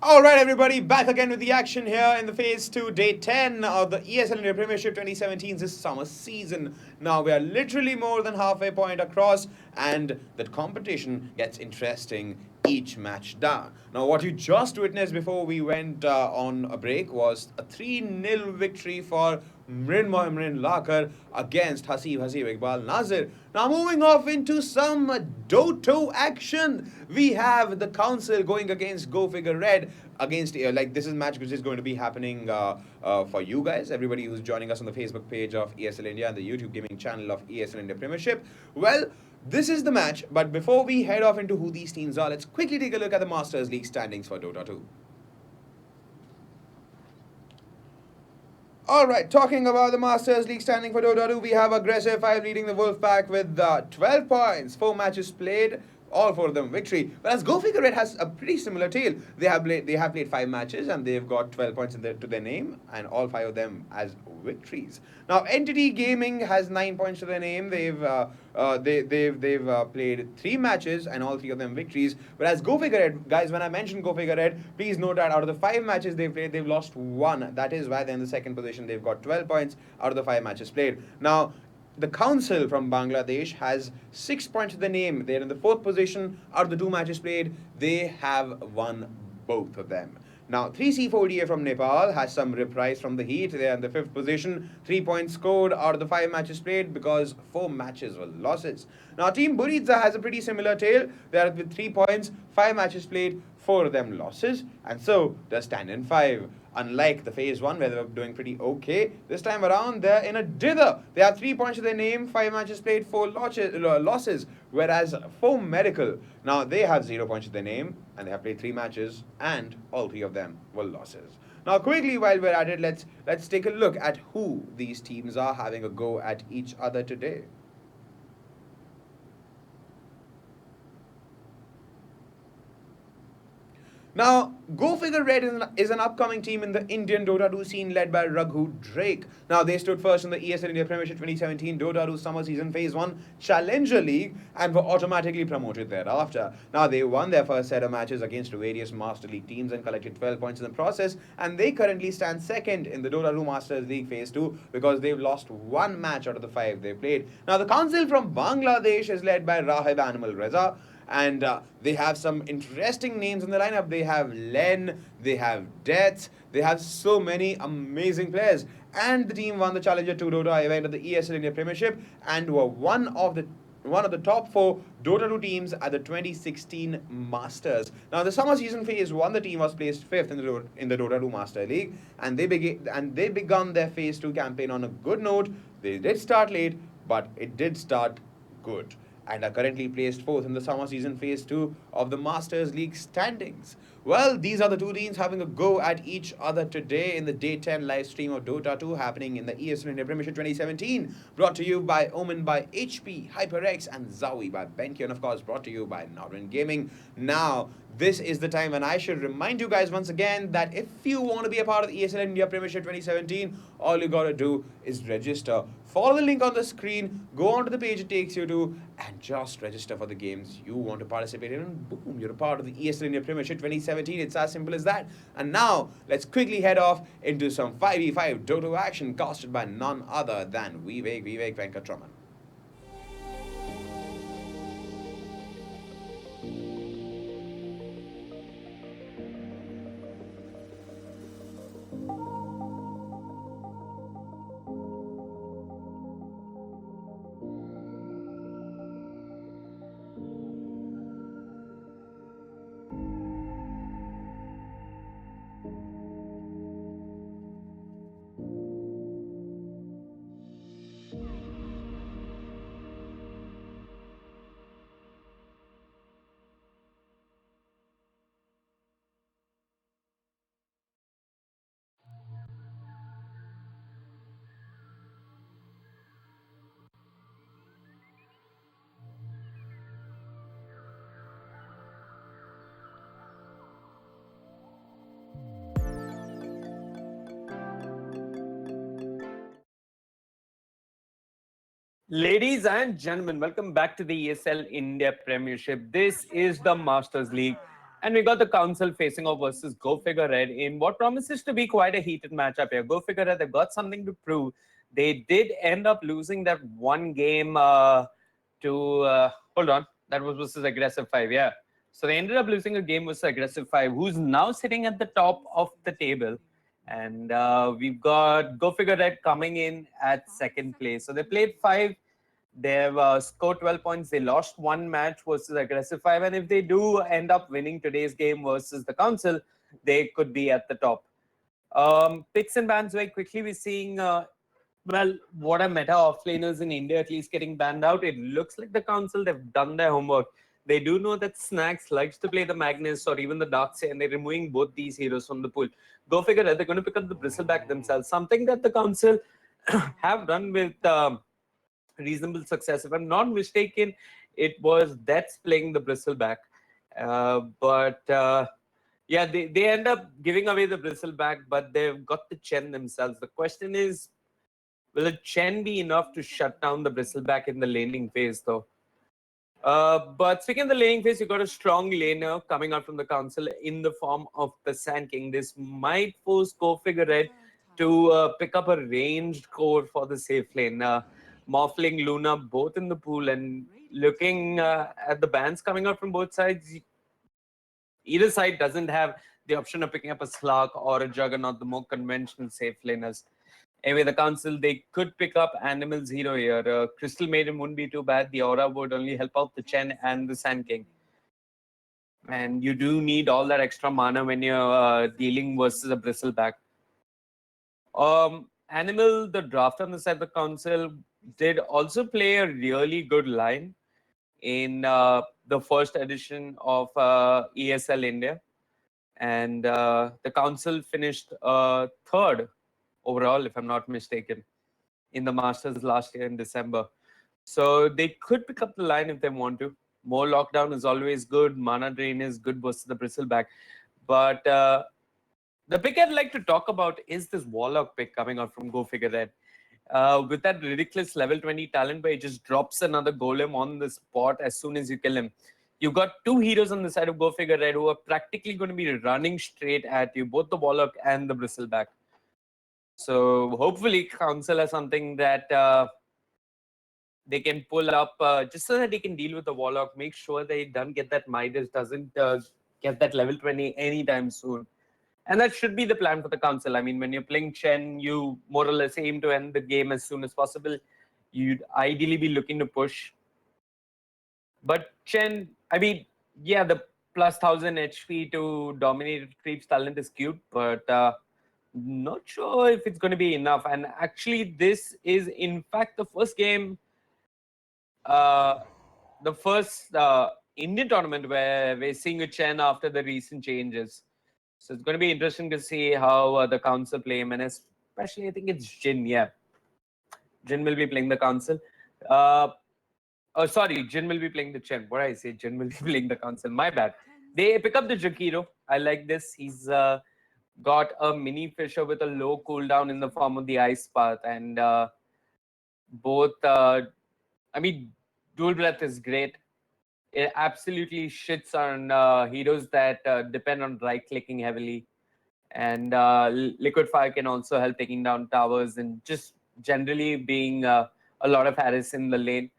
All right, everybody, back again with the action here in the Phase 2, Day 10 of the ESL India Premiership 2017's summer season. Now, we are literally more than halfway point across, and the competition gets interesting each match down. Now, what you just witnessed before we went on a break was a 3-0 victory for Mrinmoy Lakhar against Haseeb Iqbal Nazir. Now moving off into some Dota action, we have the council going against Go Figure Red against like this is match which is going to be happening for you guys, everybody who's joining us on the Facebook page of ESL India and the YouTube gaming channel of ESL India Premiership. Well, this is the match, but before we head off into who these teams are, let's quickly take a look at the Masters League standings for Dota 2. All right, talking about the Masters League standing for Dota 2, we have Aggressive 5 leading the Wolfpack with 12 points, 4 matches played, all 4 of them victory. Whereas Go Figure Red has a pretty similar tale. They have played 5 matches and they've got 12 points to their name, and all 5 of them as victories. Now, Entity Gaming has 9 points to their name. They've played 3 matches and all 3 of them victories. Whereas Go Figure Red, guys, when I mentioned Go Figure Red, please note that out of the 5 matches they've played, they've lost 1. That is why they're in the second position. They've got 12 points out of the 5 matches played. Now, the council from Bangladesh has 6 points to the name. They're in the 4th position. Out of the 2 matches played, they have won both of them. Now, 3C4DA from Nepal has some reprise from the Heat. They are in the 5th position. 3 points scored out of the 5 matches played because 4 matches were losses. Now, Team Buritsa has a pretty similar tale. They are with 3 points, 5 matches played, 4 of them losses, and so they stand in 5. Unlike the Phase 1 where they were doing pretty okay, this time around they're in a dither. They have 3 points to their name, 5 matches played, 4 losses, whereas for Medical, now they have 0 points to their name and they have played 3 matches and all 3 of them were losses. Now quickly while we're at it, let's take a look at who these teams are having a go at each other today. Now, Go Figure Red is an upcoming team in the Indian Dota 2 scene led by Raghu Drake. Now, they stood first in the ESL India Premiership 2017 Dota 2 Summer Season Phase 1 Challenger League and were automatically promoted thereafter. Now, they won their first set of matches against various Master League teams and collected 12 points in the process, and they currently stand second in the Dota 2 Masters League Phase 2 because they've lost 1 match out of the 5 they played. Now, the council from Bangladesh is led by Rahib Animal Reza, and they have some interesting names in the lineup. They have Len, they have Death, they have so many amazing players. And the team won the Challenger 2 Dota event at the ESL India Premiership and were one of the top 4 Dota 2 teams at the 2016 Masters. Now, the summer season phase 1, the team was placed 5th in the Dota 2 Master League, and they begun their phase 2 campaign on a good note. They did start late, but it did start good, and are currently placed 4th in the summer season phase 2 of the Masters League standings. Well, these are the 2 teams having a go at each other today in the Day 10 live stream of Dota 2 happening in the ESL India Premiership 2017. Brought to you by Omen by HP, HyperX, and Zowie by Benki, and of course brought to you by Northern Gaming. Now, this is the time when I should remind you guys once again that if you want to be a part of the ESL India Premiership 2017, all you gotta do is register. Follow the link on the screen, go onto the page it takes you to, and just register for the games you want to participate in, and boom, you're a part of the ESL India Premiership 2017. It's as simple as that. And now, let's quickly head off into some 5v5 Dota action casted by none other than Vivek Venkatraman. Ladies and gentlemen, welcome back to the ESL India Premiership. This is the Masters League. And we got the Council facing off versus Go Figure Red in what promises to be quite a heated matchup here. Go Figure Red, they've got something to prove. They did end up losing that one game hold on, that was versus Aggressive 5, yeah. So they ended up losing a game versus Aggressive 5, who's now sitting at the top of the table. And we've got Go Figure Red coming in at second place. So they played 5. They've scored 12 points. They lost one match versus Aggressive 5. And if they do end up winning today's game versus the Council, they could be at the top. Picks and bans very quickly. We're seeing, what are meta offlaners in India at least getting banned out? It looks like the Council, they've done their homework. They do know that Snacks likes to play the Magnus or even the Darkseid, and they're removing both these heroes from the pool. Go figure, they're going to pick up the Bristleback themselves, something that the Council have done with reasonable success. If I'm not mistaken, it was Deaths playing the Bristleback. Yeah, they end up giving away the Bristleback, but they've got the Chen themselves. The question is, will a Chen be enough to shut down the Bristleback in the laning phase, though? But speaking of the laning phase, you got a strong laner coming out from the Council in the form of the Sand King. This might force Go Figure Red to pick up a ranged core for the safe lane. Morphling, Luna, both in the pool, and looking at the bans coming out from both sides, either side doesn't have the option of picking up a Slark or a Juggernaut, the more conventional safe laners. Anyway, the Council, they could pick up Animal's hero here. Crystal Maiden wouldn't be too bad. The Aura would only help out the Chen and the Sand King. And you do need all that extra mana when you're dealing versus a Bristleback. Animal, the draft on the side of the Council, did also play a really good line in the first edition of ESL India. And the Council finished third overall, if I'm not mistaken, in the Masters last year in December. So they could pick up the line if they want to. More lockdown is always good. Mana drain is good versus the Bristleback. But the pick I'd like to talk about is this Warlock pick coming out from Go Figure Red. With that ridiculous level 20 talent where he just drops another golem on the spot as soon as you kill him. You've got two heroes on the side of Go Figure Red who are practically going to be running straight at you, both the Warlock and the Bristleback. So hopefully Council has something that they can pull up just so that they can deal with the Warlock, make sure they don't get that Midas, doesn't get that level 20 anytime soon. And that should be the plan for the Council. I mean, when you're playing Chen, you more or less aim to end the game as soon as possible. You'd ideally be looking to push. But Chen, I mean, yeah, the plus 1000 HP to dominate creeps talent is cute, but not sure if it's going to be enough. And actually, this is in fact the first game, the first Indian tournament where we're seeing a Chen after the recent changes. So it's going to be interesting to see how the Council play him, and especially I think it's Jin. Yeah, Jin will be playing the Council. Sorry, Jin will be playing the Chen. What I say, Jin will be playing the Council. My bad. They pick up the Jakiro. I like this. He's got a mini Fisher with a low cooldown in the form of the Ice Path, and both. I mean, Dual Breath is great. It absolutely shits on heroes that depend on right-clicking heavily. And Liquid Fire can also help taking down towers and just generally being a lot of Harris in the lane.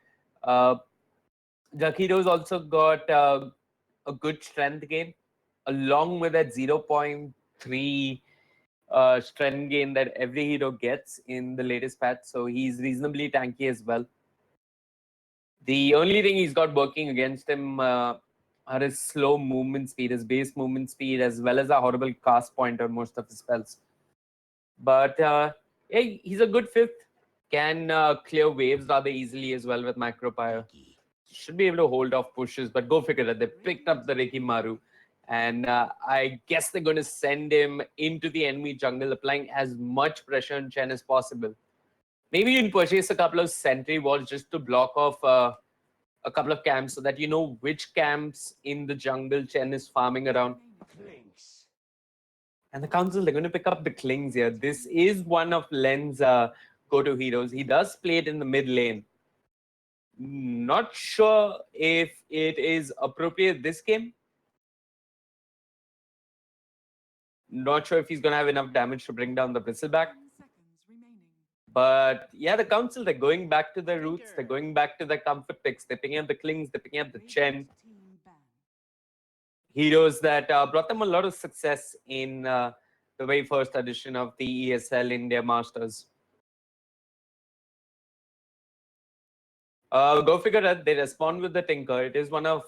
Jakiro's also got a good strength gain, along with that 0.3 strength gain that every hero gets in the latest patch. So he's reasonably tanky as well. The only thing he's got working against him are his slow movement speed, his base movement speed, as well as a horrible cast point on most of his spells. But yeah, he's a good fifth. Can clear waves rather easily as well with Macropyre. Should be able to hold off pushes, but go figure that they picked up the Rikimaru. And I guess they're going to send him into the enemy jungle, applying as much pressure on Chen as possible. Maybe you can purchase a couple of sentry walls just to block off a couple of camps so that you know which camps in the jungle Chen is farming around. And the Council, they're going to pick up the Klings here. This is one of Len's go-to heroes. He does play it in the mid lane. Not sure if it is appropriate this game. Not sure if he's going to have enough damage to bring down the Bristleback. But yeah, the Council, they're going back to their roots. They're going back to their comfort picks. They're picking up the Klings. They're picking up the Chen. Heroes that brought them a lot of success in the very first edition of the ESL India Masters. Go figure that they respond with the Tinker. It is one of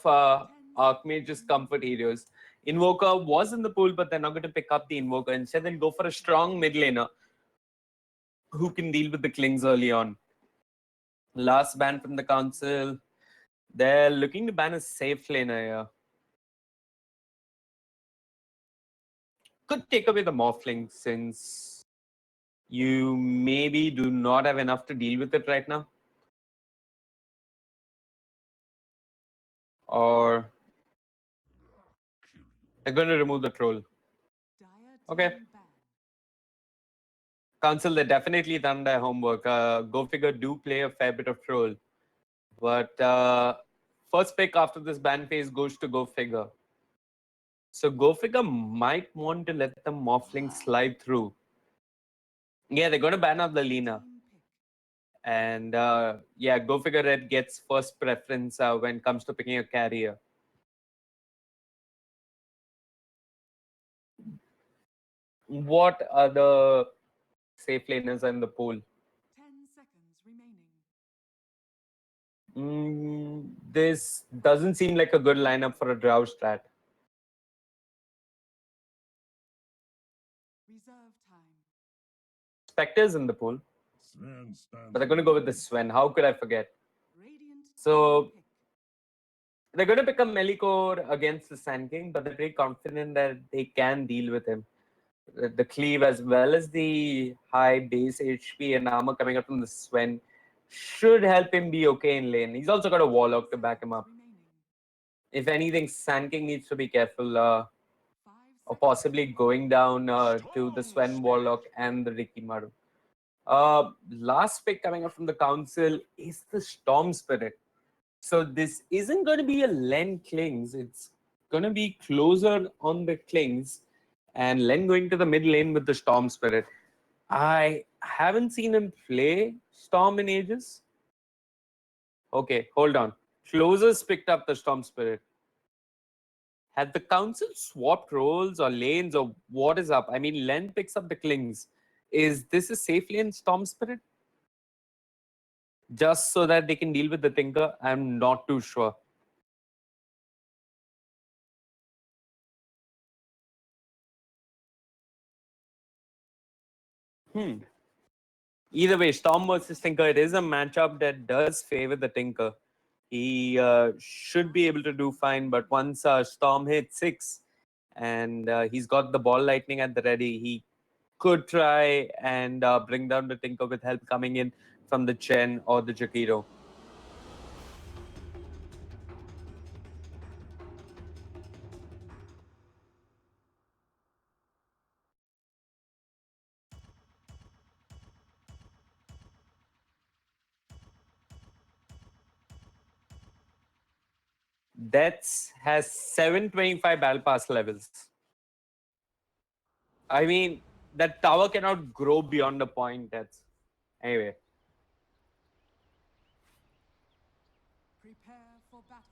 Archmage's comfort heroes. Invoker was in the pool, but they're not going to pick up the Invoker. Instead, they'll go for a strong mid laner who can deal with the Klings early on. Last ban from the Council. They're looking to ban a safe laner here. Could take away the Morphling since you maybe do not have enough to deal with it right now. Or they're going to remove the Troll. Okay. Council, they definitely done their homework. Go figure do play a fair bit of Troll. But first pick after this ban phase goes to Go figure. So Go figure might want to let the Morphling slide through. Yeah, they're going to ban out the Lina. And yeah, Go figure Red gets first preference when it comes to picking a carrier. What other safe laners are in the pool? 10 seconds remaining. This doesn't seem like a good lineup for a Drow strat. Reserve time. Spectre's in the pool. But they're going to go with the Sven. How could I forget? Radiant So pick. they're going to pick a Melikor against the Sand King, but they're very confident that they can deal with him. The cleave as well as the high base HP and armor coming up from the Sven should help him be okay in lane. He's also got a Warlock to back him up. Remaining. If anything, Sand King needs to be careful 5 or possibly going down to the Sven Warlock and the Ricky Maru. Last pick coming up from the Council is the Storm Spirit. So this isn't going to be a Len Klings. It's going to be closer on the Klings. And Len going to the mid lane with the Storm Spirit. I haven't seen him play Storm in ages. Okay, hold on. Closers picked up the Storm Spirit. Had the Council swapped roles or lanes or what is up? I mean, Len picks up the Klings. Is this a safe lane Storm Spirit? Just so that they can deal with the Tinker? I'm not too sure. Either way, Storm versus Tinker, it is a matchup that does favor the Tinker. He should be able to do fine, but once Storm hits 6 and he's got the Ball Lightning at the ready, he could try and bring down the Tinker with help coming in from the Chen or the Jakiro. Deaths has 725 battle pass levels. I mean, that tower cannot grow beyond a point. That's anyway. Prepare for battle.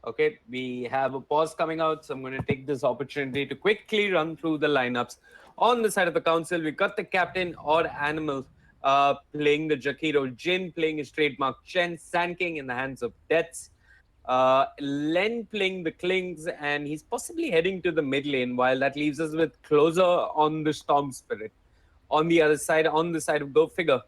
Okay, we have a pause coming out, so I'm going to take this opportunity to quickly run through the lineups. On the side of the Council, we got the Captain or Animal playing the Jakiro, Jin playing his trademark Chen, Sand King in the hands of Deaths, Len playing the Klings, and he's possibly heading to the mid lane, while that leaves us with Closer on the Storm Spirit. On the other side, on the side of Go Figure,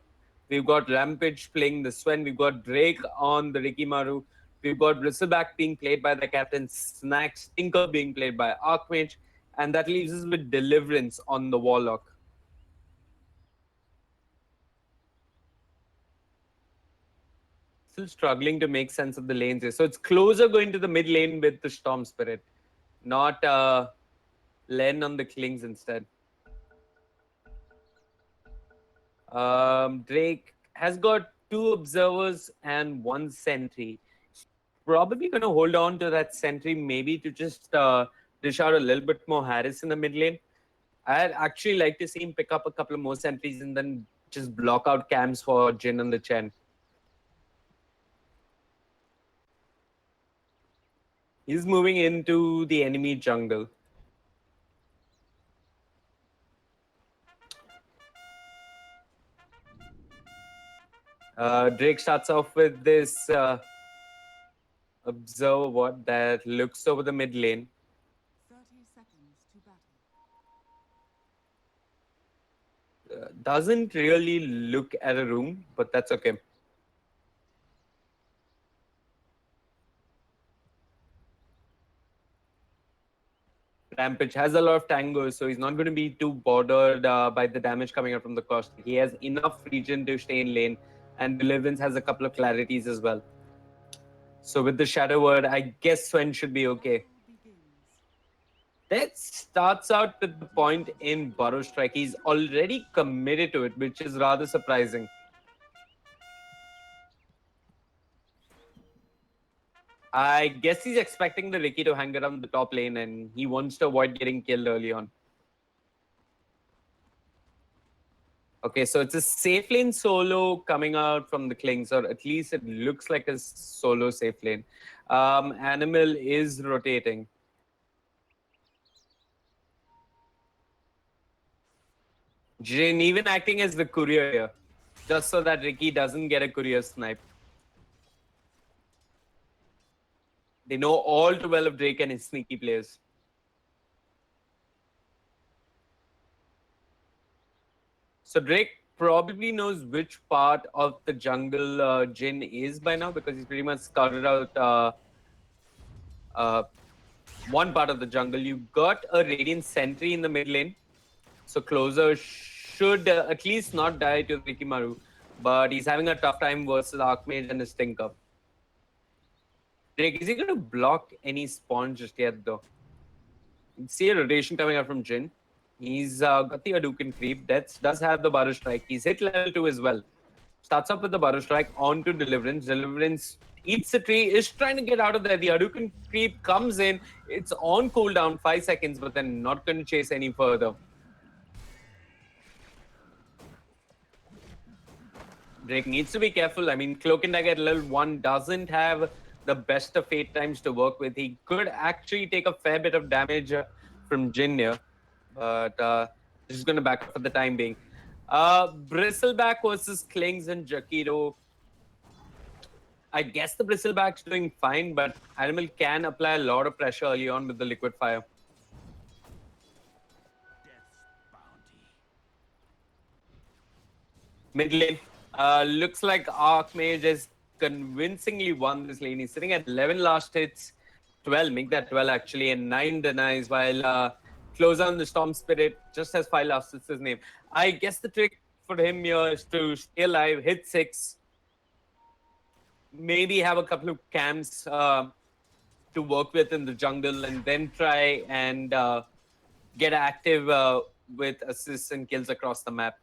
we've got Rampage playing the Sven, we've got Drake on the Rikimaru, we've got Bristleback being played by the Captain, Snacks, Tinker being played by Archmage, and that leaves us with Deliverance on the Warlock. Still struggling to make sense of the lanes here. So it's Closer going to the mid lane with the Storm Spirit, not Len on the Klings instead. Drake has got 2 observers and 1 sentry. Probably going to hold on to that sentry, maybe to just dish out a little bit more Harris in the mid lane. I'd actually like to see him pick up a couple of more sentries and then just block out cams for Jin and the Chen. He's moving into the enemy jungle. Drake starts off with this observer what that looks over the mid lane. 30 seconds to battle. Doesn't really look at a room, but that's okay. Rampage has a lot of tangos, so he's not going to be too bothered by the damage coming out from the cost. He has enough region to stay in lane, and Deliverance has a couple of clarities as well. So with the Shadow Word, I guess Swen should be okay. Battle begins. That starts out with the point in Burrow Strike. He's already committed to it, which is rather surprising. I guess he's expecting the Ricky to hang around the top lane and he wants to avoid getting killed early on. Okay, so it's a safe lane solo coming out from the Klings, or at least it looks like a solo safe lane. Animal is rotating. Jin even acting as the courier here, just so that Ricky doesn't get a courier snipe. They know all too well of Drake and his sneaky players. So Drake probably knows which part of the jungle Jin is by now, because he's pretty much scouted out one part of the jungle. You've got a Radiant Sentry in the mid lane. So Closer should at least not die to Rikimaru, but he's having a tough time versus Archmage and his Tinker. Drake, is he going to block any spawn just yet though? You see a rotation coming out from Jin. He's got the Hadouken creep. Death does have the Burrow Strike. He's hit level 2 as well. Starts up with the Burrow Strike onto Deliverance. Deliverance eats the tree, is trying to get out of there. The Hadouken creep comes in. It's on cooldown 5 seconds, but then not going to chase any further. Drake needs to be careful. I mean, Cloak and Dagger at level 1 doesn't have the best of fate times to work with. He could actually take a fair bit of damage from Jin here, but just going to back up for the time being. Bristleback versus Klings and Jakiro. I guess the Bristleback's doing fine, but Animal can apply a lot of pressure early on with the Liquid Fire. Mid lane. Looks like Archmage has convincingly won this lane. He's sitting at 11 last hits, 12, make that 12 actually, and 9 denies, while Close on the Storm Spirit just has 5 last hits his name. I guess the trick for him here is to stay alive, hit 6, maybe have a couple of camps to work with in the jungle, and then try and get active with assists and kills across the map.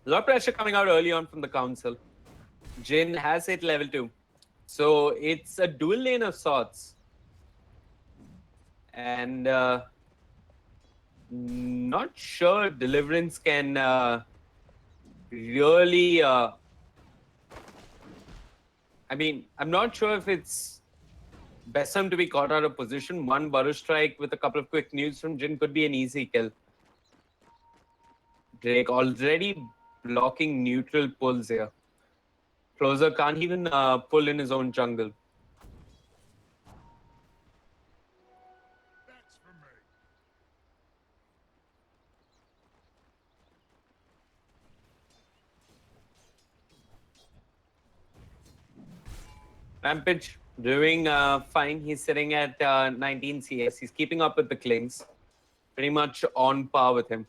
A lot of pressure coming out early on from the council. Jin has hit level 2. So it's a dual lane of sorts. And not sure Deliverance can really... I mean, I'm not sure if it's best time to be caught out of position. One Burrow Strike with a couple of quick news from Jin could be an easy kill. Drake already blocking neutral pulls here. Closer can't even pull in his own jungle. That's for me. Rampage doing fine. He's sitting at 19 CS. He's keeping up with the Klings. Pretty much on par with him.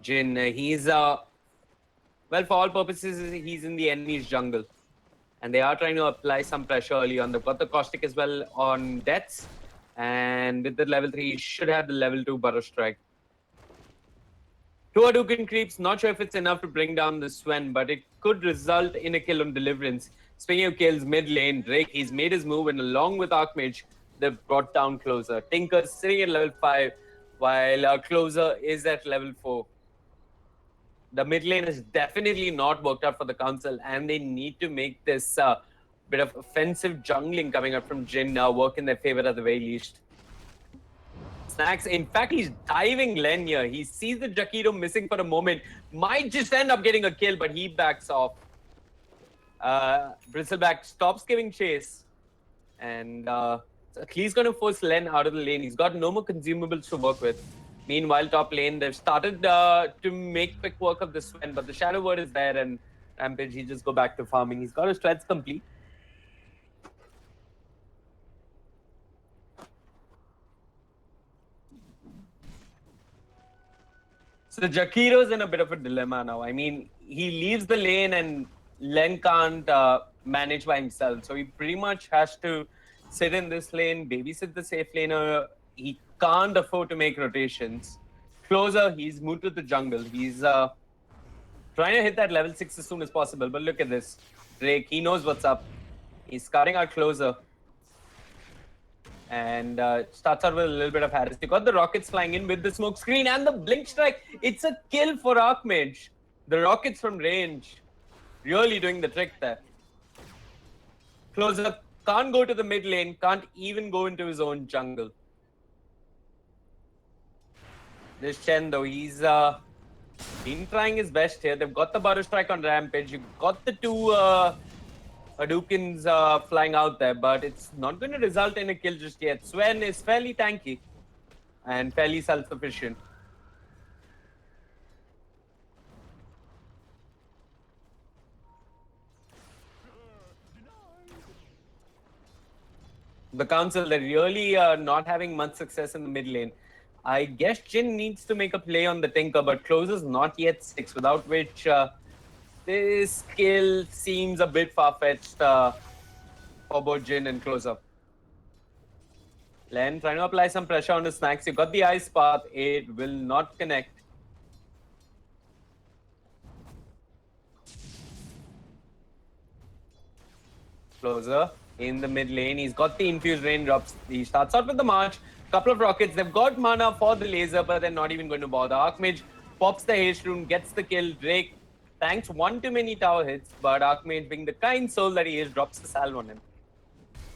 Jin, he's, well, for all purposes, he's in the enemy's jungle. And they are trying to apply some pressure early on. They've got the Caustic as well on deaths. And with the level 3, he should have the level 2 Butter Strike. 2 Hadouken creeps, not sure if it's enough to bring down the Sven, but it could result in a kill on Deliverance. Speaking of kills, mid lane, Drake, he's made his move, and along with Archmage, they've brought down Closer. Tinker's sitting at level 5, while Closer is at level 4. The mid lane has definitely not worked out for the Council, and they need to make this bit of offensive jungling coming up from Jin work in their favor at the very least. Snacks, in fact, he's diving Len here. He sees the Jaquito missing for a moment. Might just end up getting a kill, but he backs off. Bristleback stops giving chase. And he's going to force Len out of the lane. He's got no more consumables to work with. Meanwhile, top lane, they've started to make quick work of the Sven, but the Shadow Word is there, and Rampage, he just go back to farming. He's got his threads complete. So Jaquito's in a bit of a dilemma now. I mean, he leaves the lane and Len can't manage by himself. So he pretty much has to sit in this lane, babysit the safe laner. He can't afford to make rotations. Closer, he's moved to the jungle. He's trying to hit that level 6 as soon as possible. But look at this. Drake, he knows what's up. He's cutting out Closer. And starts out with a little bit of Harris. You got the rockets flying in with the smoke screen and the blink strike. It's a kill for Archmage. The rockets from range really doing the trick there. Closer can't go to the mid lane, can't even go into his own jungle. This Chen though, he's been trying his best here. They've got the Butter Strike on Rampage. You've got the two Hadoukens flying out there, but it's not going to result in a kill just yet. Sven is fairly tanky and fairly self-sufficient. The Council, they're really not having much success in the mid lane. I guess Jin needs to make a play on the Tinker, but Closer's not yet 6, without which this kill seems a bit far-fetched for both Jin and Closer. Len trying to apply some pressure on the Snacks. You got the Ice Path. It will not connect. Closer in the mid lane. He's got the infused raindrops. He starts out with the March. Couple of rockets. They've got mana for the laser, but they're not even going to bother. Archmage pops the haste rune, gets the kill. Drake tanks one too many tower hits, but Archmage, being the kind soul that he is, drops the salve on him.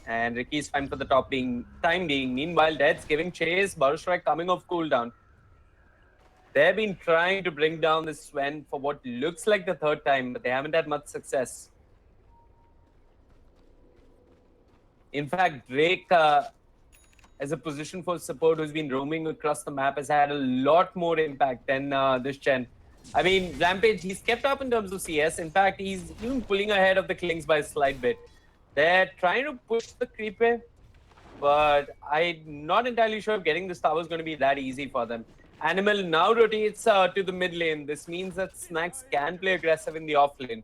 And Ricky's fine for the time being. Meanwhile, Dead's giving chase. Butter Strike coming off cooldown. They've been trying to bring down this Sven for what looks like the third time, but they haven't had much success. In fact, Drake, as a position for support who's been roaming across the map, has had a lot more impact than this Chen. I mean, Rampage, he's kept up in terms of CS. In fact, he's even pulling ahead of the Klings by a slight bit. They're trying to push the creep wave, but I'm not entirely sure if getting this tower is going to be that easy for them. Animal now rotates to the mid lane. This means that Snacks can play aggressive in the off lane.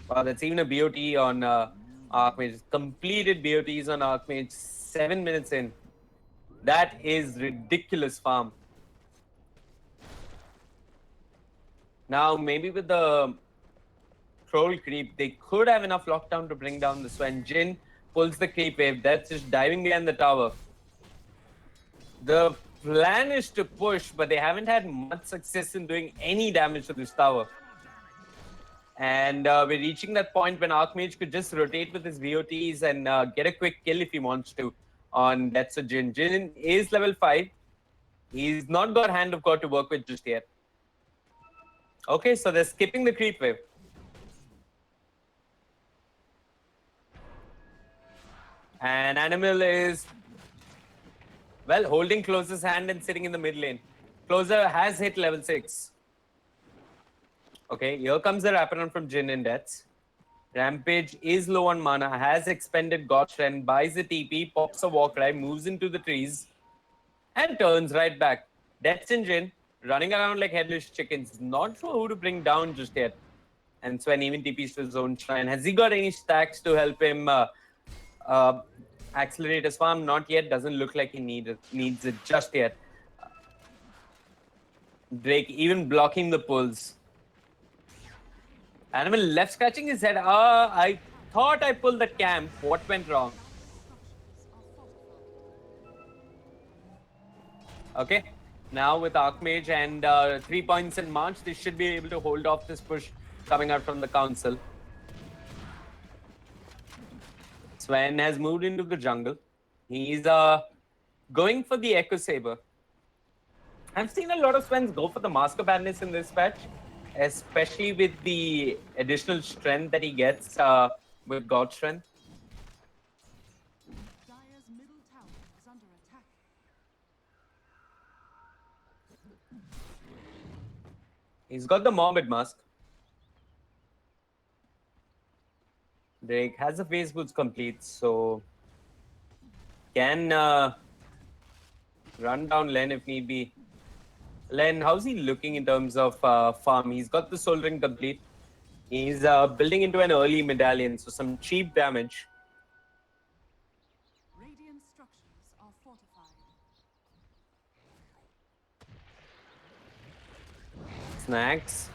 Wow, that's even a BOT on Archmage. Completed BOTs on Archmage 7 minutes in. That is ridiculous farm. Now, maybe with the troll creep, they could have enough lockdown to bring down the Sven. Jin pulls the creep wave. That's just diving behind the tower. The plan is to push, but they haven't had much success in doing any damage to this tower. And we're reaching that point when Archmage could just rotate with his VOTs and get a quick kill if he wants to on That's a Jin. Jin is level 5. He's not got Hand of God to work with just yet. Okay, so they're skipping the creep wave. And Animal is, well, holding Closer's hand and sitting in the mid lane. Closer has hit level 6. Okay, here comes the wraparound from Jin and Deaths. Rampage is low on mana, has expended God Strength, buys the TP, pops a Warcry, moves into the trees, and turns right back. Deaths and Jin, running around like headless chickens. Not sure who to bring down just yet. And Sven even TPs to his own shrine. Has he got any stacks to help him accelerate his farm? Not yet. Doesn't look like he needs it just yet. Drake even blocking the pulls. Animal left scratching his head. I thought I pulled the camp. What went wrong? Okay. Now with Archmage and 3 points in March, they should be able to hold off this push coming out from the council. Sven has moved into the jungle. He's going for the Echo Saber. I've seen a lot of Svens go for the Mask of Madness in this patch, especially with the additional strength that he gets with God Strength. Dire's middle tower is under attack. He's got the Morbid Mask. Drake has the face boots complete, so can run down Len if need be. Len, how's he looking in terms of farm? He's got the Soul Ring complete. He's building into an early medallion, so some cheap damage. Radiant structures are fortified. Snacks.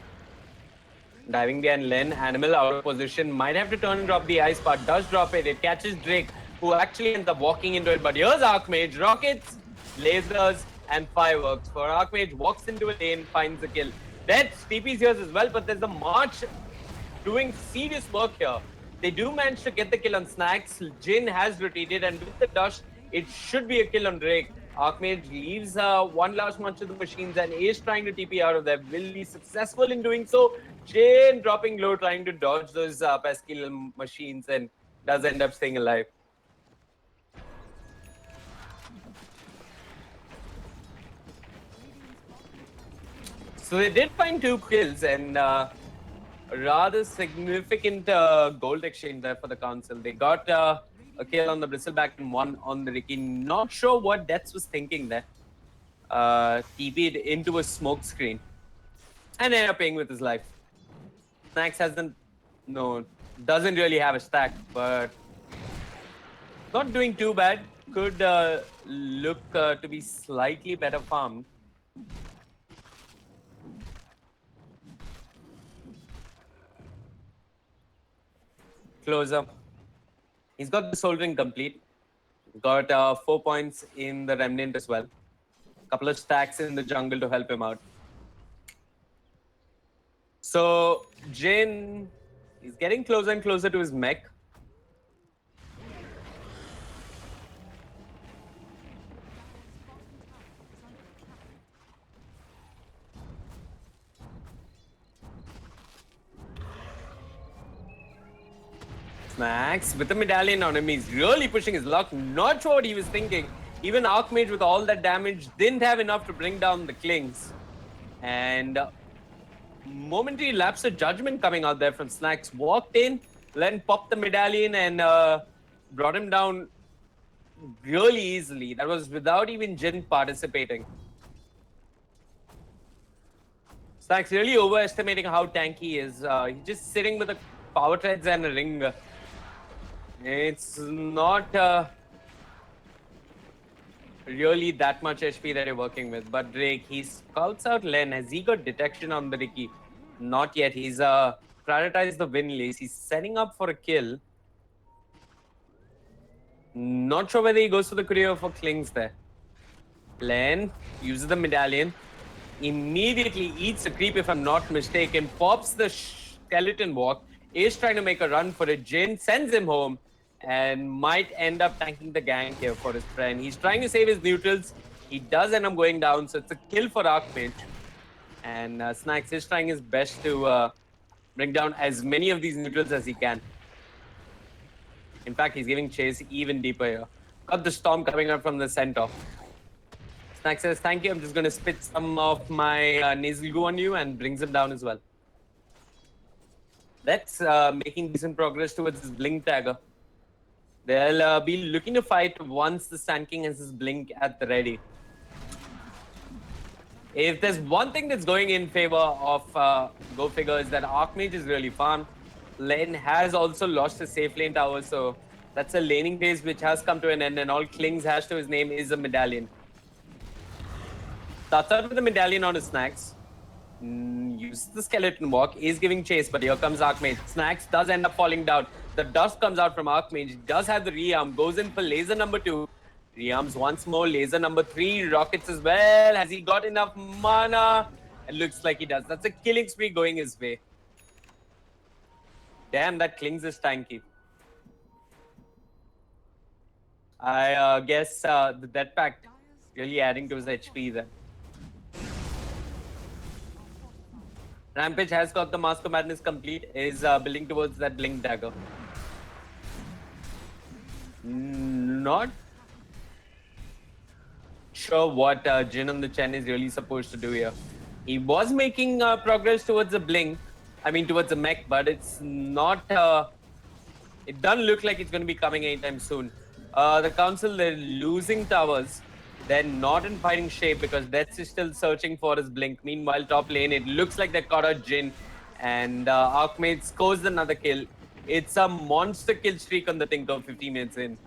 Diving behind Len, Animal out of position. Might have to turn and drop the ice part. Does drop it. It catches Drake, who actually ends up walking into it. But here's Archmage. Rockets, lasers, and fireworks. For Archmage, walks into a lane, finds the kill. Death, TP's here as well, but there's a March doing serious work here. They do manage to get the kill on Snacks. Jin has retreated, and with the dust, it should be a kill on Drake. Archmage leaves one last March of the machines and is trying to TP out of there. Will be successful in doing so. Jin dropping low, trying to dodge those pesky machines, and does end up staying alive. So they did find 2 kills and a rather significant gold exchange there for the council. They got a kill on the Bristleback and 1 on the Ricky. Not sure what Deaths was thinking there. TP'd into a smoke screen and ended up paying with his life. Snacks doesn't really have a stack, but not doing too bad. Could look to be slightly better farmed. Closer. He's got the Soul Ring complete. Got 4 points in the Remnant as well. Couple of stacks in the jungle to help him out. So Jin is getting closer and closer to his mech. Snacks with the medallion on him. He's really pushing his luck. Not sure what he was thinking. Even Archmage with all that damage didn't have enough to bring down the Klings. And momentary lapse of judgment coming out there from Snacks. Walked in, then popped the medallion and brought him down really easily. That was without even Jin participating. Snacks really overestimating how tanky he is. He's just sitting with a power treads and a ring. It's not really that much HP that you're working with. But Drake, he scouts out Len. Has he got detection on the Ricky? Not yet. He's prioritized the win lace. He's setting up for a kill. Not sure whether he goes for the courier for Klings there. Len uses the medallion. Immediately eats a creep, if I'm not mistaken. Pops the skeleton walk. Is trying to make a run for it. Jin sends him home and might end up tanking the gank here for his friend. He's trying to save his neutrals. He does end up going down, so it's a kill for Archmage. And Snacks is trying his best to bring down as many of these neutrals as he can. In fact, he's giving chase even deeper here. Got the storm coming out from the center. Snacks says, thank you, I'm just going to spit some of my nasal goo on you, and brings him down as well. That's making decent progress towards his Blink Tagger. They'll be looking to fight once the Sand King has his Blink at the ready. If there's one thing that's going in favor of Go Figure is that Archmage is really fun. Len has also lost his safe lane tower, so that's a laning phase which has come to an end, and all Kling's hash to his name is a medallion. Starts out with the medallion on his Snacks. Uses the skeleton walk, is giving chase, but here comes Archmage. Snacks does end up falling down. The dust comes out from Archmage, does have the rearm, goes in for laser number 2. Rearms once more, laser number 3, rockets as well. Has he got enough mana? It looks like he does. That's a killing spree going his way. Damn, that Klings is tanky. I guess the Death Pact really adding to his HP then. Rampage has got the Mask of Madness complete, is building towards that Blink Dagger. Not sure what Jin on the Chen is really supposed to do here. He was making progress towards the Blink, towards the mech, but it's not, it doesn't look like it's going to be coming anytime soon. The Council, they're losing towers. They're not in fighting shape because Death is still searching for his Blink. Meanwhile, top lane, it looks like they caught out Jin. And Archmage scores another kill. It's a monster kill streak on the Tinker 15 minutes in.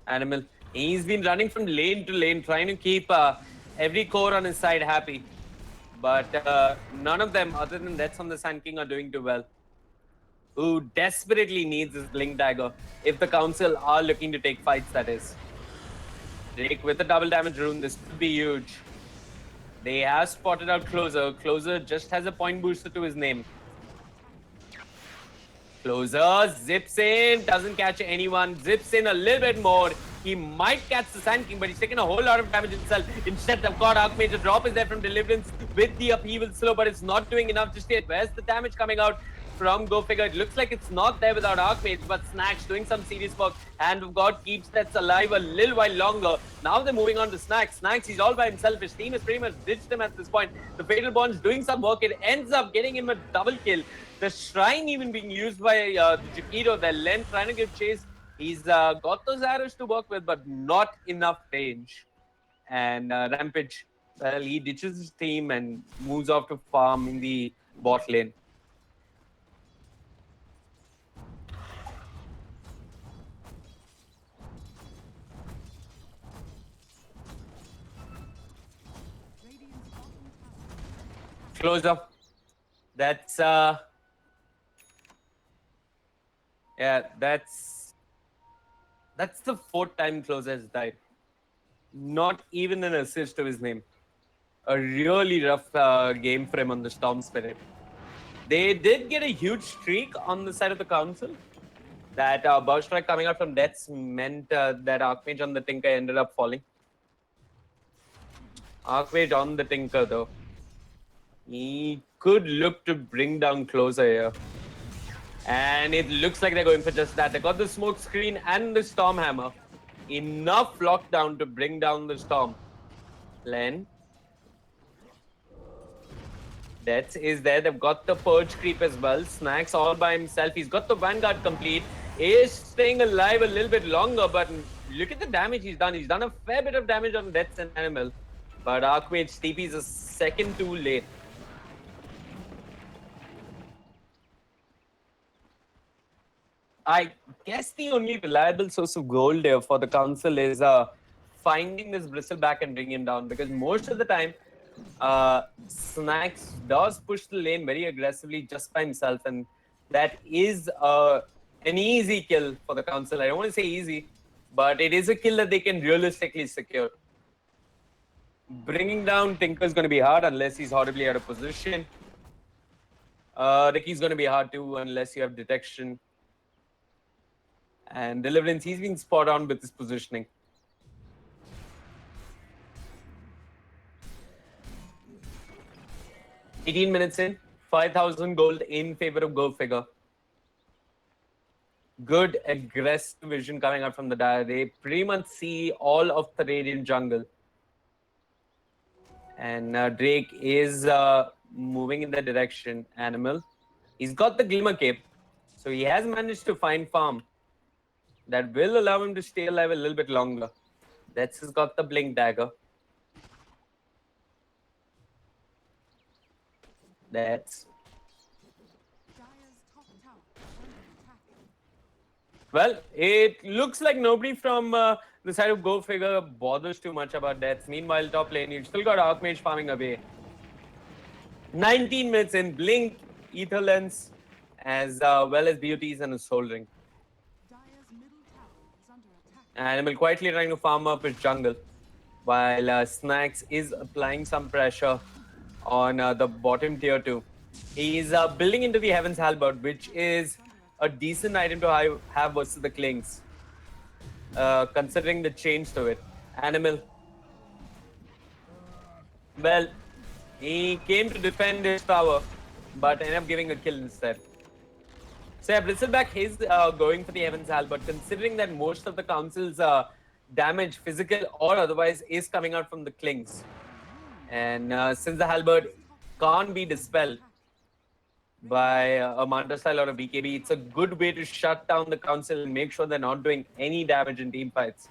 Animal, he's been running from lane to lane, trying to keep every core on his side happy. But none of them, other than Deaths on the Sand King, are doing too well. Who desperately needs his Blink Dagger if the Council are looking to take fights, that is. Drake with a double damage rune, this could be huge. They have spotted out Closer. Closer just has a point booster to his name. Closer zips in, doesn't catch anyone, zips in a little bit more. He might catch the Sand King, but he's taken a whole lot of damage himself. Instead, they've got Archmage. The drop is there from Deliverance with the upheaval slow, but it's not doing enough just yet. Where's the damage coming out from Go Figure? It looks like it's not there without Archmage, but Snacks doing some serious work. Hand of God keeps that alive a little while longer. Now they're moving on to Snacks. Snacks, he's all by himself. His team has pretty much ditched him at this point. The Fatal Bond's doing some work. It ends up getting him a double kill. The Shrine even being used by the Chiquito. Their Len trying to give chase. He's got those arrows to work with, but not enough range. And Rampage, well, he ditches his team and moves off to farm in the bot lane. Close up. That's yeah, that's the 4th time Closer has died. Not even an assist to his name. A really rough game for him on the Storm Spirit. They did get a huge streak on the side of the Council. That burst strike coming out from Deaths meant that Archmage on the Tinker ended up falling. Archmage on the Tinker though. He could look to bring down Closer here. And it looks like they're going for just that. They got the smoke screen and the Storm Hammer. Enough lockdown to bring down the Storm. Len. Death is there. They've got the Purge creep as well. Snacks all by himself. He's got the Vanguard complete. Is staying alive a little bit longer, but look at the damage he's done. He's done a fair bit of damage on Death's and Animal. But Archmage TP is a second too late. I guess the only reliable source of gold there for the Council is finding this Bristleback and bring him down, because most of the time Snacks does push the lane very aggressively just by himself, and that is an easy kill for the Council. I don't want to say easy, but it is a kill that they can realistically secure. Bringing down Tinker is going to be hard unless he's horribly out of position. Ricky's going to be hard too unless you have detection. And Deliverance, he's been spot on with his positioning. "18 minutes in, 5,000 gold in favor of Go Figure." Good aggressive vision coming out from the Dire. They pretty much see all of the Radiant jungle. And Drake is moving in that direction. Animal. He's got the Glimmer Cape. So he has managed to find farm that will allow him to stay alive a little bit longer. That's has got the blink dagger. That's Dire's top tower is under attack. well. It looks like nobody from the side of Go Figure bothers too much about deaths. Meanwhile, top lane, you've still got Archmage farming away. 19 minutes in, blink, ether lens, as well as beauties and a soul ring. Dire's middle tower is under attack. Animal quietly trying to farm up his jungle, while Snacks is applying some pressure on the bottom tier 2. He's building into the Heaven's Halberd, which is a decent item to have versus the Klings, considering the change to it. Animal, well, he came to defend his tower, but ended up giving a kill instead. So yeah, Bristleback is going for the Heaven's Halberd, considering that most of the Council's damage, physical or otherwise, is coming out from the Klings. And since the Halberd can't be dispelled by a Manta style or a BKB, it's a good way to shut down the Council and make sure they're not doing any damage in team fights.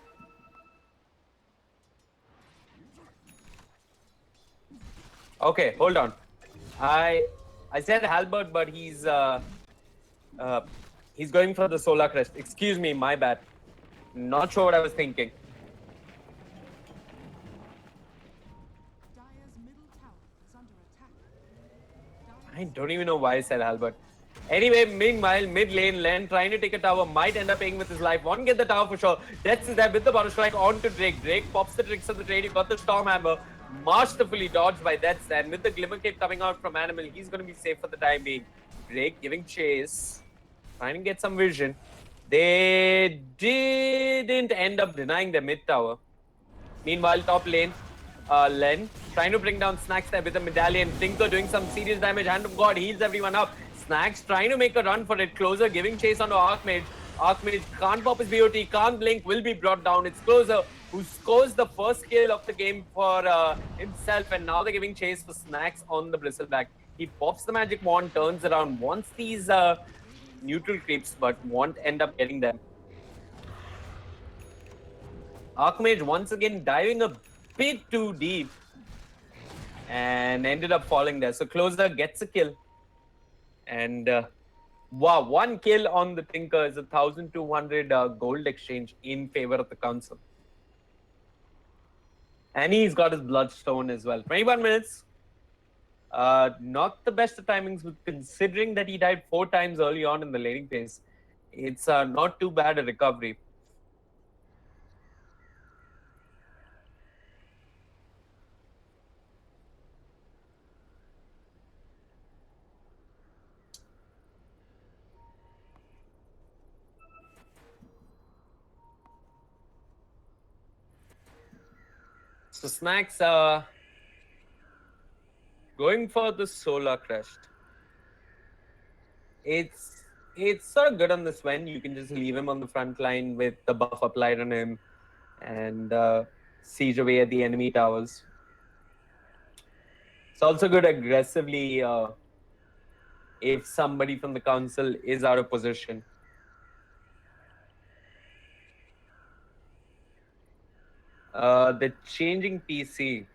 Okay, hold on. I said Halberd, but he's going for the Solar Crest. Excuse me, my bad. Not sure what I was thinking. Dire's middle tower is under attack. I don't even know why I said Halberd. Anyway, meanwhile, mid lane, Len trying to take a tower, might end up paying with his life. Won't get the tower for sure. Death is there with the Bottle Strike on to Drake. Drake pops the tricks of the trade. You got the Stormhammer. Masterfully dodged by Death, and with the Glimmer Cape coming out from Animal, he's going to be safe for the time being. Drake giving chase, trying to get some vision. They didn't end up denying their mid tower. Meanwhile, top lane, Len trying to bring down Snacks there with a medallion. Tinker doing some serious damage. Hand of God heals everyone up. Snacks trying to make a run for it. Closer giving chase onto Archmage. Archmage can't pop his BOT, can't blink, will be brought down. It's Closer who scores the first kill of the game for himself, and now they're giving chase for Snacks on the Bristleback. He pops the magic wand, turns around, wants these neutral creeps, but won't end up getting them. Archmage once again diving a bit too deep and ended up falling there. So Closer gets a kill. And wow, one kill on the Tinker is 1,200 gold exchange in favor of the Council. And he's got his Bloodstone as well. 21 minutes. Not the best of timings, but considering that he died 4 times early on in the laning phase, it's not too bad a recovery. So Snacks going for the Solar Crest. It's sort of good on the Sven. You can just leave him on the front line with the buff applied on him and siege away at the enemy towers. It's also good aggressively if somebody from the Council is out of position. The changing PC.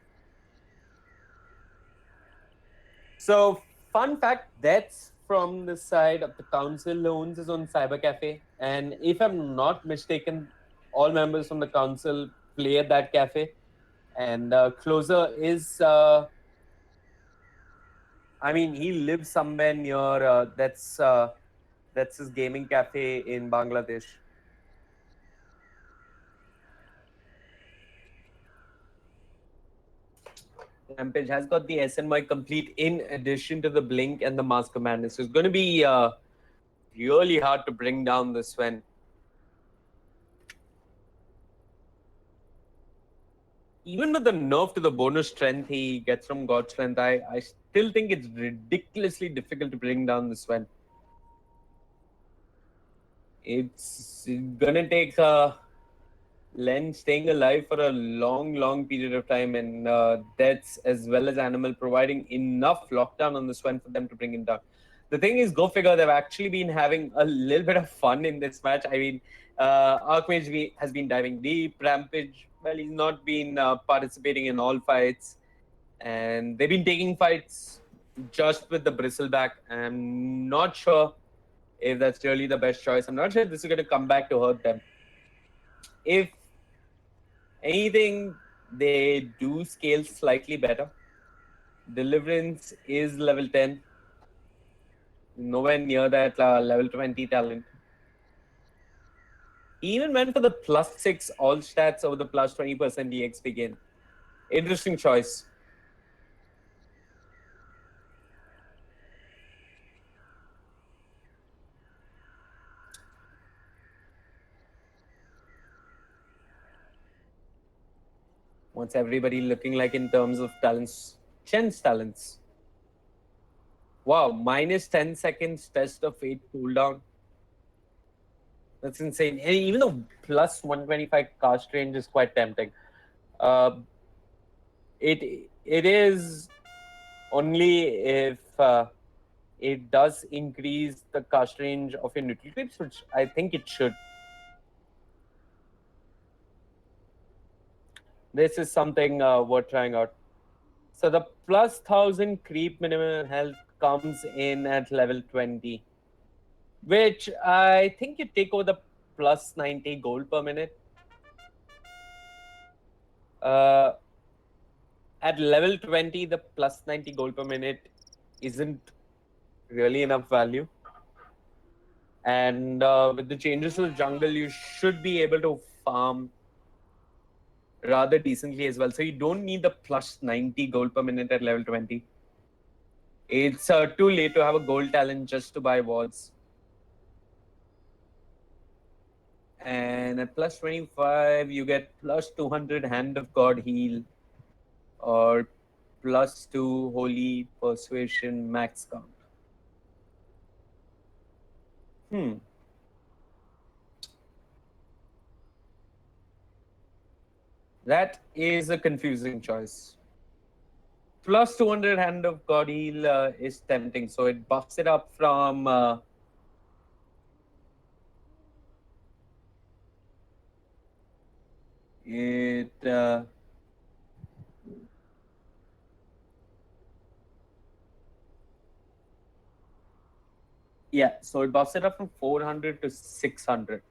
So, fun fact, that's from the side of the Council owns his own cyber cafe. And if I'm not mistaken, all members from the Council play at that cafe. And Closer is, I mean, he lives somewhere near, that's his gaming cafe in Bangladesh. Rampage has got the SNY complete in addition to the Blink and the Mask of Madness. So it's going to be really hard to bring down the Sven. Even with the nerf to the bonus strength he gets from God Strength, I still think it's ridiculously difficult to bring down the Sven. It's going to take Len staying alive for a long period of time, and Deaths as well as Animal providing enough lockdown on the Sven for them to bring him down. The thing is, go figure, they've actually been having a little bit of fun in this match. I mean, Archmage has been diving deep. Rampage, Well, he's not been participating in all fights, and they've been taking fights just with the bristleback. I'm not sure if that's really the best choice. I'm not sure if this is going to come back to hurt them. If anything, they do scale slightly better. Deliverance is level 10, nowhere near that level 20 talent. He even went for the +6 all stats over the +20% EXP gain. Interesting choice. What's everybody looking like in terms of talents? Chen's talents. Wow, -10 seconds test of fate cooldown. That's insane. And even though +125 cast range is quite tempting, uh, it is only if it does increase the cast range of your neutral creeps, which I think it should. This is something worth trying out. So the +1000 creep minimum health comes in at level 20, which I think you take over the +90 gold per minute. At level 20, the +90 gold per minute isn't really enough value. And with the changes to the jungle, you should be able to farm rather decently as well. So you don't need the +90 gold per minute at level 20. It's too late to have a gold talent just to buy wards. And at +25, you get +200 Hand of God heal or +2 Holy Persuasion max count. That is a confusing choice. +200 Hand of God heal is tempting, so it buffs it up from it. Yeah, so it buffs it up from 400 to 600.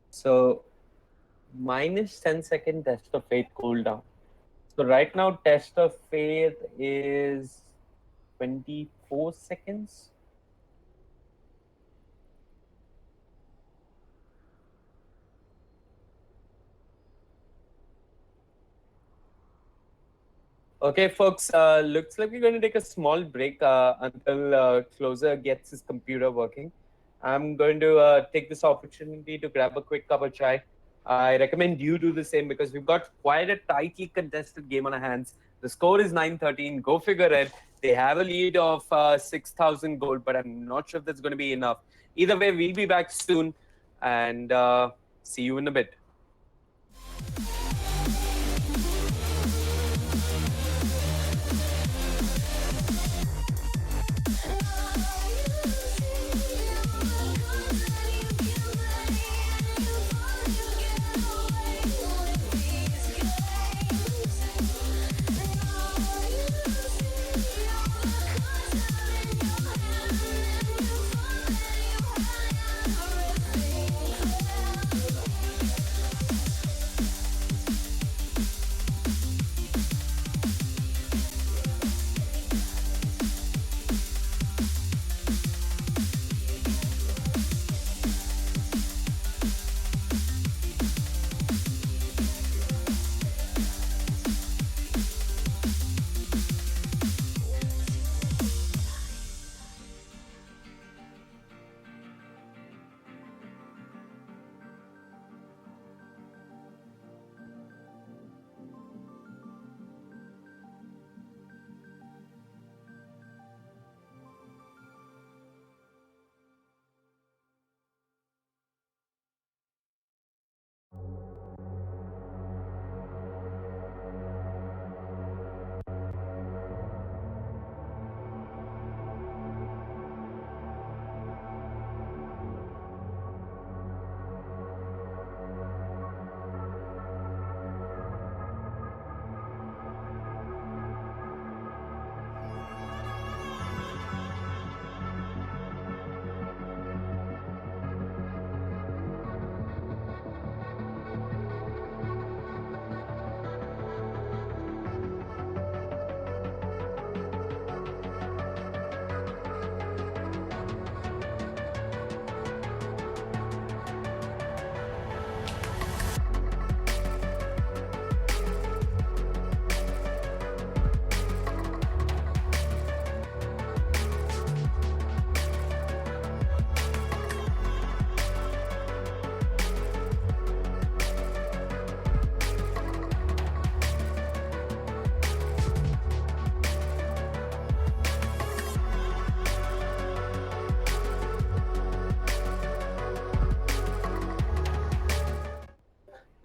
So -10-second test of fate cooldown. So right now, test of fate is 24 seconds. Okay, folks, looks like we're going to take a small break until Closer gets his computer working. I'm going to take this opportunity to grab a quick cup of chai. I recommend you do the same because we've got quite a tightly contested game on our hands. The score is 9-13. Go figure it. They have a lead of 6,000 gold, but I'm not sure if that's going to be enough. Either way, we'll be back soon and see you in a bit.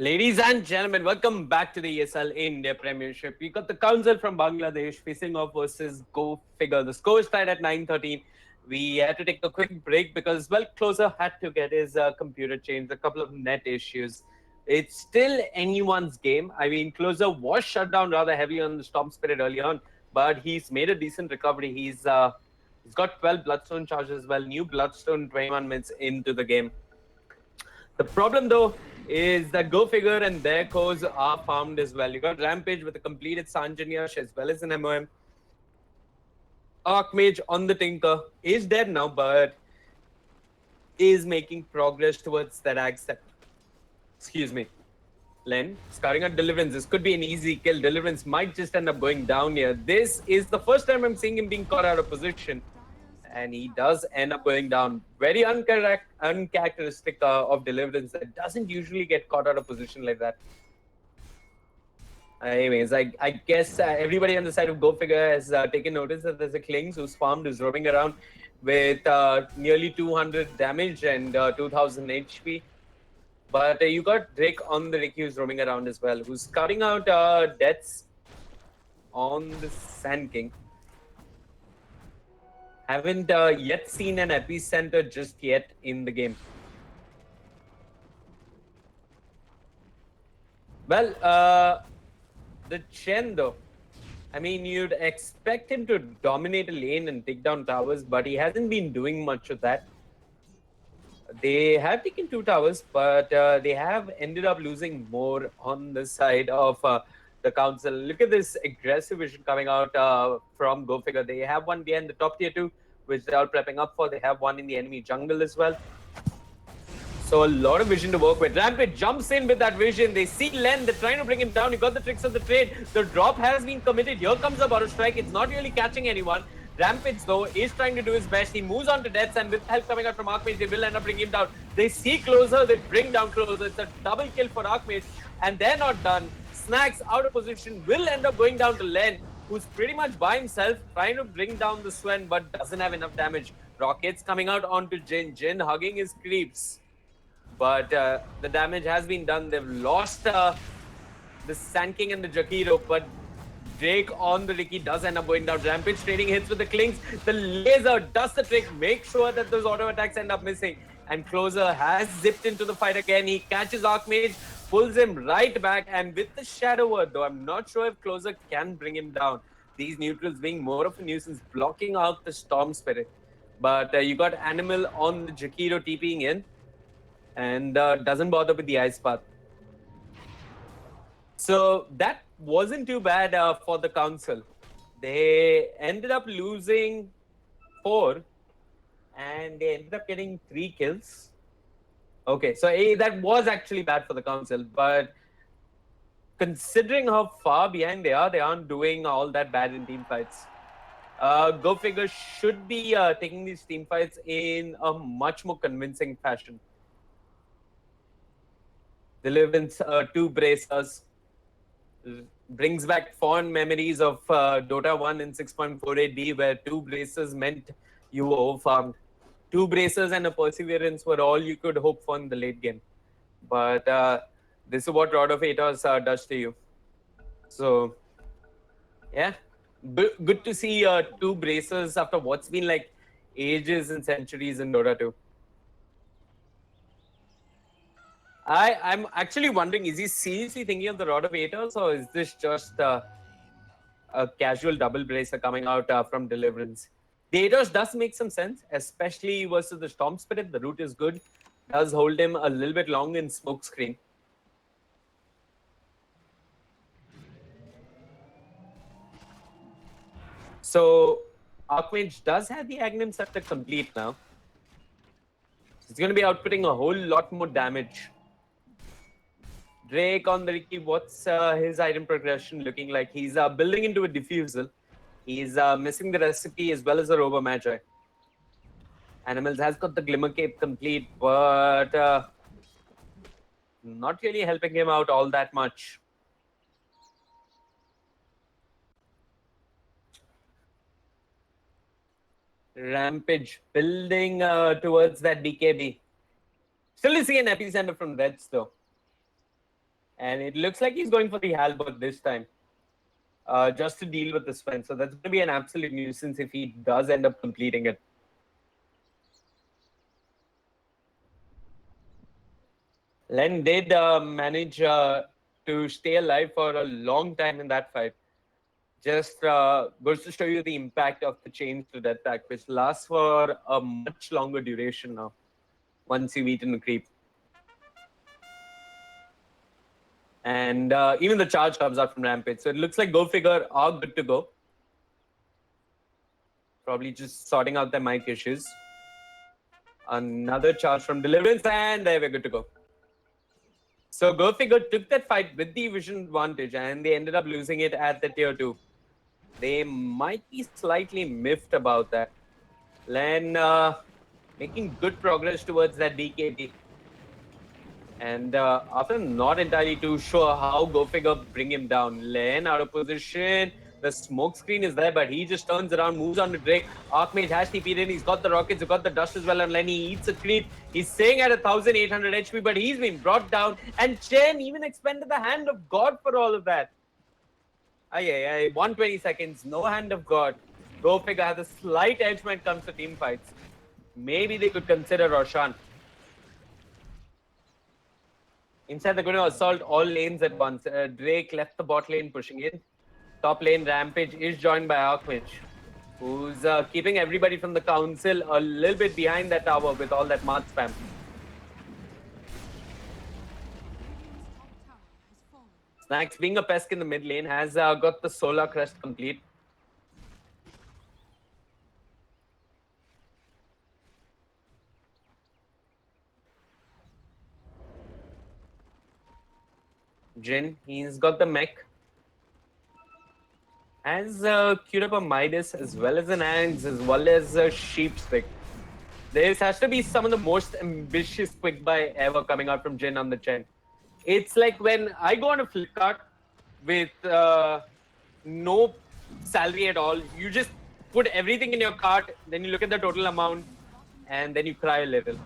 Ladies and gentlemen, welcome back to the ESL India Premiership. We got the Council from Bangladesh facing off versus Go Figure. The score is tied at 9-13. We had to take a quick break because, well, Closer had to get his computer changed, a couple of net issues. It's still anyone's game. I mean, Closer was shut down rather heavily on the Storm Spirit early on, but he's made a decent recovery. He's got 12 Bloodstone charges as well, new Bloodstone 21 minutes into the game. The problem, though, is that Go Figure and their cores are farmed as well. You got Rampage with a completed Sanjanyash as well as an MOM. Archmage on the Tinker is dead now, but is making progress towards that accept. Excuse me. Len, scouting at Deliverance. This could be an easy kill. Deliverance might just end up going down here. This is the first time I'm seeing him being caught out of position. And he does end up going down. Very uncharacteristic of Deliverance. That doesn't usually get caught out of position like that. Anyways, I guess everybody on the side of Go Figure has taken notice that there's a Klings who's farmed, who's roaming around with nearly 200 damage and 2000 HP. But you got Drake on the Ricky who's roaming around as well, who's cutting out deaths on the Sand King. Haven't yet seen an epicenter just yet in the game. Well, the Chen though, I mean, you'd expect him to dominate a lane and take down towers, but he hasn't been doing much of that. They have taken 2 towers, but they have ended up losing more on the side of the Council. Look at this aggressive vision coming out from Go Figure. They have one behind the top tier 2, which they're all prepping up for. They have one in the enemy jungle as well. So a lot of vision to work with. Rampage jumps in with that vision. They see Len. They're trying to bring him down. You got the tricks of the trade. The drop has been committed. Here comes a Auto Strike. It's not really catching anyone. Rampage, though, is trying to do his best. He moves on to deaths, and with help coming out from Archmage, they will end up bringing him down. They see Closer. They bring down Closer. It's a double kill for Archmage, and they're not done. Snacks out of position will end up going down to Len, who's pretty much by himself, trying to bring down the Swen, but doesn't have enough damage. Rockets coming out onto Jin. Jin hugging his creeps. But the damage has been done. They've lost the Sand King and the Jakiro, but Drake on the Ricky does end up going down. Rampage trading hits with the Klings. The laser does the trick. Make sure that those auto attacks end up missing. And Closer has zipped into the fight again. He catches Archmage, pulls him right back. And with the Shadow Word, though, I'm not sure if Closer can bring him down. These neutrals being more of a nuisance, blocking out the Storm Spirit. But you got Animal on the Jakiro TPing in. And doesn't bother with the Ice Path. So that wasn't too bad for the Council. They ended up losing 4 and they ended up getting 3 kills. Okay, so that was actually bad for the Council, but considering how far behind they aren't doing all that bad in team fights. Go Figure should be taking these team fights in a much more convincing fashion. Deliverance 2 bracers. Brings back fond memories of Dota 1 in 6.48D, where 2 bracers meant you were overfarmed. 2 bracers and a perseverance were all you could hope for in the late game. But this is what Rod of Atos does to you. So, yeah, good to see 2 bracers after what's been like ages and centuries in Dota 2. I'm actually wondering, is he seriously thinking of the Rod of Atos, or is this just a casual double bracer coming out from Deliverance? The Atos does make some sense, especially versus the Storm Spirit. The route is good. Does hold him a little bit long in smoke screen. So Archmage does have the Aghanim Scepter complete now. He's going to be outputting a whole lot more damage. Drake on the Ricky, what's his item progression looking like? He's building into a Diffusal. He's missing the recipe as well as the Robo Magi. Animals has got the Glimmer Cape complete, but not really helping him out all that much. Rampage building towards that BKB. Still to see an epicenter from Reds though. And it looks like he's going for the halberd this time, just to deal with the Sven. So that's going to be an absolute nuisance if he does end up completing it. Len did manage to stay alive for a long time in that fight. Just goes to show you the impact of the change to death pack, which lasts for a much longer duration now once you've eaten the creep. And even the charge comes out from Rampage. So it looks like Go Figure are good to go. Probably just sorting out their mic issues. Another charge from Deliverance, and there we're good to go. So Go Figure took that fight with the vision advantage, and they ended up losing it at the tier 2. They might be slightly miffed about that. Len making good progress towards that DKB. And after not entirely too sure how Go Figure bring him down. Len out of position. The smoke screen is there, but he just turns around, moves on to Drake. Archmage has TP'd in. He's got the rockets, he's got the dust as well. And Len, he eats a creep. He's staying at 1,800 HP, but he's been brought down. And Chen even expended the hand of God for all of that. 120 seconds, no hand of God. Go Figure has a slight edge when it comes to team fights. Maybe they could consider Roshan. Instead, they're going to assault all lanes at once. Drake left the bot lane, pushing in. Top lane, Rampage is joined by Archmage, who's keeping everybody from the council a little bit behind that tower with all that Marth spam. Snacks, being a pest in the mid lane, has got the Solar Crest complete. Jin, he's got the mech. Has queued up a Midas as well as an Axe as well as a Sheep's Pick. This has to be some of the most ambitious quick buy ever coming out from Jin on the Chen. It's like when I go on a Flipkart with no salary at all, you just put everything in your cart, then you look at the total amount, and then you cry a little.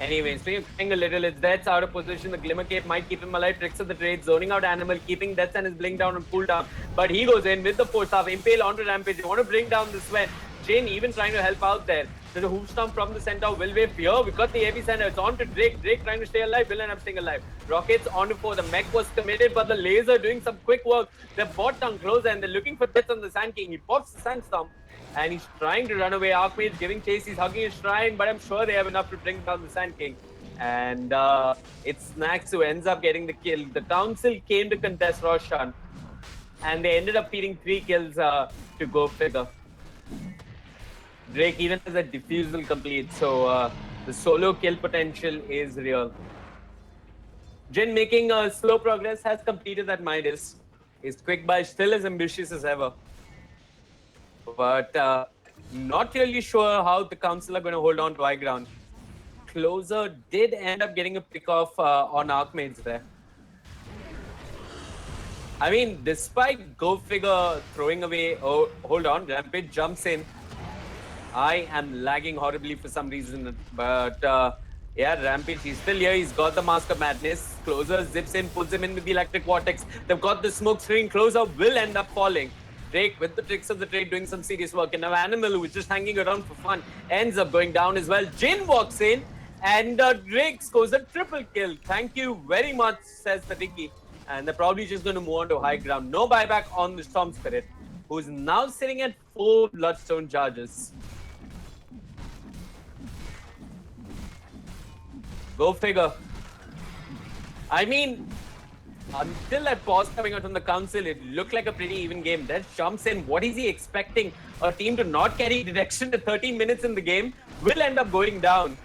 Anyways, so you're crying a little, it's Death's out of position, the Glimmer Cape might keep him alive, tricks of the trade, zoning out Animal, keeping Death's and his blink down and pull down. But he goes in with the force staff, Impale onto Rampage, they want to bring down the Sven. Jane even trying to help out there. There's a hoof stomp from the center, will wave here, we've got the epicenter, it's on to Drake, Drake trying to stay alive, will end up staying alive. Rockets on to 4, the mech was committed, but the laser doing some quick work. They're bot down closer and they're looking for Death on the Sand King, he pops the Sandstorm. And he's trying to run away, Archmage giving chase, he's hugging his shrine, but I'm sure they have enough to bring down the Sand King. And it's Snacks who ends up getting the kill. The council came to contest Roshan, and they ended up feeding 3 kills to Go Figure. Drake even has a defusal complete, so the solo kill potential is real. Jin making slow progress, has completed that Midas. His quick buy still as ambitious as ever. But not really sure how the council are going to hold on to high ground. Closer did end up getting a pick off on Archmage there. I mean, despite Go Figure throwing away, oh, hold on, Rampage jumps in. I am lagging horribly for some reason, but yeah, Rampage, he's still here, he's got the Mask of Madness. Closer zips in, pulls him in with the Electric Vortex. They've got the smoke screen, Closer will end up falling. Drake with the tricks of the trade doing some serious work, and now Animal, who is just hanging around for fun, ends up going down as well. Jin walks in, and Drake scores a triple kill. Thank you very much, says the Ricky. And they're probably just going to move on to high ground. No buyback on the Storm Spirit, who is now sitting at 4 Bloodstone charges. Go Figure. I mean, until that pause coming out from the council, it looked like a pretty even game. That jumps in. What is he expecting? A team to not carry direction to 13 minutes in the game will end up going down.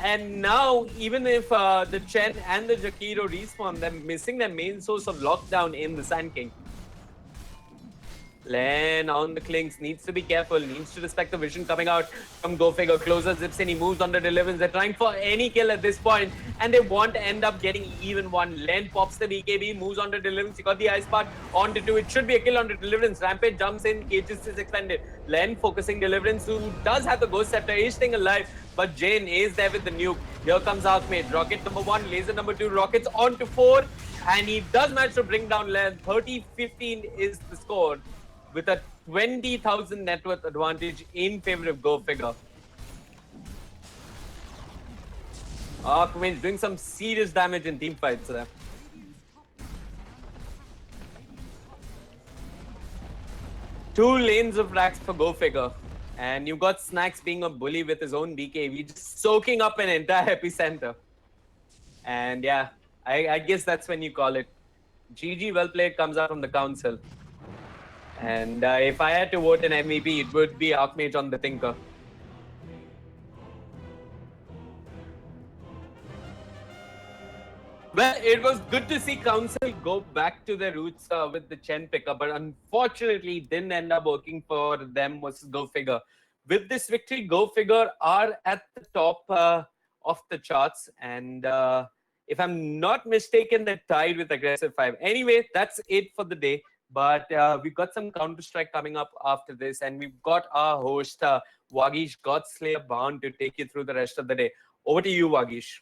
And now, even if the Chen and the Jakiro respawn, they're missing their main source of lockdown in the Sand King. Len on the clinks, needs to be careful, needs to respect the vision coming out from Go Figure. Closer zips in, he moves on to Deliverance. They're trying for any kill at this point, and they want to end up getting even one. Len pops the BKB, moves on to Deliverance. He got the ice part onto two. It should be a kill onto Deliverance. Rampage jumps in, Cages is extended. Len focusing Deliverance, who does have the Ghost Scepter, is staying alive, but Jane is there with the nuke. Here comes Archmage. Rocket number 1, laser number 2, rockets on to 4, and he does manage to bring down Len. 30-15 is the score, with a 20,000 net worth advantage in favor of Go Figure. Archmage doing some serious damage in team fights there. Two lanes of racks for Go Figure. And you've got Snacks being a bully with his own BKB, just soaking up an entire epicenter. And yeah, I guess that's when you call it. GG, well played, comes out from the council. And if I had to vote an MVP, it would be Archmage on the Tinker. Well, it was good to see Council go back to their roots with the Chen picker, but unfortunately didn't end up working for them versus Go Figure. With this victory, Go Figure are at the top of the charts, and if I'm not mistaken, they're tied with Aggressive 5. Anyway, that's it for the day. But we've got some Counter-Strike coming up after this, and we've got our host, Wagish Godslayer bound to take you through the rest of the day. Over to you, Wagish.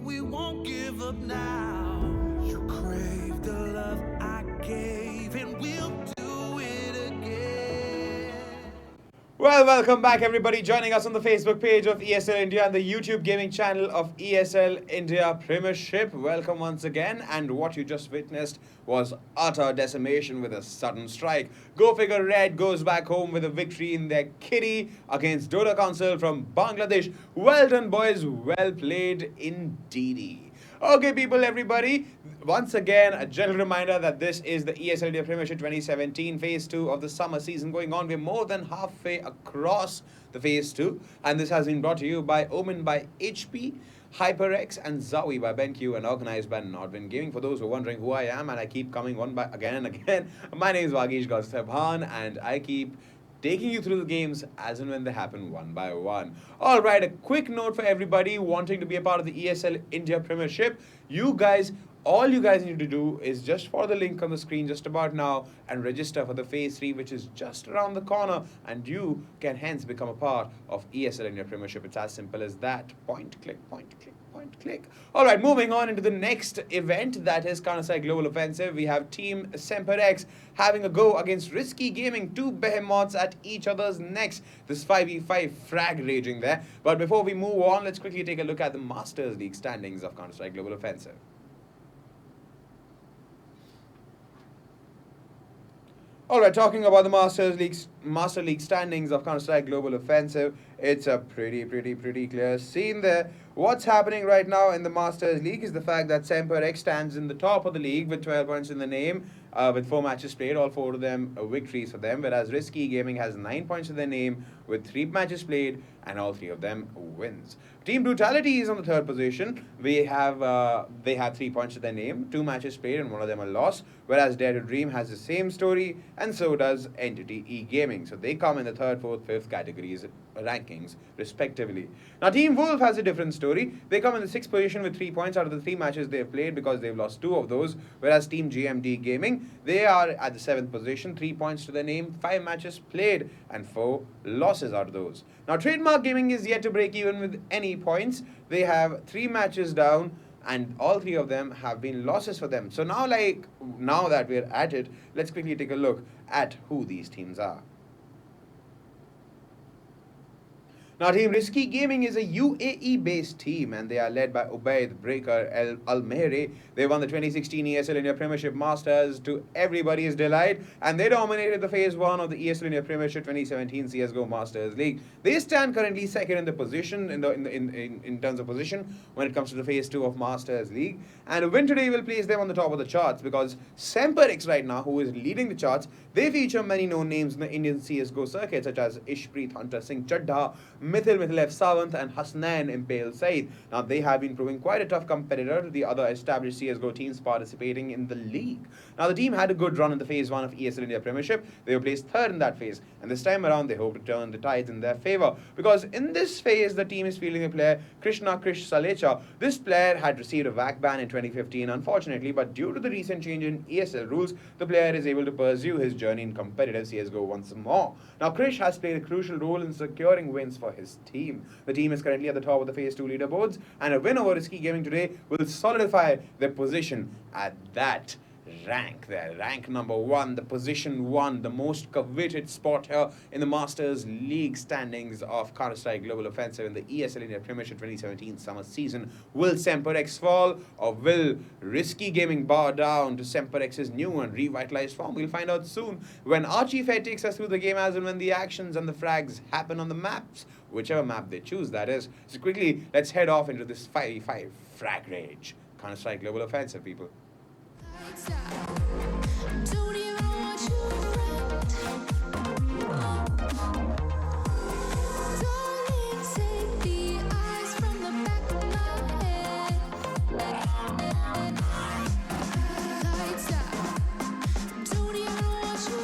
we won't give up now. You crave the love I gave, and we'll do it again. Well, welcome back, everybody. Joining us on the Facebook page of ESL India and the YouTube gaming channel of ESL India Premiership. Welcome once again. And what you just witnessed was utter decimation with a sudden strike. Go figure, Red goes back home with a victory in their kitty against Dota Council from Bangladesh. Well done, boys. Well played indeed. Okay, people, everybody. Once again, a gentle reminder that this is the ESL India Premiership 2017 Phase 2 of the summer season going on. We're more than halfway across the Phase 2. And this has been brought to you by Omen by HP, HyperX, and Zowie by BenQ, and organized by Nordwind Gaming. For those who are wondering who I am, and I keep coming one by again and again, my name is Vagish Gaustabhan, and I keep taking you through the games as and when they happen one by one. All right, a quick note for everybody wanting to be a part of the ESL India Premiership. All you guys need to do is just follow the link on the screen just about now and register for the Phase 3, which is just around the corner, and you can hence become a part of ESL India Premiership. It's as simple as that. Point, click, point, click. Point, click. All right, moving on into the next event, that is Counter-Strike Global Offensive. We have Team SemperX having a go against Risky Gaming, two behemoths at each other's necks. This 5v5 frag raging there. But before we move on, let's quickly take a look at the Masters League standings of Counter-Strike Global Offensive. All right, talking about the Master League standings of Counter-Strike Global Offensive, it's a pretty clear scene there. What's happening right now in the Masters League is the fact that SemperX stands in the top of the league with 12 points in the name, with 4 matches played, all 4 of them victories for them, whereas Risky Gaming has 9 points in their name with 3 matches played, and all 3 of them wins. Team Brutality is on the 3rd position. They have 3 points to their name, 2 matches played, and 1 of them a loss, whereas Dare to Dream has the same story, and so does Entity E-Gaming. So they come in the 3rd, 4th, 5th categories rankings respectively. Now Team Wolf has a different story. They come in the 6th position with 3 points out of the 3 matches they've played, because they've lost 2 of those, whereas Team GMD Gaming, they are at the 7th position, 3 points to their name, 5 matches played, and 4 losses out of those. Now Trademark Gaming is yet to break even with any points. They have 3 matches down, and all 3 of them have been losses for them. So now that we're at it, let's quickly take a look at who these teams are. Now, Team Risky Gaming is a UAE-based team, and they are led by Ubaid Breaker Al-Mehri. They won the 2016 ESL India Premiership Masters to everybody's delight, and they dominated the Phase 1 of the ESL India Premiership 2017 CSGO Masters League. They stand currently 2nd in the position in terms of position when it comes to the Phase 2 of Masters League. And a win today will place them on the top of the charts, because SemperX right now, who is leading the charts, they feature many known names in the Indian CSGO circuit, such as Ishpreet Hunter Singh Chadha, Mithil F. Sawant, and Hasnan Impale Said. Now, they have been proving quite a tough competitor to the other established CSGO teams participating in the league. Now, the team had a good run in the Phase 1 of ESL India Premiership. They were placed 3rd in that phase, and this time around they hope to turn the tides in their favor, because in this phase the team is fielding a player, Krish Salecha. This player had received a VAC ban in 2015, unfortunately, but due to the recent change in ESL rules, the player is able to pursue his journey in competitive CSGO once more. Now, Krish has played a crucial role in securing wins for his team. The team is currently at the top of the Phase 2 leaderboards, and a win over Risky Gaming today will solidify their position at that rank there. Rank number 1, the position 1, the most coveted spot here in the Masters League standings of Counter-Strike Global Offensive in the ESL India Premiership 2017 summer season. Will SemperX fall, or will Risky Gaming bow down to SemperX's new and revitalized form? We'll find out soon when Archie Fair takes us through the game, as and when the actions and the frags happen on the maps, whichever map they choose, that is. So quickly, let's head off into this 5v5 frag rage. Counter-Strike Global Offensive, people. Don't even want you Darling, take the eyes from the back of my head. Lights out. Don't even want you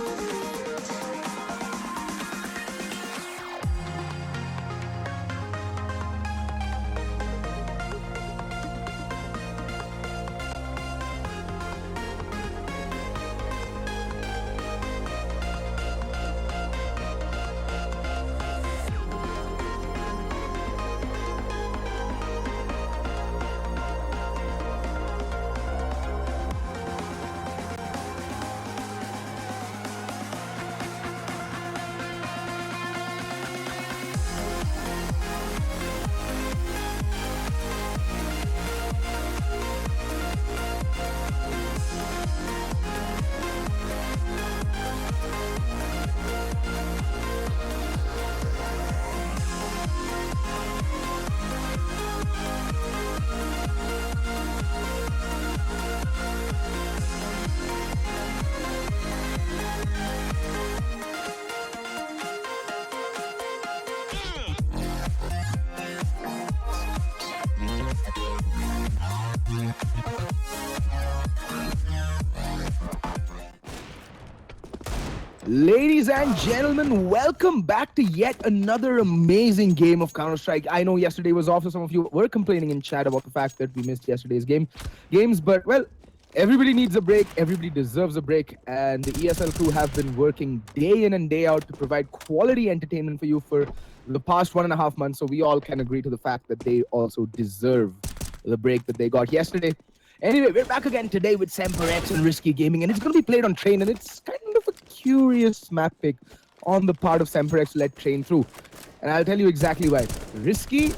Ladies and gentlemen, welcome back to yet another amazing game of Counter-Strike. I know yesterday was off, so some of you were complaining in chat about the fact that we missed yesterday's games, but well, everybody needs a break, everybody deserves a break, and the ESL crew have been working day in and day out to provide quality entertainment for you for the past 1.5 months, so we all can agree to the fact that they also deserve the break that they got yesterday. Anyway, we're back again today with SemperX and Risky Gaming, and it's going to be played on Train, and it's kind of a curious map pick on the part of SemperX to let Train through. And I'll tell you exactly why. Risky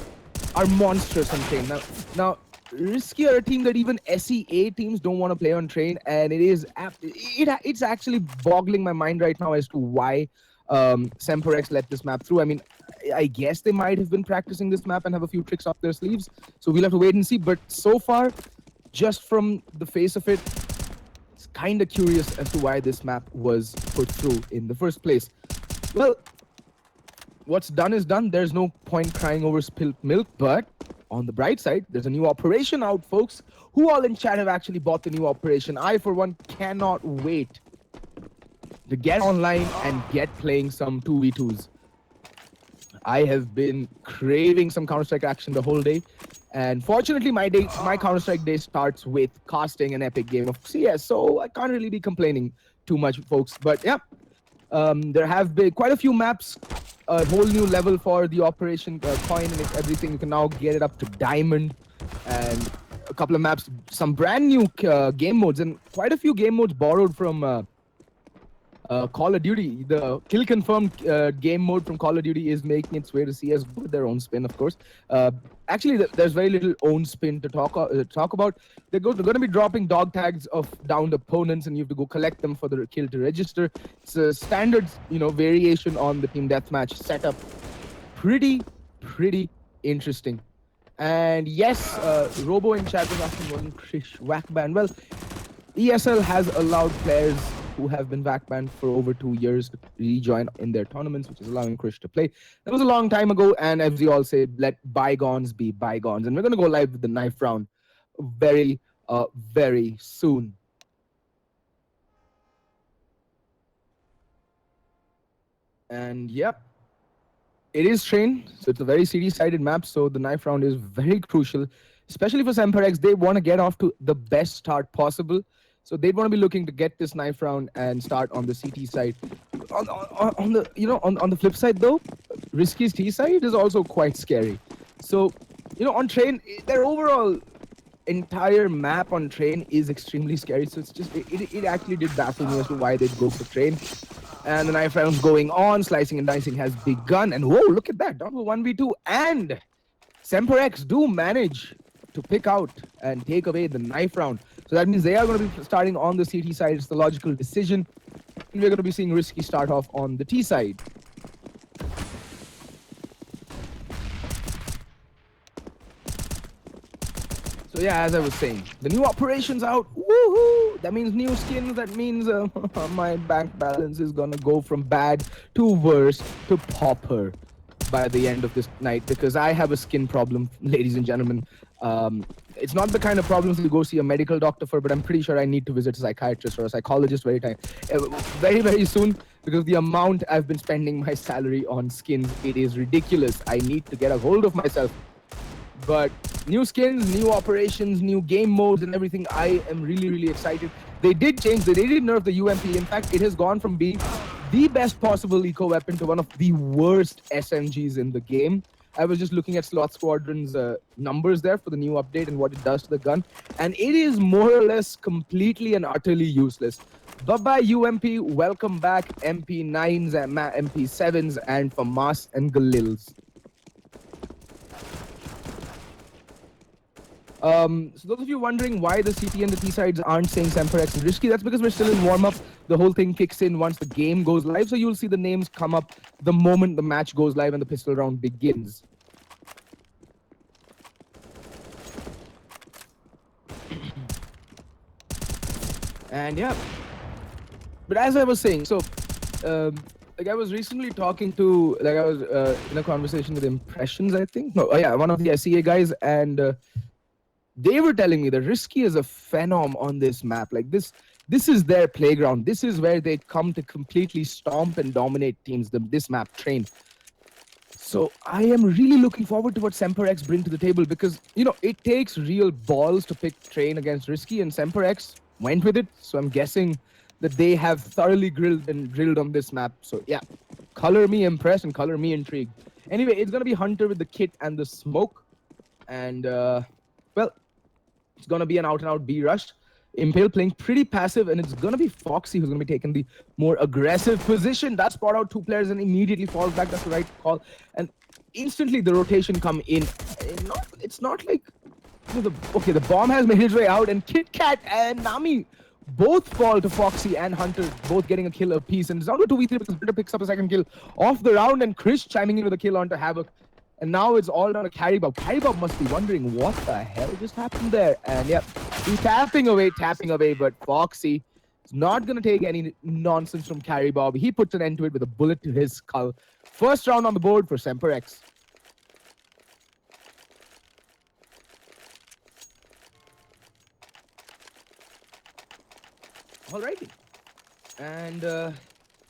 are monsters on Train. Now Risky are a team that even SEA teams don't want to play on Train, and it's actually boggling my mind right now as to why SemperX let this map through. I mean, I guess they might have been practicing this map and have a few tricks up their sleeves, so we'll have to wait and see. But so far, just from the face of it, it's kind of curious as to why this map was put through in the first place. Well, what's done is done. There's no point crying over spilt milk, but on the bright side, there's a new operation out, folks. Who all in chat have actually bought the new operation? I, for one, cannot wait to get online and get playing some 2v2s. I have been craving some Counter-Strike action the whole day. And fortunately, my Counter-Strike day starts with casting an epic game of CS, so I can't really be complaining too much, folks. But yeah, there have been quite a few maps, a whole new level for the Operation Coin and everything. You can now get it up to Diamond, and a couple of maps, some brand new game modes, and quite a few game modes borrowed from Call of Duty. The kill confirmed game mode from Call of Duty is making its way to CSGO with their own spin, of course. Actually, there's very little own spin to talk about. They're going to be dropping dog tags of downed opponents, and you have to go collect them for the kill to register. It's a standard, variation on the team deathmatch setup. Pretty interesting. And yes, Robo in chat was asking, wasn't Krish whack banned? Well, ESL has allowed players who have been back banned for over 2 years to rejoin in their tournaments, which is allowing Krish to play. That was a long time ago, and as we all say, let bygones be bygones. And we're going to go live with the knife round very soon. And yep, it is Train, so it's a very CD-sided map, so the knife round is very crucial, especially for SemperX. They want to get off to the best start possible. So they'd want to be looking to get this knife round and start on the CT side. On the flip side though, Risky's T side is also quite scary. So, on Train, their overall entire map on Train is extremely scary. So it's just it actually did baffle me as to why they'd go for Train. And the knife round's going on, slicing and dicing has begun. And whoa, look at that, down to 1v2. And SemperX do manage to pick out and take away the knife round. So that means they are going to be starting on the CT side. It's the logical decision. And we're going to be seeing Risky start off on the T side. So yeah, as I was saying, the new operation's out. Woohoo! That means new skins. That means my bank balance is going to go from bad to worse to pauper by the end of this night, because I have a skin problem, ladies and gentlemen. It's not the kind of problems you go see a medical doctor for, but I'm pretty sure I need to visit a psychiatrist or a psychologist very soon, because the amount I've been spending my salary on skins, it is ridiculous. I need to get a hold of myself. But new skins, new operations, new game modes and everything, I am really excited. They did nerf the UMP. In fact, it has gone from being the best possible eco weapon to one of the worst SMGs in the game. I was just looking at Sloth Squadron's numbers there for the new update and what it does to the gun, and it is more or less completely and utterly useless. Bye-bye UMP, welcome back MP9s and MP7s and FAMAS and Galils. So those of you wondering why the CT and the T sides aren't saying SemperX and Risky, that's because we're still in warm-up. The whole thing kicks in once the game goes live, so you'll see the names come up the moment the match goes live and the pistol round begins. And yeah, but as I was saying, so I was recently talking to, I was in a conversation with Impressions, I think. No, yeah, one of the SEA guys, and they were telling me that Risky is a phenom on this map. Like this is their playground. This is where they come to completely stomp and dominate teams. This map train. So I am really looking forward to what SemperX bring to the table, because it takes real balls to pick Train against Risky, and SemperX went with it. So I'm guessing that they have thoroughly drilled on this map. So yeah, color me impressed and color me intrigued. Anyway, it's gonna be Hunter with the kit and the smoke, and well, it's gonna be an out-and-out B rush. Impale playing pretty passive, and it's gonna be Foxy who's gonna be taking the more aggressive position. That spot out 2 players and immediately falls back. That's the right call. And instantly the rotation come in. It's not like the bomb has made its way out, and KitKat and Nami both fall to Foxy and Hunter, both getting a kill apiece. And it's down to 2v3 because Hunter picks up a second kill off the round, and Chris chiming in with a kill onto Havoc. And now it's all down to Carry Bob. Carry Bob must be wondering what the hell just happened there. And yep, he's tapping away, but Foxy is not going to take any nonsense from Carry Bob. He puts an end to it with a bullet to his skull. First round on the board for SemperX. Alrighty. And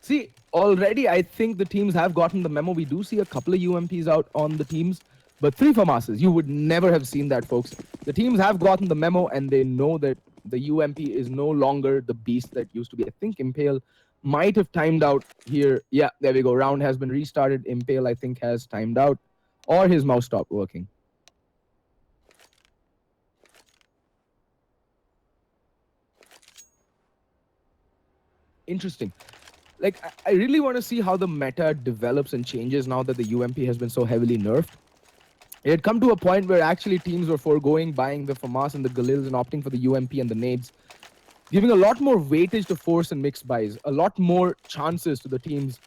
see, already I think the teams have gotten the memo. We do see a couple of UMPs out on the teams, but 3 FAMASs. You would never have seen that, folks. The teams have gotten the memo, and they know that the UMP is no longer the beast that used to be. I think Impale might have timed out here. Yeah, there we go. Round has been restarted. Impale, I think, has timed out, or his mouse stopped working. Interesting. Like, I really want to see how the meta develops and changes now that the UMP has been so heavily nerfed. It had come to a point where actually teams were foregoing buying the FAMAS and the Galils and opting for the UMP and the nades, giving a lot more weightage to force and mixed buys, a lot more chances to the teams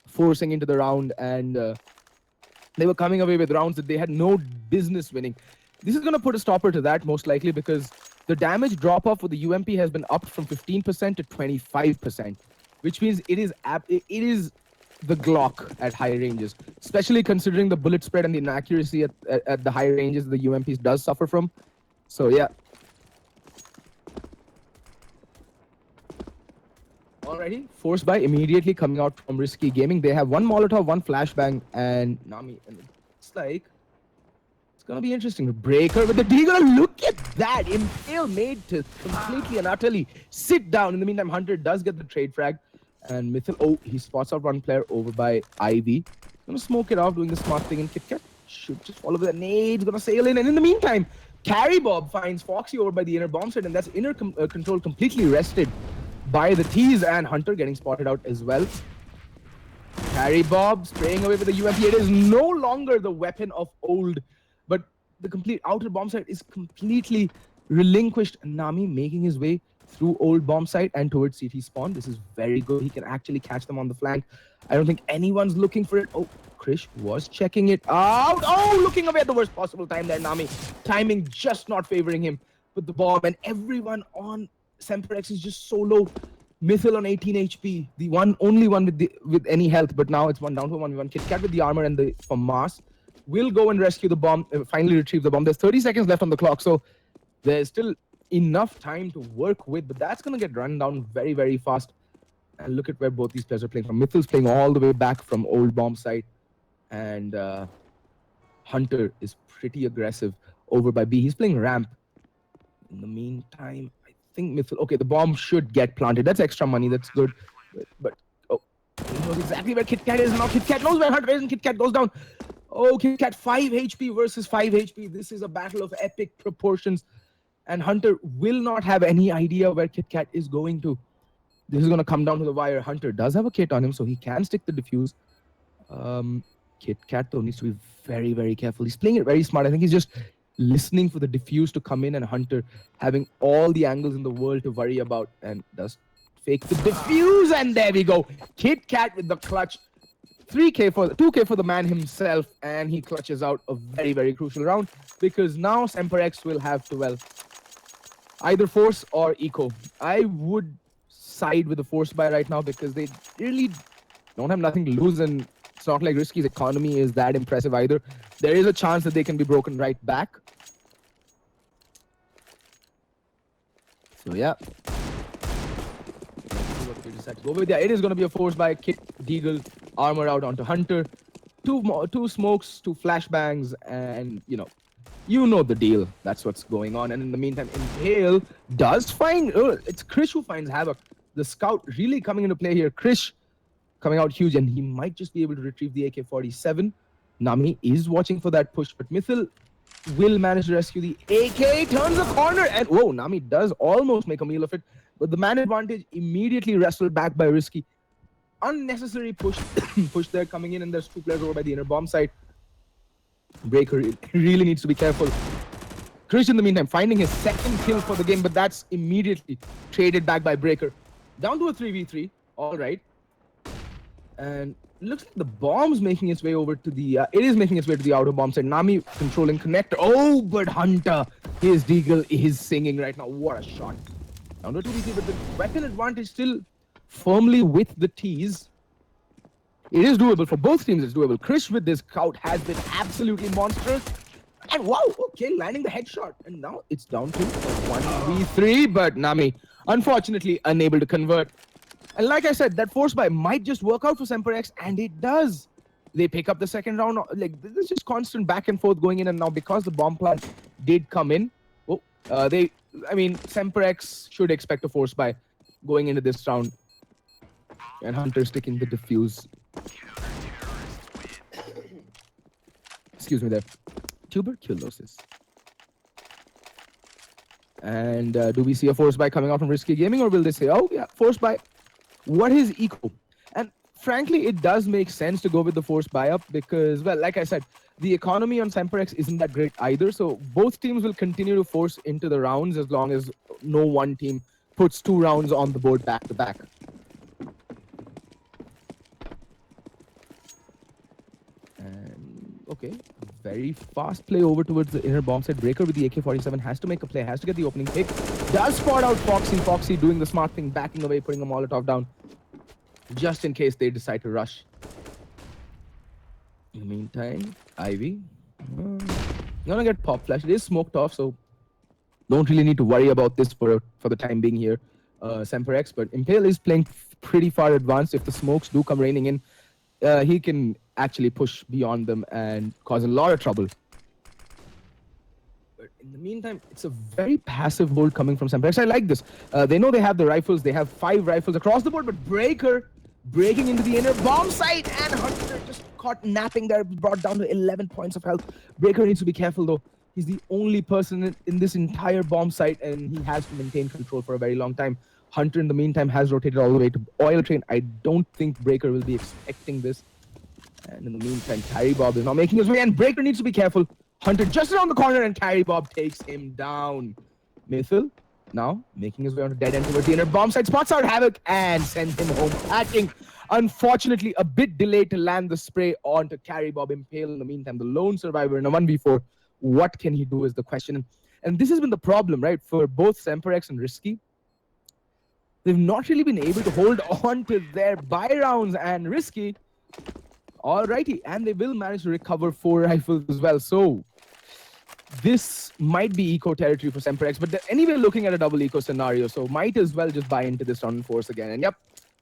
forcing into the round, and they were coming away with rounds that they had no business winning. This is going to put a stopper to that, most likely, because the damage drop-off for the UMP has been upped from 15% to 25%. Which means it is the Glock at high ranges, especially considering the bullet spread and the inaccuracy at the high ranges the UMPs does suffer from. So yeah. Alrighty, force buy immediately coming out from Risky Gaming. They have 1 Molotov, 1 flashbang, and Nami. And it's like, it's gonna be interesting. Breaker with the Deagle. Look at that! Impale made to completely and utterly sit down. In the meantime, Hunter does get the trade frag. And Mythil, oh, he spots out 1 player over by Ivy. Gonna smoke it off, doing the smart thing, and KitKat should just follow with the nade. Gonna sail in, and in the meantime, Carry Bob finds Foxy over by the inner bomb site, and that's inner control completely rested by the T's, and Hunter getting spotted out as well. Carry Bob spraying away with the UMP. It is no longer the weapon of old, but the complete outer bomb site is completely relinquished. Nami making his way through old bomb site and towards CT spawn. This is very good. He can actually catch them on the flank. I don't think anyone's looking for it. Oh, Krish was checking it out. Oh, looking away at the worst possible time there, Nami. Timing just not favoring him with the bomb, and everyone on SemperX is just so low. Mythil on 18 HP, the only one with any health, but now it's one down to 1v1. KitKat with the armor and the FAMAS will go and rescue the bomb, finally retrieve the bomb. There's 30 seconds left on the clock, so there's still enough time to work with, but that's going to get run down very, very fast. And look at where both these players are playing from. Mythil's playing all the way back from old bomb site, and Hunter is pretty aggressive over by B. He's playing ramp. In the meantime, I think Mythil... Okay, the bomb should get planted. That's extra money. That's good. But oh, he knows exactly where KitKat is now. KitKat knows where Hunter is, and KitKat goes down. Oh, KitKat 5 HP versus 5 HP. This is a battle of epic proportions. And Hunter will not have any idea where KitKat is going to. This is going to come down to the wire. Hunter does have a kit on him, so he can stick the defuse. KitKat, though, needs to be very, very careful. He's playing it very smart. I think he's just listening for the defuse to come in, and Hunter having all the angles in the world to worry about, and does fake the defuse, and there we go. KitKat with the clutch. 2K for the man himself, and he clutches out a very, very crucial round, because now SemperX will have to, well, either force or eco. I would side with the force buy right now, because they really don't have nothing to lose, and it's not like Risky's economy is that impressive either. There is a chance that they can be broken right back. So yeah. Let's see what they decide to go with. Yeah, it is going to be a force by Kit, Deagle, armor out onto Hunter. Two smokes, two flashbangs, and you know the deal. That's what's going on. And in the meantime, Impale does find... it's Krish who finds Havoc. The scout really coming into play here. Krish coming out huge, and he might just be able to retrieve the AK-47. Nami is watching for that push, but Mithil will manage to rescue the AK, turns the corner, and whoa, Nami does almost make a meal of it, but the man advantage immediately wrestled back by Risky. Unnecessary push there coming in, and there's two players over by the inner bomb site. Breaker really needs to be careful. Krish in the meantime finding his second kill for the game, but that's immediately traded back by Breaker. Down to a 3v3, all right. And looks like the bomb's making its way over to the... it is making its way to the outer bomb side. Nami controlling connector. Oh, but Hunter, his Deagle is singing right now. What a shot. Down to 2v3, but the weapon advantage still firmly with the T's. It is doable for both teams. It's doable. Krish with this scout has been absolutely monstrous. And wow, okay, landing the headshot. And now it's down to 1v3, but Nami, unfortunately, unable to convert. And like I said, that force buy might just work out for SemperX, and it does. They pick up the second round. Like, there's just constant back and forth going in, and now because the bomb plant did come in, SemperX should expect a force buy going into this round. And Hunter sticking the defuse. Excuse me there. Tuberculosis. And do we see a force buy coming out from Risky Gaming, or will they say, oh yeah, force buy? What is eco? And frankly, it does make sense to go with the force buy up because, well, like I said, the economy on SemperX isn't that great either. So both teams will continue to force into the rounds as long as no one team puts 2 rounds on the board back to back. And okay, very fast play over towards the inner bomb side. Breaker with the AK-47 has to make a play, has to get the opening pick. Does spot out Foxy. Foxy doing the smart thing, backing away, putting a Molotov down, just in case they decide to rush. In the meantime, Ivy gonna get pop flash. It is smoked off, so don't really need to worry about this for the time being here. SemperX, but Impale is playing pretty far advanced. If the smokes do come raining in, he can actually push beyond them and cause a lot of trouble. But in the meantime, it's a very passive hold coming from SemperX. I like this. They know they have the rifles. They have 5 rifles across the board, but Breaker breaking into the inner bomb site, and Hunter just caught napping there, brought down to 11 points of health. Breaker needs to be careful though. He's the only person in this entire bomb site, and he has to maintain control for a very long time. Hunter, in the meantime, has rotated all the way to Oil Train. I don't think Breaker will be expecting this. And in the meantime, Carry Bob is now making his way, and Breaker needs to be careful. Hunter just around the corner, and Carry Bob takes him down. Mithil now making his way onto dead end towards the inner bomb site, spots out Havoc, and sends him home packing. Unfortunately, a bit delayed to land the spray onto Carry Bob. Impale, in the meantime, the lone survivor in a 1v4. What can he do is the question. And this has been the problem, right, for both SemperX and Risky. They've not really been able to hold on to their buy rounds, and Risky, alrighty, and they will manage to recover 4 rifles as well. So this might be eco territory for SemperX, but they're anyway looking at a double eco scenario, so might as well just buy into this round and force again. And yep,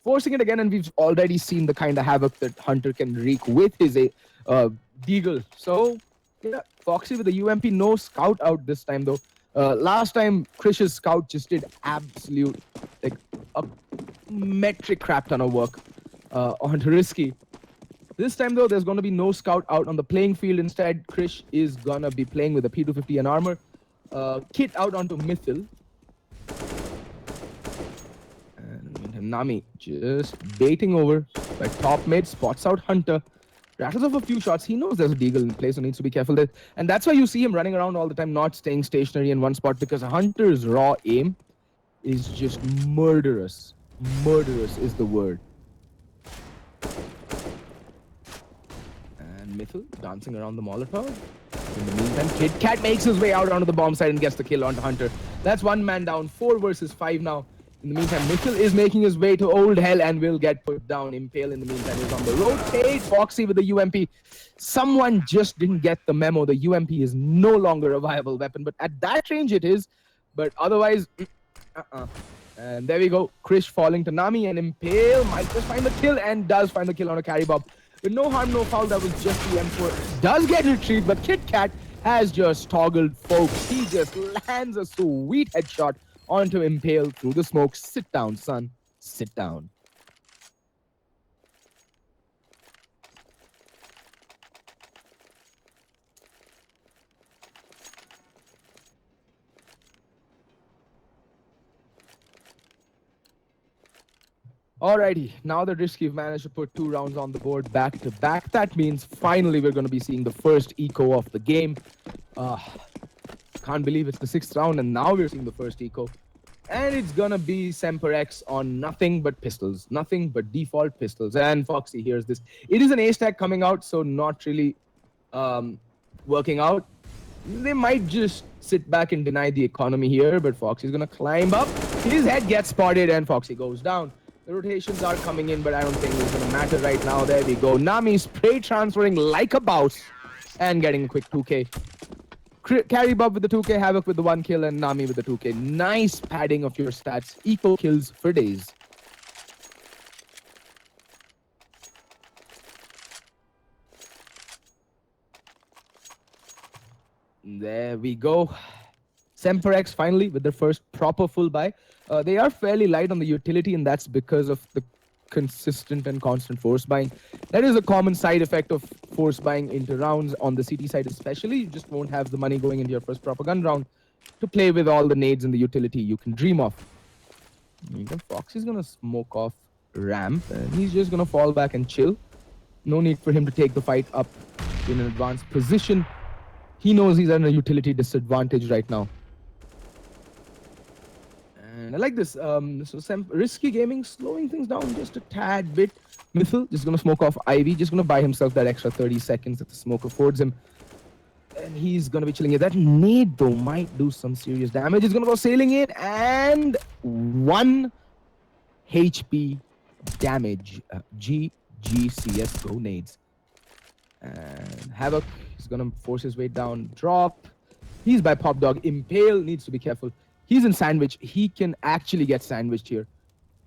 forcing it again, and we've already seen the kind of havoc that Hunter can wreak with his Deagle. So yeah, Foxy with the UMP, no scout out this time though. Last time, Krish's scout just did absolute, like, a metric crap ton of work onto Risky. This time though, there's going to be no scout out on the playing field. Instead, Krish is going to be playing with a P250 and armor. Kit out onto Mithil. And Nami just baiting over by top mid, spots out Hunter. Rattles off a few shots. He knows there's a Deagle in place, so needs to be careful there. And that's why you see him running around all the time, not staying stationary in one spot, because Hunter's raw aim is just murderous. Murderous is the word. And Mithil dancing around the Molotov. In the meantime, Kid Kat makes his way out onto the bomb site and gets the kill onto Hunter. That's 1 man down, 4 versus 5 now. In the meantime, Mithil is making his way to Old Hell and will get put down. Impale, in the meantime, is on the rotate. Foxy with the UMP. Someone just didn't get the memo. The UMP is no longer a viable weapon, but at that range it is. But otherwise, And there we go. Krish falling to Nami, and Impale might just find the kill, and does find the kill on a carry bob. With no harm, no foul, that was just the M4. Does get retrieved, but Kit Kat has just toggled, folks. He just lands a sweet headshot onto Impale through the smoke. Sit down, son. Sit down. Alrighty, now that Risky have managed to put 2 rounds on the board back to back, that means finally we're going to be seeing the first eco of the game. Can't believe it's the 6th round and now we're seeing the first eco. And it's going to be SemperX on nothing but pistols, nothing but default pistols. And Foxy hears this. It is an A stack coming out, so not really working out. They might just sit back and deny the economy here, but Foxy's going to climb up. His head gets spotted and Foxy goes down. The rotations are coming in, but I don't think it's going to matter right now. There we go. Nami spray transferring like a boss and getting a quick 2K. Carry Bob with the 2K, Havoc with the 1 kill, and Nami with the 2K. Nice padding of your stats. Equal kills for days. There we go. SemperX finally with their first proper full buy. They are fairly light on the utility, and that's because of the consistent and constant force buying. That is a common side effect of force buying into rounds on the CT side especially. You just won't have the money going into your first proper gun round to play with all the nades and the utility you can dream of. Fox is going to smoke off ramp, and he's just going to fall back and chill. No need for him to take the fight up in an advanced position. He knows he's at a utility disadvantage right now. And I like this. Risky Gaming slowing things down just a tad bit. Mythil just going to smoke off Ivy. Just going to buy himself that extra 30 seconds that the smoke affords him. And he's going to be chilling here. That nade, though, might do some serious damage. He's going to go sailing in. And 1 HP damage. GG CSGO nades. And Havoc is going to force his way down. Drop. He's by Pop Dog. Impale needs to be careful. He's in sandwich. He can actually get sandwiched here.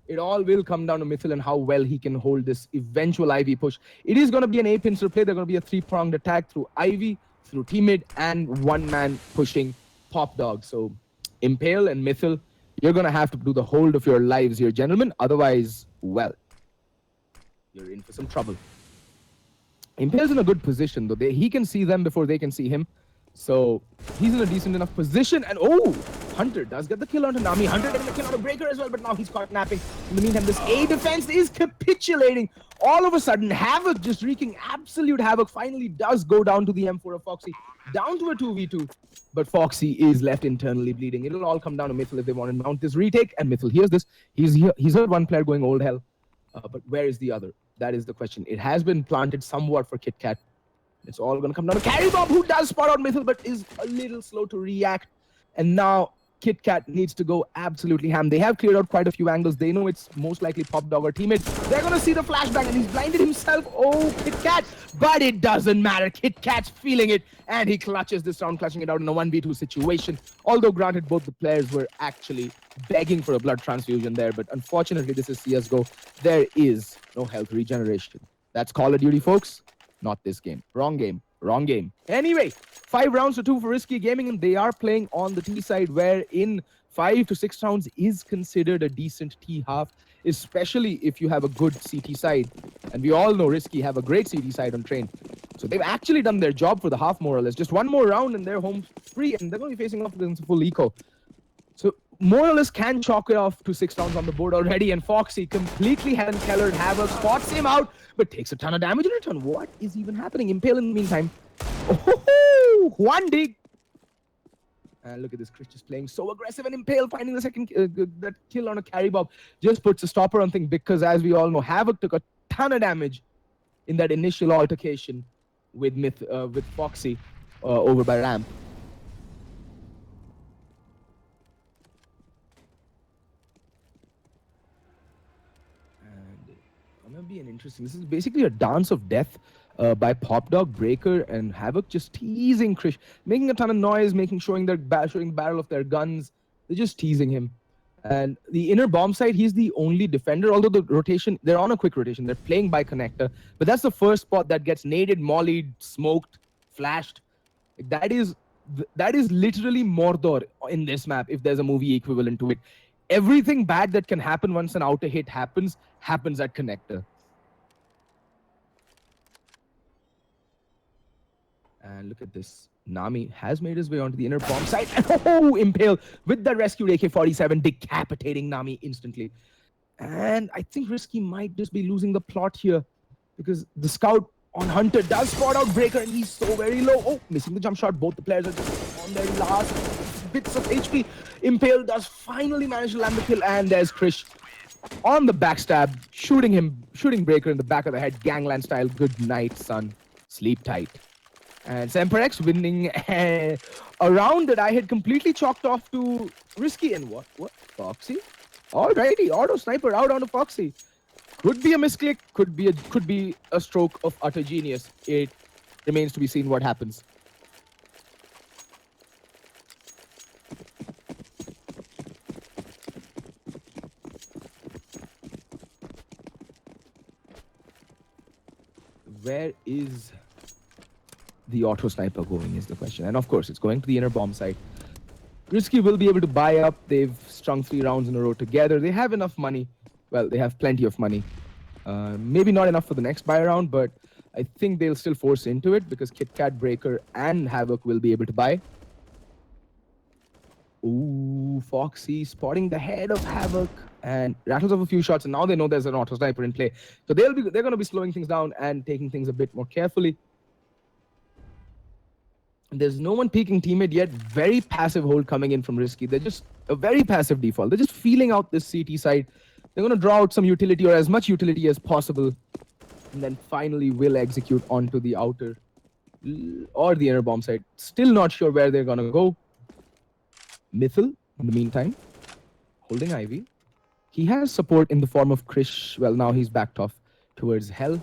It all will come down to Mythil and how well he can hold this eventual Ivy push. It is going to be an A-pincer play. They're going to be a 3-pronged attack through Ivy, through T-mid, and 1-man pushing Pop Dog. So Impale and Mythil, you're going to have to do the hold of your lives here, gentlemen. Otherwise, well, you're in for some trouble. Impale's in a good position, though. He can see them before they can see him. So he's in a decent enough position. And oh, Hunter does get the kill onto Nami. Hunter getting the kill on a breaker as well, but now he's caught napping. In the meantime, this A defense is capitulating. All of a sudden, Havoc just wreaking absolute havoc. Finally does go down to the M4 of Foxy. Down to a 2v2. But Foxy is left internally bleeding. It'll all come down to Mythil if they want to mount this retake. And Mythil hears this. He's heard one player going old hell. But where is the other? That is the question. It has been planted somewhat for Kit Kat. It's all going to come down to Carry Bob, who does spot out Mythil, but is a little slow to react. And now Kit Kat needs to go absolutely ham. They have cleared out quite a few angles. They know it's most likely Pop Dog or teammate. They're going to see the flashbang, and he's blinded himself. Oh, Kit Kat. But it doesn't matter. Kit Kat's feeling it, and he clutches this round, clutching it out in a 1v2 situation. Although, granted, both the players were actually begging for a blood transfusion there. But unfortunately, this is CSGO. There is no health regeneration. That's Call of Duty, folks. Not this game. Wrong game. Wrong game. Anyway, 5 rounds to 2 for Risky Gaming, and they are playing on the T side, where in 5 to 6 rounds is considered a decent T half, especially if you have a good CT side. And we all know Risky have a great CT side on train. So they've actually done their job for the half, more or less. Just one more round and they're home free, and they're going to be facing off against full eco. So more or less can chalk it off to 6 rounds on the board already, and Foxy completely Helen Kellered. Havoc spots him out, but takes a ton of damage in return. What is even happening? Impale in the meantime. Oh, one dig. And look at this, Chris just playing so aggressive, and Impale finding the second that kill on a Carry Bob just puts a stopper on thing, because as we all know, Havoc took a ton of damage in that initial altercation with Foxy over by ramp. Gonna be an interesting. This is basically a dance of death by Pop Dog, Breaker, and Havoc, just teasing Krish, making a ton of noise, showing the barrel of their guns. They're just teasing him. And the inner bomb side, he's the only defender, although the rotation, they're on a quick rotation. They're playing by connector. But that's the first spot that gets naded, mollied, smoked, flashed. That is literally Mordor in this map, if there's a movie equivalent to it. Everything bad that can happen once an outer hit happens at connector. And look at this. Nami has made his way onto the inner bomb side. And oh, Impale with the rescued AK-47, decapitating Nami instantly. And I think Risky might just be losing the plot here, because the scout on Hunter does spot out Breaker, and he's so very low. Oh, missing the jump shot. Both the players are just on their last bits of HP. Impale does finally manage to land the kill, and there's Krish on the backstab, shooting Breaker in the back of the head, gangland style. Good night, son. Sleep tight. And SemperX winning a round that I had completely chalked off to Risky. And what? Foxy? Alrighty, auto sniper out onto Foxy. Could be a misclick, could be a stroke of utter genius. It remains to be seen what happens. Where is the auto sniper going is the question. And of course, it's going to the inner bomb site. Risky will be able to buy up. They've strung 3 rounds in a row together. They have enough money. Well, they have plenty of money. Maybe not enough for the next buy round, but I think they'll still force into it because KitKat, Breaker, and Havoc will be able to buy. Ooh, Foxy spotting the head of Havoc and rattles off a few shots, and now they know there's an auto sniper in play. So they're going to be slowing things down and taking things a bit more carefully. There's no one peeking teammate yet. Very passive hold coming in from Risky. They're just a very passive default. They're just feeling out this CT side. They're going to draw out some utility or as much utility as possible. And then finally will execute onto the outer or the inner bomb side. Still not sure where they're going to go. Mythil, in the meantime, holding Ivy. He has support in the form of Krish. Well, now he's backed off towards Hell.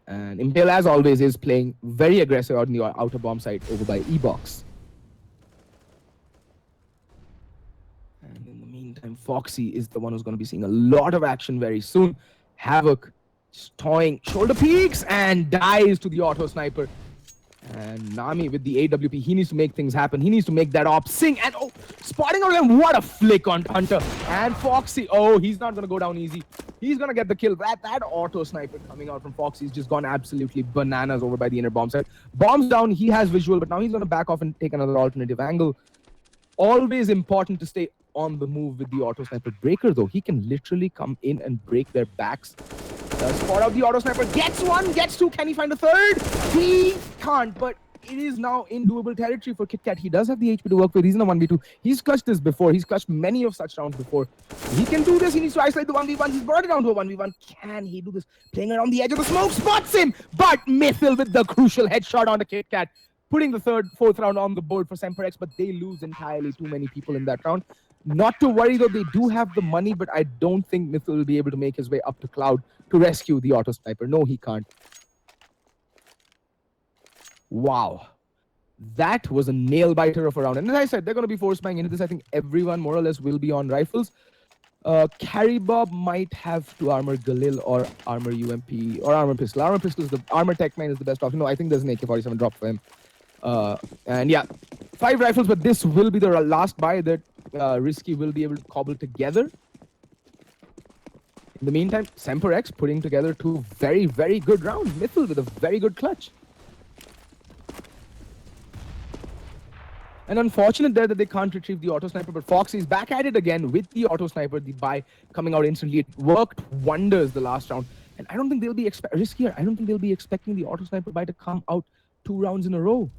And Impale, as always, is playing very aggressive out in the outer bomb side over by E-Box. And in the meantime, Foxy is the one who's going to be seeing a lot of action very soon. Havoc just toying shoulder peaks and dies to the auto sniper. And Nami with the AWP, he needs to make things happen. He needs to make that op sing. And oh, spotting on him, what a flick on Hunter. And Foxy, oh, he's not going to go down easy. He's going to get the kill. That auto sniper coming out from Foxy's just gone absolutely bananas over by the inner bomb side. Bombs down, he has visual, but now he's going to back off and take another alternative angle. Always important to stay on the move with the auto sniper. Breaker, though, he can literally come in and break their backs. Spot out the auto sniper, gets one, gets two, can he find a third? He can't, but it is now in doable territory for KitKat. He does have the HP to work with. He's in a 1v2. He's clutched this before. He's clutched many of such rounds before. He can do this. He needs to isolate the 1v1. He's brought it down to a 1v1. Can he do this? Playing around the edge of the smoke, spots him, but Mythil with the crucial headshot on the KitKat, putting the fourth round on the board for SemperX, but they lose entirely. Too many people in that round. Not to worry though, they do have the money, but I don't think Mythil will be able to make his way up to Cloud to rescue the auto sniper. No, he can't. Wow. That was a nail biter of a round. And as I said, they're going to be force buying into this. I think everyone more or less will be on rifles. Carry Bob might have to armor Galil or armor UMP or armor pistol. Armor pistol is the armor tech 9 is the best option. No, I think there's an AK-47 drop for him. And yeah, 5 rifles, but this will be the last buy that Risky will be able to cobble together. In the meantime, SemperX putting together 2 very, very good rounds. Mythil with a very good clutch. And unfortunate there that they can't retrieve the auto sniper, but Foxy is back at it again with the auto sniper, the buy coming out instantly. It worked wonders the last round. And I don't think they'll be riskier. I don't think they'll be expecting the auto sniper buy to come out 2 rounds in a row.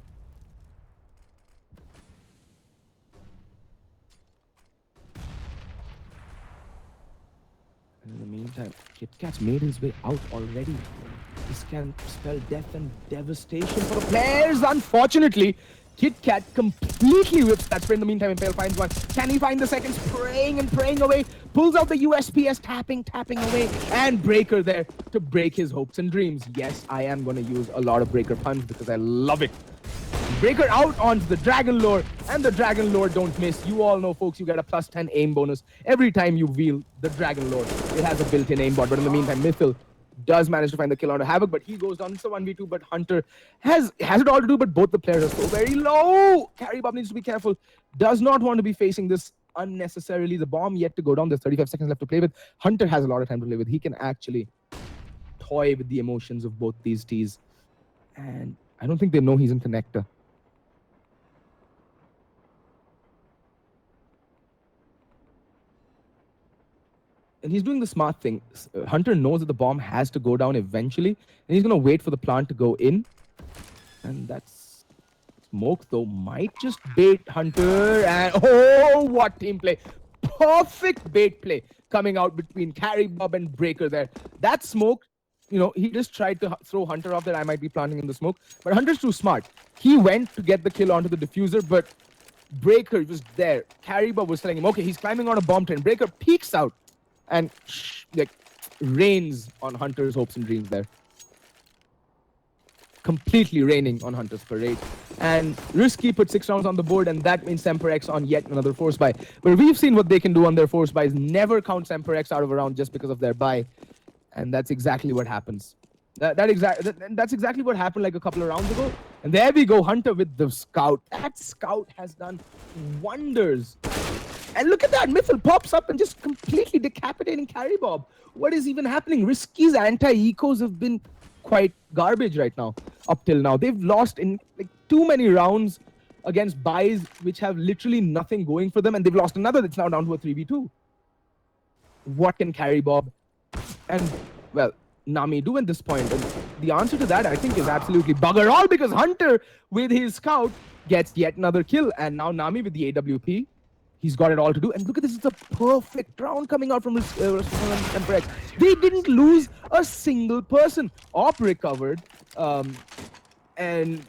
In the meantime, KitKat's made his way out already. This can spell death and devastation for the players. Unfortunately, KitKat completely whips that spray. In the meantime, Impale finds one. Can he find the second? Spraying and praying away. Pulls out the USPS, tapping away. And Breaker there to break his hopes and dreams. Yes, I am going to use a lot of Breaker puns because I love it. Breaker out onto the Dragon Lore, and the Dragon Lore don't miss. You all know, folks, you get a +10 aim bonus every time you wield the Dragon Lore. It has a built-in aimbot, but in the meantime, Mythil does manage to find the kill onto Havoc, but he goes down. It's a 1v2, but Hunter has it all to do, but both the players are so very low. Carrybob needs to be careful. Does not want to be facing this unnecessarily. The bomb yet to go down. There's 35 seconds left to play with. Hunter has a lot of time to play with. He can actually toy with the emotions of both these Ts. And I don't think they know he's in connector. And he's doing the smart thing. Hunter knows that the bomb has to go down eventually, and he's going to wait for the plant to go in. And that's smoke, though, might just bait Hunter. And oh, what team play! Perfect bait play coming out between Carrybob and Breaker there. That smoke, you know, he just tried to throw Hunter off that I might be planting in the smoke. But Hunter's too smart. He went to get the kill onto the diffuser, but Breaker was there. Carrybob was telling him, okay, he's climbing on a bomb train. Breaker peeks out and like rains on Hunter's hopes and dreams there. Completely raining on Hunter's parade. And Risky put 6 rounds on the board, and that means SemperX on yet another force buy. But we've seen what they can do on their force buys. Never count SemperX out of a round just because of their buy. And that's exactly what happens. That's exactly what happened like a couple of rounds ago. And there we go, Hunter with the scout. That scout has done wonders. And look at that, Mythil pops up and just completely decapitating Carrybob. What is even happening? Risky's anti-ecos have been quite garbage right now, up till now. They've lost in like too many rounds against buys which have literally nothing going for them, and they've lost another that's now down to a 3v2. What can Carrybob and, well, Nami do at this point? And the answer to that, I think, is absolutely bugger all, because Hunter, with his scout, gets yet another kill, and now Nami with the AWP. He's got it all to do. And look at this, it's a perfect round coming out from SemperX. They didn't lose a single person. Op recovered. And,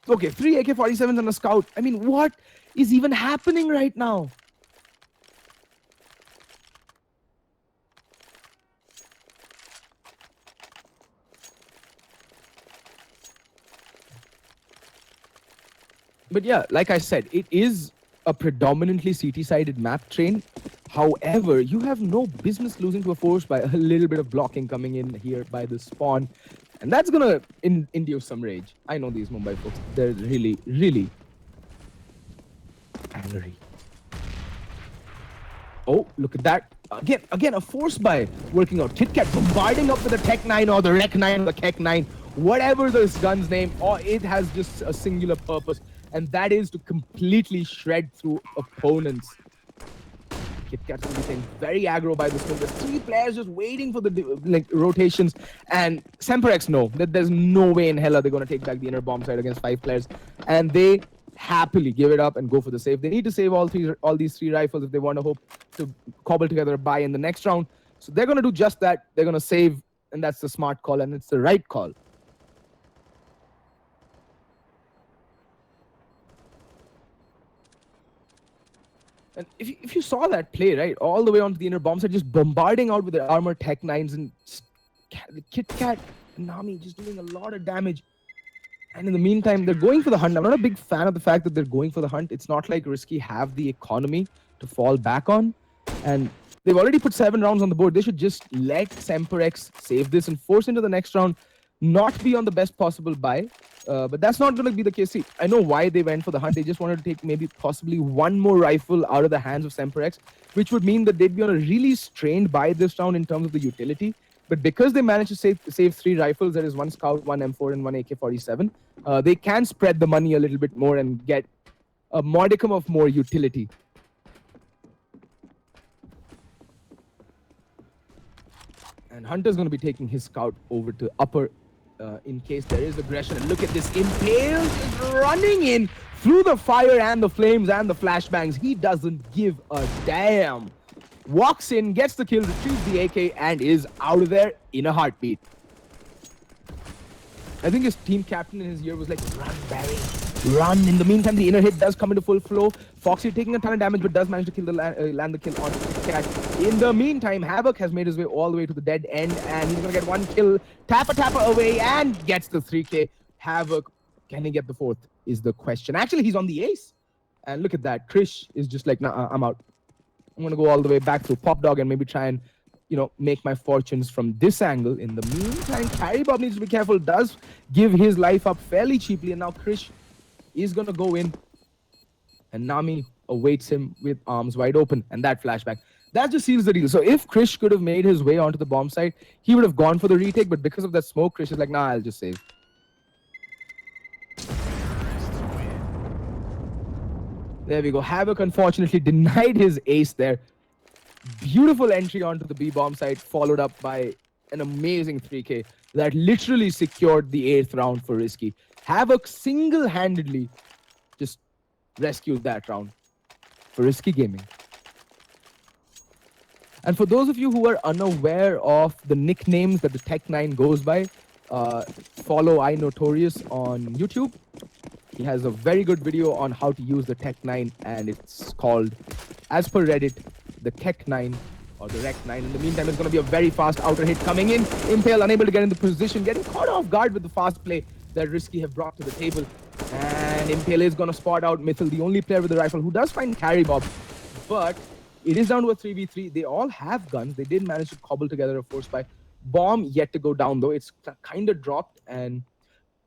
okay, 3 AK-47s and a scout. I mean, what is even happening right now? But yeah, like I said, it is a predominantly CT-sided map train. However, you have no business losing to a force by a little bit of blocking coming in here by the spawn. And that's going to induce some rage. I know these Mumbai folks. They're really, really angry. Oh, look at that. Again, a force buy working out. KitKat bombarding up with the Tech 9 or the Rec 9 or the Keck 9. Whatever this gun's name, or it has just a singular purpose. And that is to completely shred through opponents. KitKat's going to be staying very aggro by this one. There's 3 players just waiting for the rotations. And SemperX know that there's no way in hell are they going to take back the inner bomb side against 5 players. And they happily give it up and go for the save. They need to save all these 3 rifles if they want to hope to cobble together a buy in the next round. So they're going to do just that. They're going to save, and that's the smart call, and it's the right call. And if you saw that play, right, all the way onto the inner bomb side, just bombarding out with their armor Tech 9s, and KitKat and Nami just doing a lot of damage. And in the meantime, they're going for the hunt. I'm not a big fan of the fact that they're going for the hunt. It's not like Risky have the economy to fall back on. And they've already put 7 rounds on the board. They should just let SemperX save this and force into the next round, not be on the best possible buy. But that's not going to be the case. See, I know why they went for the hunt. They just wanted to take maybe possibly 1 more rifle out of the hands of SemperX, which would mean that they'd be on a really strained buy this round in terms of the utility. But because they managed to save 3 rifles, that is 1 Scout, 1 M4, and 1 AK-47, they can spread the money a little bit more and get a modicum of more utility. And Hunter's going to be taking his Scout over to upper in case there is aggression. And look at this, Impale is running in through the fire and the flames and the flashbangs. He doesn't give a damn. Walks in, gets the kill, retrieves the AK, and is out of there in a heartbeat. I think his team captain in his ear was like, run, Barry, run. In the meantime, the inner hit does come into full flow. Foxy taking a ton of damage, but does manage to kill land the kill on KitKat. In the meantime, Havoc has made his way all the way to the dead end, and he's going to get 1 kill. Tapper away, and gets the 3K. Havoc, can he get the 4th? is the question. Actually, he's on the ace. And look at that. Krish is just like, nah, I'm out. I'm going to go all the way back to Pop Dog and maybe try and, make my fortunes from this angle. In the meantime, Carry Bob needs to be careful. Does give his life up fairly cheaply. And now Krish is going to go in. And Nami awaits him with arms wide open. And that flashback. That just seals the deal. So if Krish could have made his way onto the bomb site, he would have gone for the retake. But because of that smoke, Krish is like, nah, I'll just save. There we go. Havoc unfortunately denied his ace there. Beautiful entry onto the B bomb site, followed up by an amazing 3K that literally secured the 8th round for Risky. Havoc single-handedly just rescued that round for Risky Gaming. And for those of you who are unaware of the nicknames that the Tech9 goes by, follow iNotorious on YouTube. He has a very good video on how to use the Tech9, and it's called, as per Reddit, the Tech9 or the Rec9. In the meantime, it's going to be a very fast outer hit coming in. Impale unable to get in the position, getting caught off guard with the fast play that Risky have brought to the table. And Impale is going to spot out Mithil, the only player with the rifle, who does find Carry Bob. But it is down to a 3v3. They all have guns. They did manage to cobble together a force by bomb yet to go down, though. It's kind of dropped, and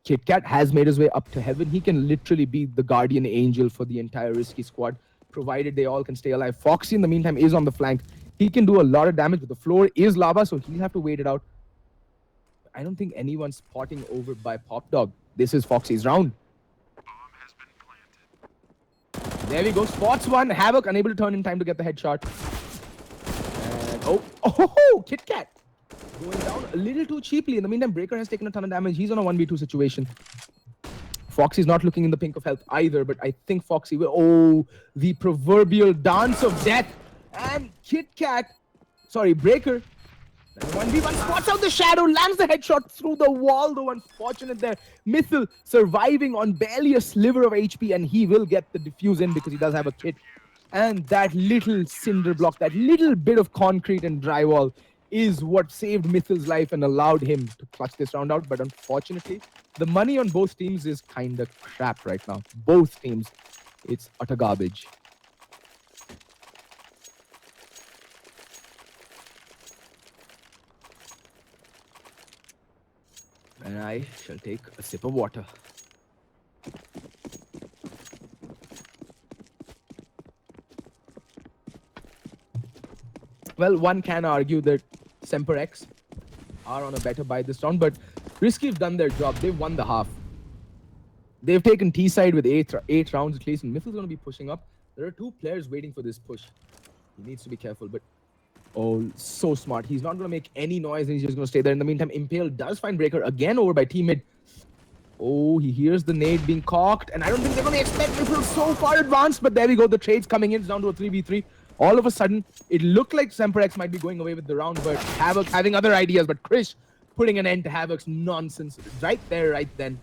KitKat has made his way up to heaven. He can literally be the guardian angel for the entire Risky squad, provided they all can stay alive. Foxy, in the meantime, is on the flank. He can do a lot of damage, but the floor is lava, so he'll have to wait it out. I don't think anyone's spotting over by Pop Dog. This is Foxy's round. There we go. Spots one. Havoc unable to turn in time to get the headshot. And KitKat going down a little too cheaply. In the meantime, Breaker has taken a ton of damage. He's on a 1v2 situation. Foxy's not looking in the pink of health either, but I think Foxy will... Oh, the proverbial dance of death. And Breaker. 1v1 spots out the shadow, lands the headshot through the wall, though unfortunate there. Mithil surviving on barely a sliver of HP, and he will get the defuse in because he does have a kit. And that little cinder block, that little bit of concrete and drywall is what saved Mithil's life and allowed him to clutch this round out. But unfortunately, the money on both teams is kind of crap right now. Both teams, it's utter garbage. And I shall take a sip of water. Well, one can argue that SemperX are on a better buy this round, but Risky have done their job. They've won the half. They've taken T-side with eight rounds at least, and Mithil's going to be pushing up. There are two players waiting for this push. He needs to be careful, but... Oh, so smart. He's not going to make any noise, and he's just going to stay there. In the meantime, Impale does find Breaker again over by teammate. Oh, he hears the nade being cocked, and I don't think they're going to expect Mithil so far advanced, but there we go. The trade's coming in. It's down to a 3v3. All of a sudden, it looked like SemperX might be going away with the round, but Havoc having other ideas. But Krish putting an end to Havoc's nonsense right there, right then.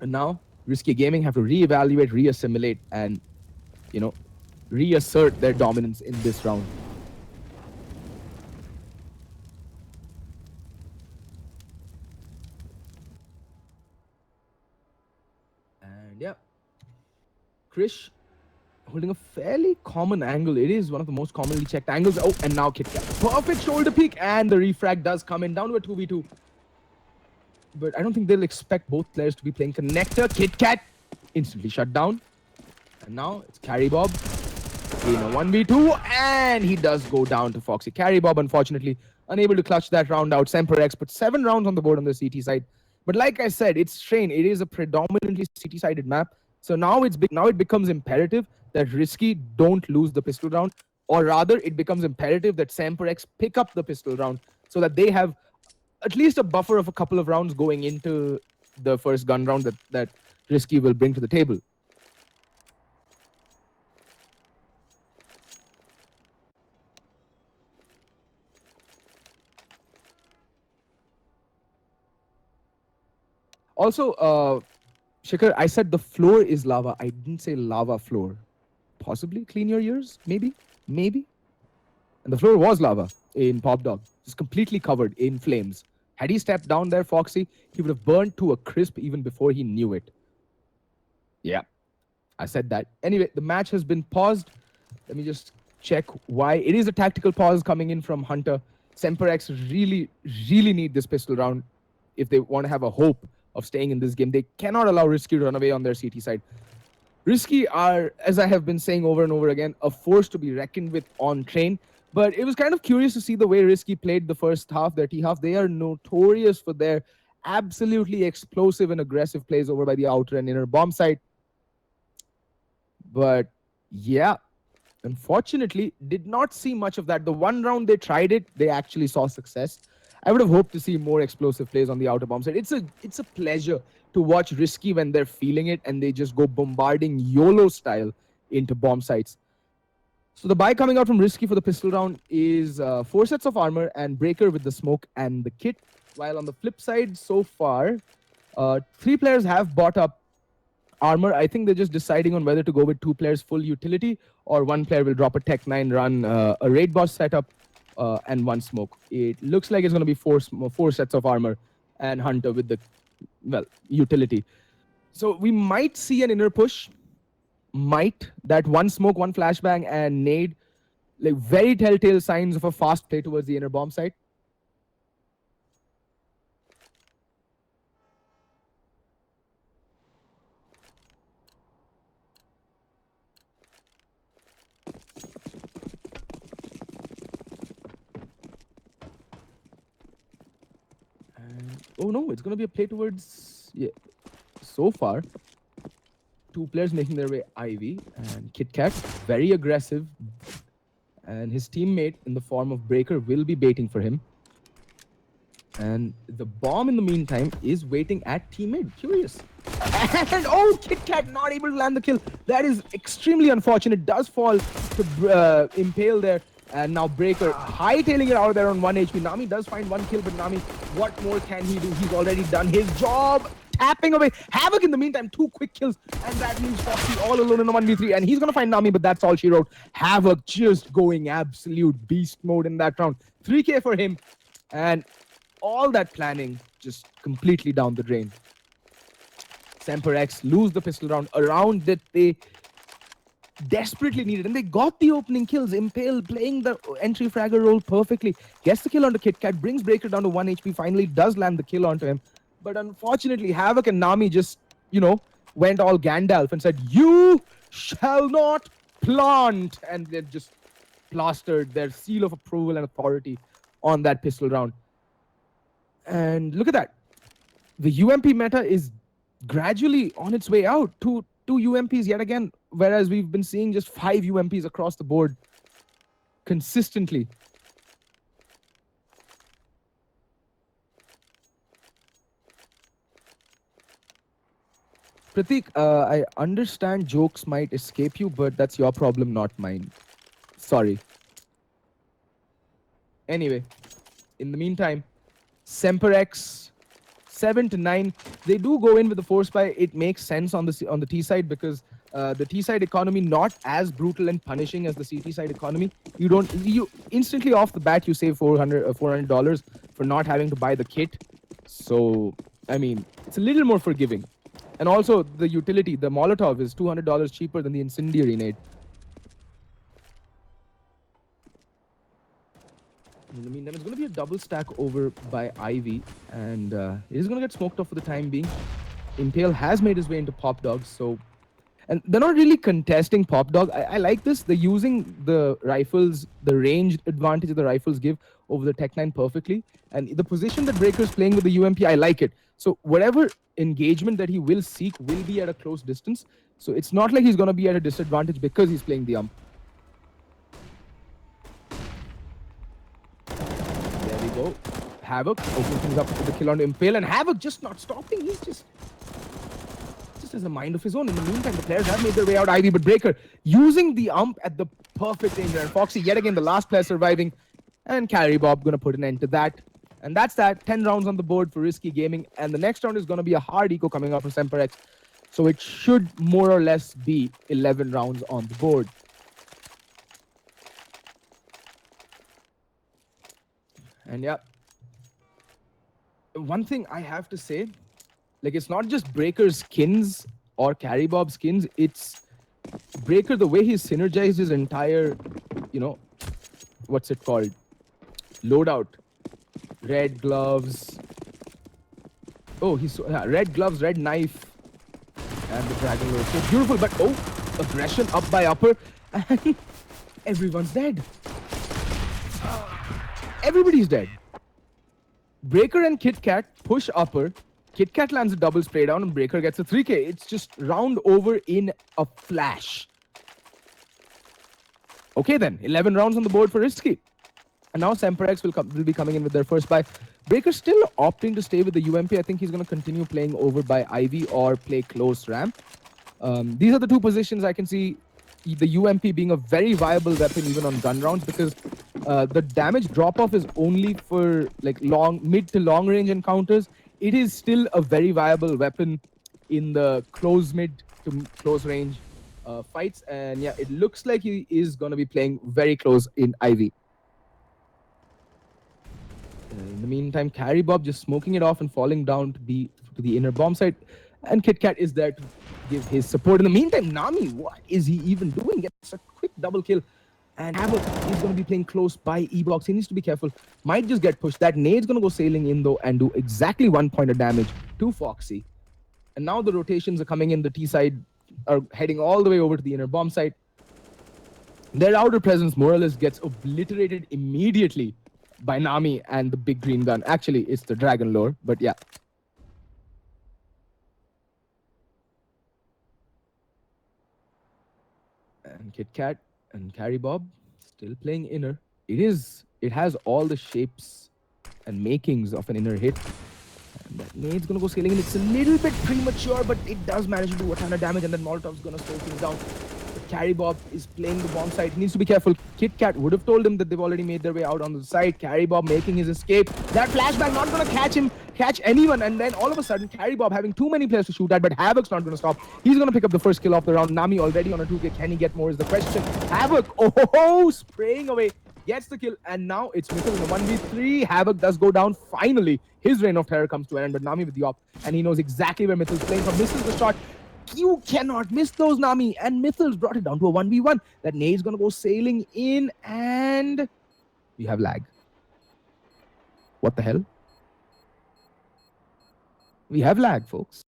And now, Risky Gaming have to reevaluate, reassimilate, and, reassert their dominance in this round. And yeah, Krish holding a fairly common angle. It is one of the most commonly checked angles. Oh, and now KitKat. Perfect shoulder peek, and the refrag does come in, down to a 2v2. But I don't think they'll expect both players to be playing connector. KitKat instantly shut down. And now it's Carry Bob in a 1v2, and he does go down to Foxy. Carry Bob, unfortunately, unable to clutch that round out. SemperX put 7 rounds on the board on the CT side. But like I said, it's strain. It is a predominantly CT-sided map. So now it becomes imperative that Risky don't lose the pistol round, or rather it becomes imperative that SemperX pick up the pistol round so that they have at least a buffer of a couple of rounds going into the first gun round that Risky will bring to the table. Also, Shikhar, I said the floor is lava. I didn't say lava floor. Possibly clean your ears? Maybe? Maybe? And the floor was lava in Pop Dog. Just completely covered in flames. Had he stepped down there, Foxy, he would have burned to a crisp even before he knew it. Yeah, I said that. Anyway, the match has been paused. Let me just check why. It is a tactical pause coming in from Hunter. SemperX really need this pistol round if they want to have a hope of staying in this game. They cannot allow Risky to run away on their CT side. Risky are, as I have been saying over and over again, a force to be reckoned with on train. But it was kind of curious to see the way Risky played the first half, their T half. They are notorious for their absolutely explosive and aggressive plays over by the outer and inner bomb site. But yeah, unfortunately, did not see much of that. The one round they tried it, they actually saw success. I would have hoped to see more explosive plays on the outer bomb side. It's a pleasure to watch Risky when they're feeling it and they just go bombarding YOLO style into bomb sites. So the buy coming out from Risky for the pistol round is 4 sets of armor and Breaker with the smoke and the kit. While on the flip side, so far, 3 players have bought up armor. I think they're just deciding on whether to go with 2 players full utility or 1 player will drop a Tech 9 run, a raid boss setup, and 1 smoke. It looks like it's going to be 4 sets of armor and Hunter with the, well, utility. So we might see an inner push. That 1 smoke, 1 flashbang, and nade, like very telltale signs of a fast play towards the inner bomb site. Oh no, it's going to be a play towards, yeah. So far, 2 players making their way Ivy and KitKat, very aggressive. And his teammate in the form of Breaker will be baiting for him. And the bomb in the meantime is waiting at teammate. Curious. And oh, KitKat not able to land the kill. That is extremely unfortunate. Does fall to Impale there. And now Breaker hightailing it out of there on 1 HP. Nami does find 1 kill, but Nami, what more can he do? He's already done his job. Tapping away. Havoc in the meantime, 2 quick kills. And that means Foxy all alone in a 1v3. And he's going to find Nami, but that's all she wrote. Havoc just going absolute beast mode in that round. 3k for him. And all that planning just completely down the drain. SemperX lose the pistol round. A round that they desperately needed, and they got the opening kills. Impale playing the entry fragger role perfectly, gets the kill onto KitKat, brings Breaker down to 1 HP, finally does land the kill onto him. But unfortunately, Havoc and Nami just, went all Gandalf and said, "You shall not plant," and they just plastered their seal of approval and authority on that pistol round. And look at that. The UMP meta is gradually on its way out. Two UMPs yet again, whereas we've been seeing just 5 UMPs across the board consistently. Pratik, I understand jokes might escape you, but that's your problem, not mine. Sorry. Anyway, in the meantime, SemperX 7 to 9, they do go in with the force buy. It makes sense on the T side because the T side economy not as brutal and punishing as the CT side economy. You instantly off the bat you save $400 for not having to buy the kit. So I mean, it's a little more forgiving. And also the utility, the Molotov is $200 cheaper than the incendiary nade. In the meantime, it's going to be a double stack over by Ivy, and it is going to get smoked off for the time being. Impale has made his way into Pop Dog, so... And they're not really contesting Pop Dog. I like this. They're using the rifles, the ranged advantage that the rifles give over the Tech 9 perfectly. And the position that Breaker's playing with the UMP, I like it. So whatever engagement that he will seek will be at a close distance. So it's not like he's going to be at a disadvantage because he's playing the ump. Go. Havoc opens things up with the kill on Impale, and Havoc just not stopping. He's just has a mind of his own. In the meantime, the players have made their way out. Ivy, but Breaker using the ump at the perfect range. And Foxy, yet again, the last player surviving. And Carry Bob going to put an end to that. And that's that. 10 rounds on the board for Risky Gaming. And the next round is going to be a hard eco coming up for SemperX. So it should more or less be 11 rounds on the board. And yeah, one thing I have to say, like, it's not just Breaker's skins or Carry Bob skins, it's Breaker, the way he synergized his entire, what's it called? Loadout. Red gloves. Oh, red gloves, red knife. And the Dragon Lord. So beautiful, but aggression up by upper. And everyone's dead. Everybody's dead. Breaker and Kit Kat push upper. Kit Kat lands a double spray down and Breaker gets a 3K. It's just round over in a flash. Okay then, 11 rounds on the board for Risky. And now SemperX will be coming in with their first buy. Breaker still opting to stay with the UMP. I think he's going to continue playing over by Ivy or play close ramp. These are the two positions I can see the UMP being a very viable weapon even on gun rounds, because the damage drop-off is only for like mid to long range encounters. It is still a very viable weapon in the close mid to close range fights. And yeah, it looks like he is going to be playing very close in Ivy. In the meantime, Carry Bob just smoking it off and falling down to the inner bomb site. And Kit Kat is there to give his support. In the meantime, Nami, what is he even doing? Gets a quick double kill. And Havoc is going to be playing close by E-Box. He needs to be careful. Might just get pushed. That nade's going to go sailing in, though, and do exactly 1 point of damage to Foxy. And now the rotations are coming in. The T side are heading all the way over to the inner bomb site. Their outer presence, more or less, gets obliterated immediately by Nami and the big green gun. Actually, it's the Dragon Lore, but yeah. And Kit Kat and Carry Bob still playing inner. It has all the shapes and makings of an inner hit. And that nade's gonna go sailing in. It's a little bit premature, but it does manage to do a ton of damage, and then Molotov's gonna slow things down. But Carry Bob is playing the bomb site. He needs to be careful. Kit Kat would have told him that they've already made their way out on the side. Carry Bob making his escape. That flashback not gonna catch anyone, and then all of a sudden, Carry Bob having too many players to shoot at, but Havoc's not gonna stop. He's gonna pick up the first kill of the round. Nami already on a 2K. Can he get more is the question. Havoc, spraying away. Gets the kill, and now it's Mithil in the 1v3. Havoc does go down. Finally, his reign of terror comes to an end, but Nami with the op, and he knows exactly where Mithil's playing from. Misses the shot. You cannot miss those, Nami, and Mithil's brought it down to a 1v1. That nade's gonna go sailing in, and we have lag. What the hell? We have lag, folks.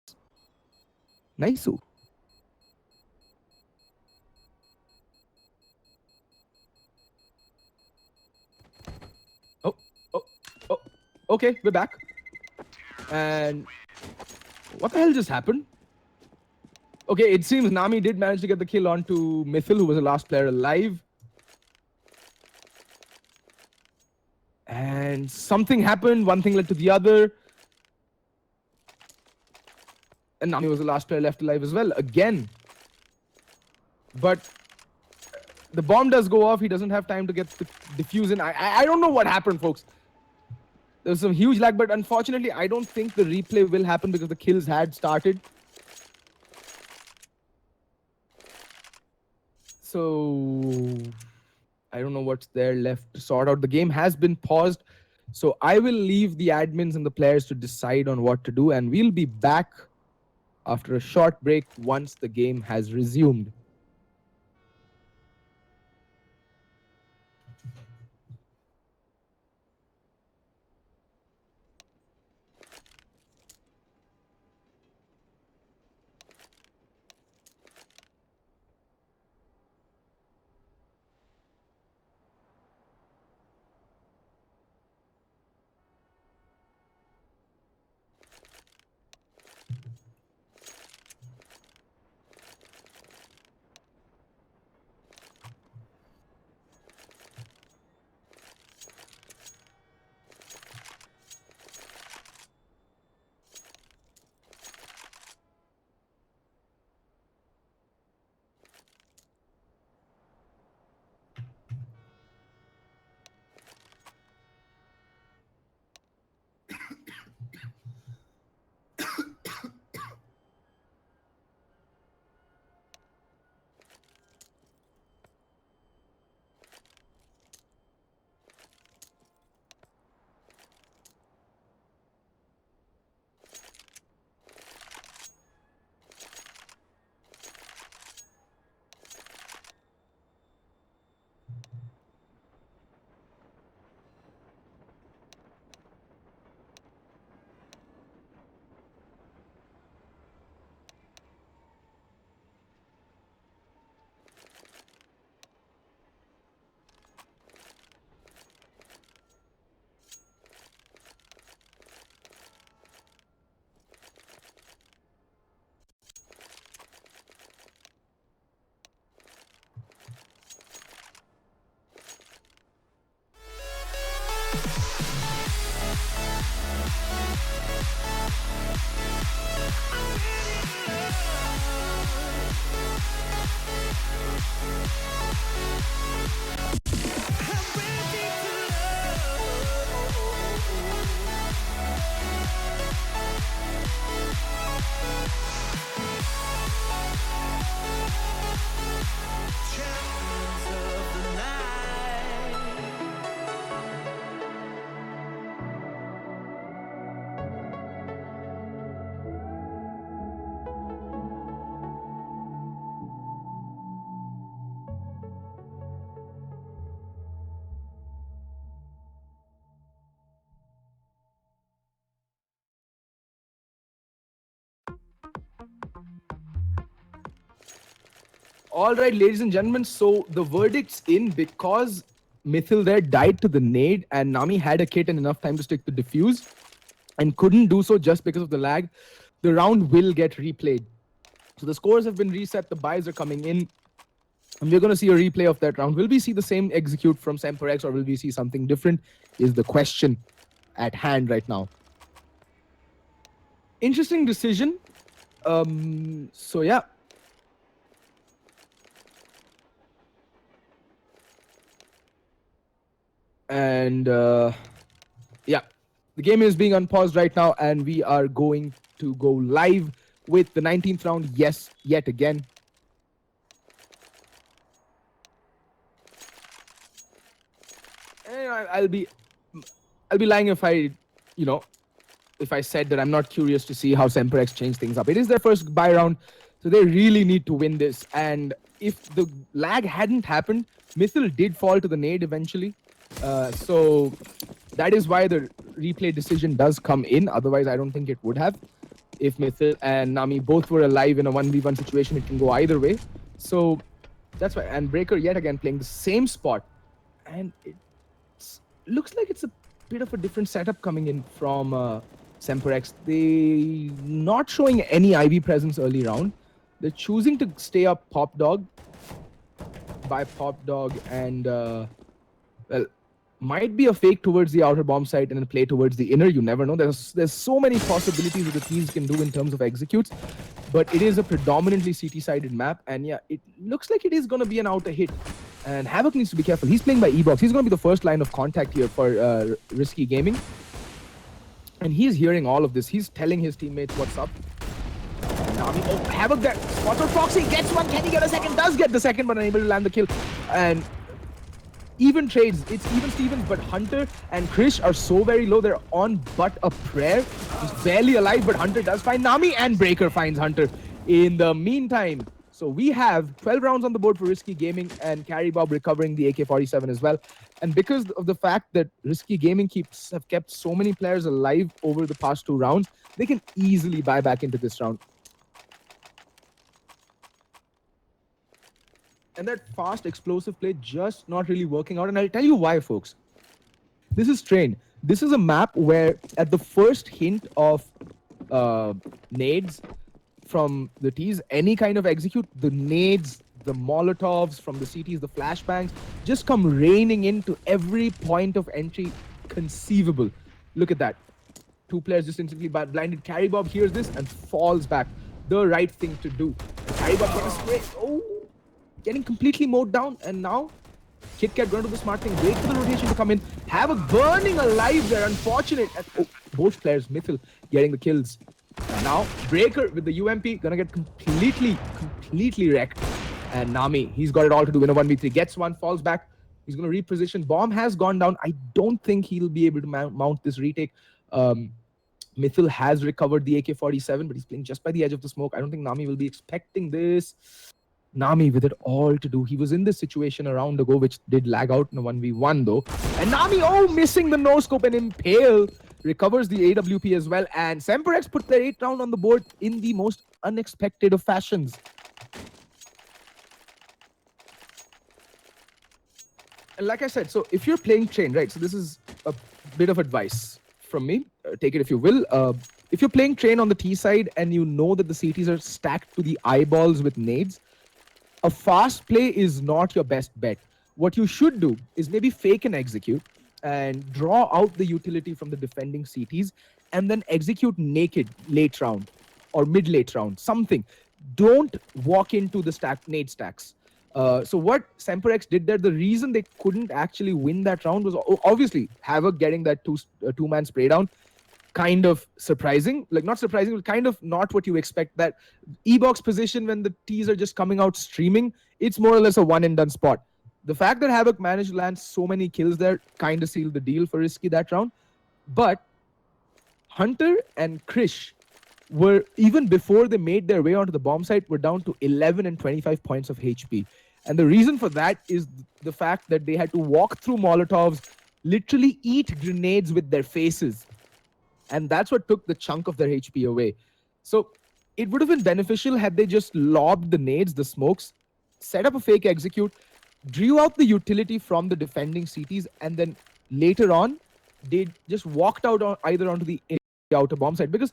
Nice. Okay, we're back. And what the hell just happened? Okay, it seems Nami did manage to get the kill onto Mithil, who was the last player alive. And something happened, one thing led to the other. And Nami was the last player left alive as well, again. But the bomb does go off, he doesn't have time to get the defuse in. I don't know what happened, folks. There was some huge lag, but unfortunately, I don't think the replay will happen because the kills had started. So I don't know what's there left to sort out. The game has been paused. So I will leave the admins and the players to decide on what to do. And we'll be back after a short break once the game has resumed. Champions of the night. All right, ladies and gentlemen, so the verdict's in because Mithil there died to the nade and Nami had a kit and enough time to stick the defuse and couldn't do so just because of the lag. The round will get replayed. So the scores have been reset, the buys are coming in, and we're going to see a replay of that round. Will we see the same execute from SemperX or will we see something different is the question at hand right now. Interesting decision. So yeah. And yeah, the game is being unpaused right now and we are going to go live with the 19th round, yes, yet again. And I'll be lying if I, if I said that I'm not curious to see how SemperX change things up. It is their first buy round, so they really need to win this. And if the lag hadn't happened, Mithil did fall to the nade eventually. So that is why the replay decision does come in. Otherwise, I don't think it would have. If Mithil and Nami both were alive in a 1v1 situation, it can go either way. So that's why. And Breaker yet again playing the same spot. And it looks like it's a bit of a different setup coming in from SemperX. They not showing any IV presence early round. They're choosing to stay up Pop Dog by Pop Dog and well, might be a fake towards the outer bomb site and then play towards the inner. You never know. There's so many possibilities that the teams can do in terms of executes, but it is a predominantly CT-sided map, and yeah, it looks like it is going to be an outer hit. And Havoc needs to be careful. He's playing by E-Box. He's going to be the first line of contact here for Risky Gaming. And he's hearing all of this. He's telling his teammates what's up. Nami, oh, Havoc there. Spots on Foxy. Gets one. Can he get a second? Does get the second, but unable to land the kill. And even trades. It's even Stevens, but Hunter and Krish are so very low. They're on but a prayer. He's barely alive, but Hunter does find Nami, and Breaker finds Hunter. In the meantime, so we have 12 rounds on the board for Risky Gaming and Carry Bob recovering the AK-47 as well. And because of the fact that Risky Gaming have kept so many players alive over the past 2 rounds, they can easily buy back into this round. And that fast, explosive play just not really working out. And I'll tell you why, folks. This is Train. This is a map where at the first hint of nades from the T's, any kind of execute, the nades, the Molotovs from the CTs, the flashbangs, just come raining into every point of entry conceivable. Look at that. 2 players just instantly blinded. Carry Bob hears this and falls back. The right thing to do. Carry Bob gets a spray. Oh, getting completely mowed down. And now Kit Kat going to do the smart thing. Wait for the rotation to come in. Havoc burning alive there. Unfortunate. And, oh, both players, Mithil, getting the kills. And now Breaker with the UMP gonna get completely wrecked. And Nami, he's got it all to do. Win a 1v3. Gets one, falls back. He's gonna reposition. Bomb has gone down. I don't think he'll be able to mount this retake. Mithil has recovered the AK-47, but he's playing just by the edge of the smoke. I don't think Nami will be expecting this. Nami with it all to do. He was in this situation a round ago, which did lag out in a 1v1 though. And Nami, oh, missing the no-scope, and Impale recovers the AWP as well. And SemperX put their 8th round on the board in the most unexpected of fashions. And like I said, so if you're playing Train, right, so this is a bit of advice from me. Take it if you will. If you're playing Train on the T side and you know that the CTs are stacked to the eyeballs with nades, a fast play is not your best bet. What you should do is maybe fake and execute, and draw out the utility from the defending CTs and then execute naked late round or mid late round, something. Don't walk into the nade stacks. So what SemperX did there, the reason they couldn't actually win that round was obviously Havoc getting that two-man spray down, kind of surprising. Like, not surprising, but kind of not what you expect. That E-box position when the Ts are just coming out streaming, it's more or less a one and done spot. The fact that Havoc managed to land so many kills there kind of sealed the deal for Risky that round. But Hunter and Krish were, even before they made their way onto the bomb site, were down to 11 and 25 points of HP. And the reason for that is the fact that they had to walk through Molotovs, literally eat grenades with their faces. And that's what took the chunk of their HP away. So it would have been beneficial had they just lobbed the nades, the smokes, set up a fake execute, drew out the utility from the defending CTs, and then later on, they just walked out on either onto the outer bomb site. Because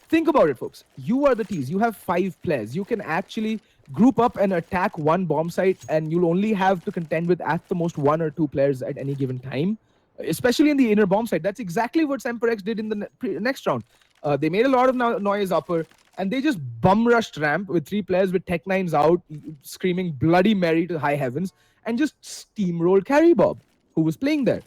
think about it, folks. You are the Ts. You have 5 players. You can actually group up and attack one bomb site, and you'll only have to contend with at the most 1 or 2 players at any given time, especially in the inner bomb site. That's exactly what SemperX did in the next round. They made a lot of noise upper, and they just bum rushed ramp with 3 players with Tech 9s out, screaming Bloody Mary to high heavens, and just steamrolled Carry Bob, who was playing there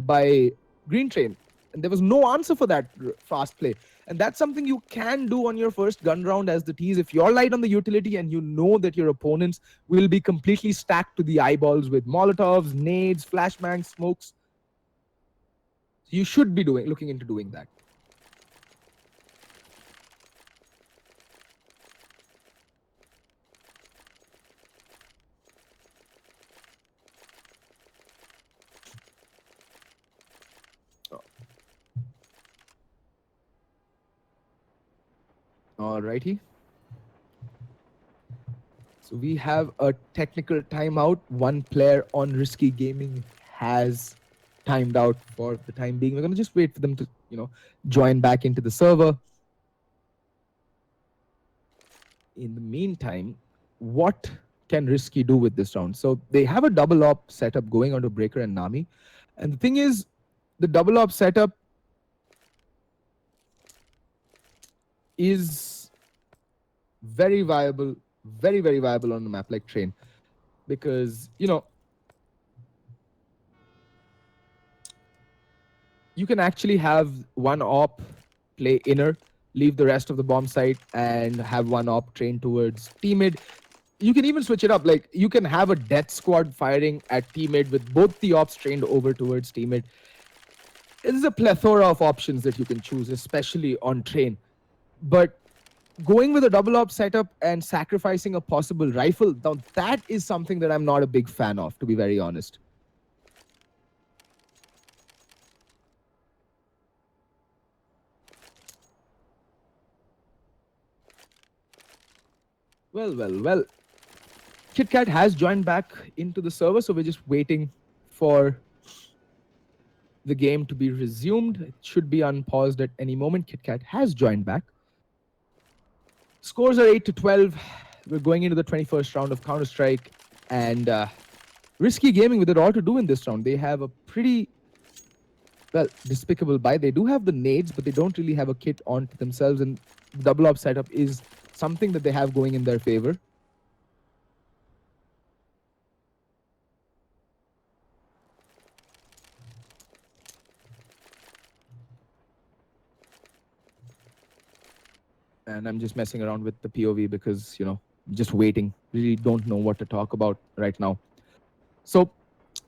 by Green Train. And there was no answer for that fast play. And that's something you can do on your first gun round as the Ts. If you're light on the utility and you know that your opponents will be completely stacked to the eyeballs with Molotovs, nades, flashbangs, smokes, you should be looking into doing that. Alrighty. So we have a technical timeout. One player on Risky Gaming has timed out for the time being. We're gonna just wait for them to, join back into the server. In the meantime, what can Risky do with this round? So they have a double op setup going onto Breaker and Nami. And the thing is, the double op setup is very viable, very, very viable on a map like Train. Because, you can actually have one op play inner, leave the rest of the bomb site, and have one op train towards T-mid. You can even switch it up. Like, you can have a death squad firing at T-mid with both the ops trained over towards T-mid. There's a plethora of options that you can choose, especially on Train. But going with a double op setup and sacrificing a possible rifle, now that is something that I'm not a big fan of, to be very honest. Well. KitKat has joined back into the server, so we're just waiting for the game to be resumed. It should be unpaused at any moment. KitKat has joined back. Scores are 8-12. We're going into the 21st round of Counter-Strike, and Risky Gaming with it all to do in this round. They have a pretty, despicable buy. They do have the nades, but they don't really have a kit onto themselves, and double op setup is something that they have going in their favor. And I'm just messing around with the POV because, just waiting. Really don't know what to talk about right now. So,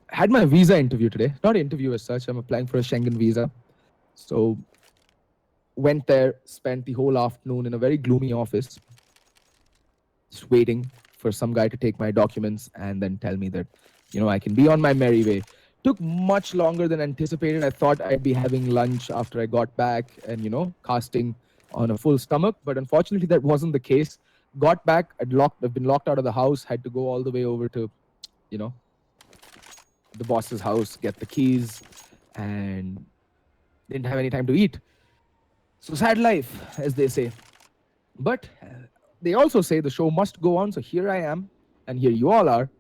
had my visa interview today. Not interview as such. I'm applying for a Schengen visa. So, went there, spent the whole afternoon in a very gloomy office, just waiting for some guy to take my documents and then tell me that, I can be on my merry way. Took much longer than anticipated. I thought I'd be having lunch after I got back and, casting on a full stomach, but unfortunately that wasn't the case. Got back, I've been locked out of the house, had to go all the way over to, the boss's house, get the keys, and didn't have any time to eat. So sad life, as they say. But they also say the show must go on, so here I am, and here you all are,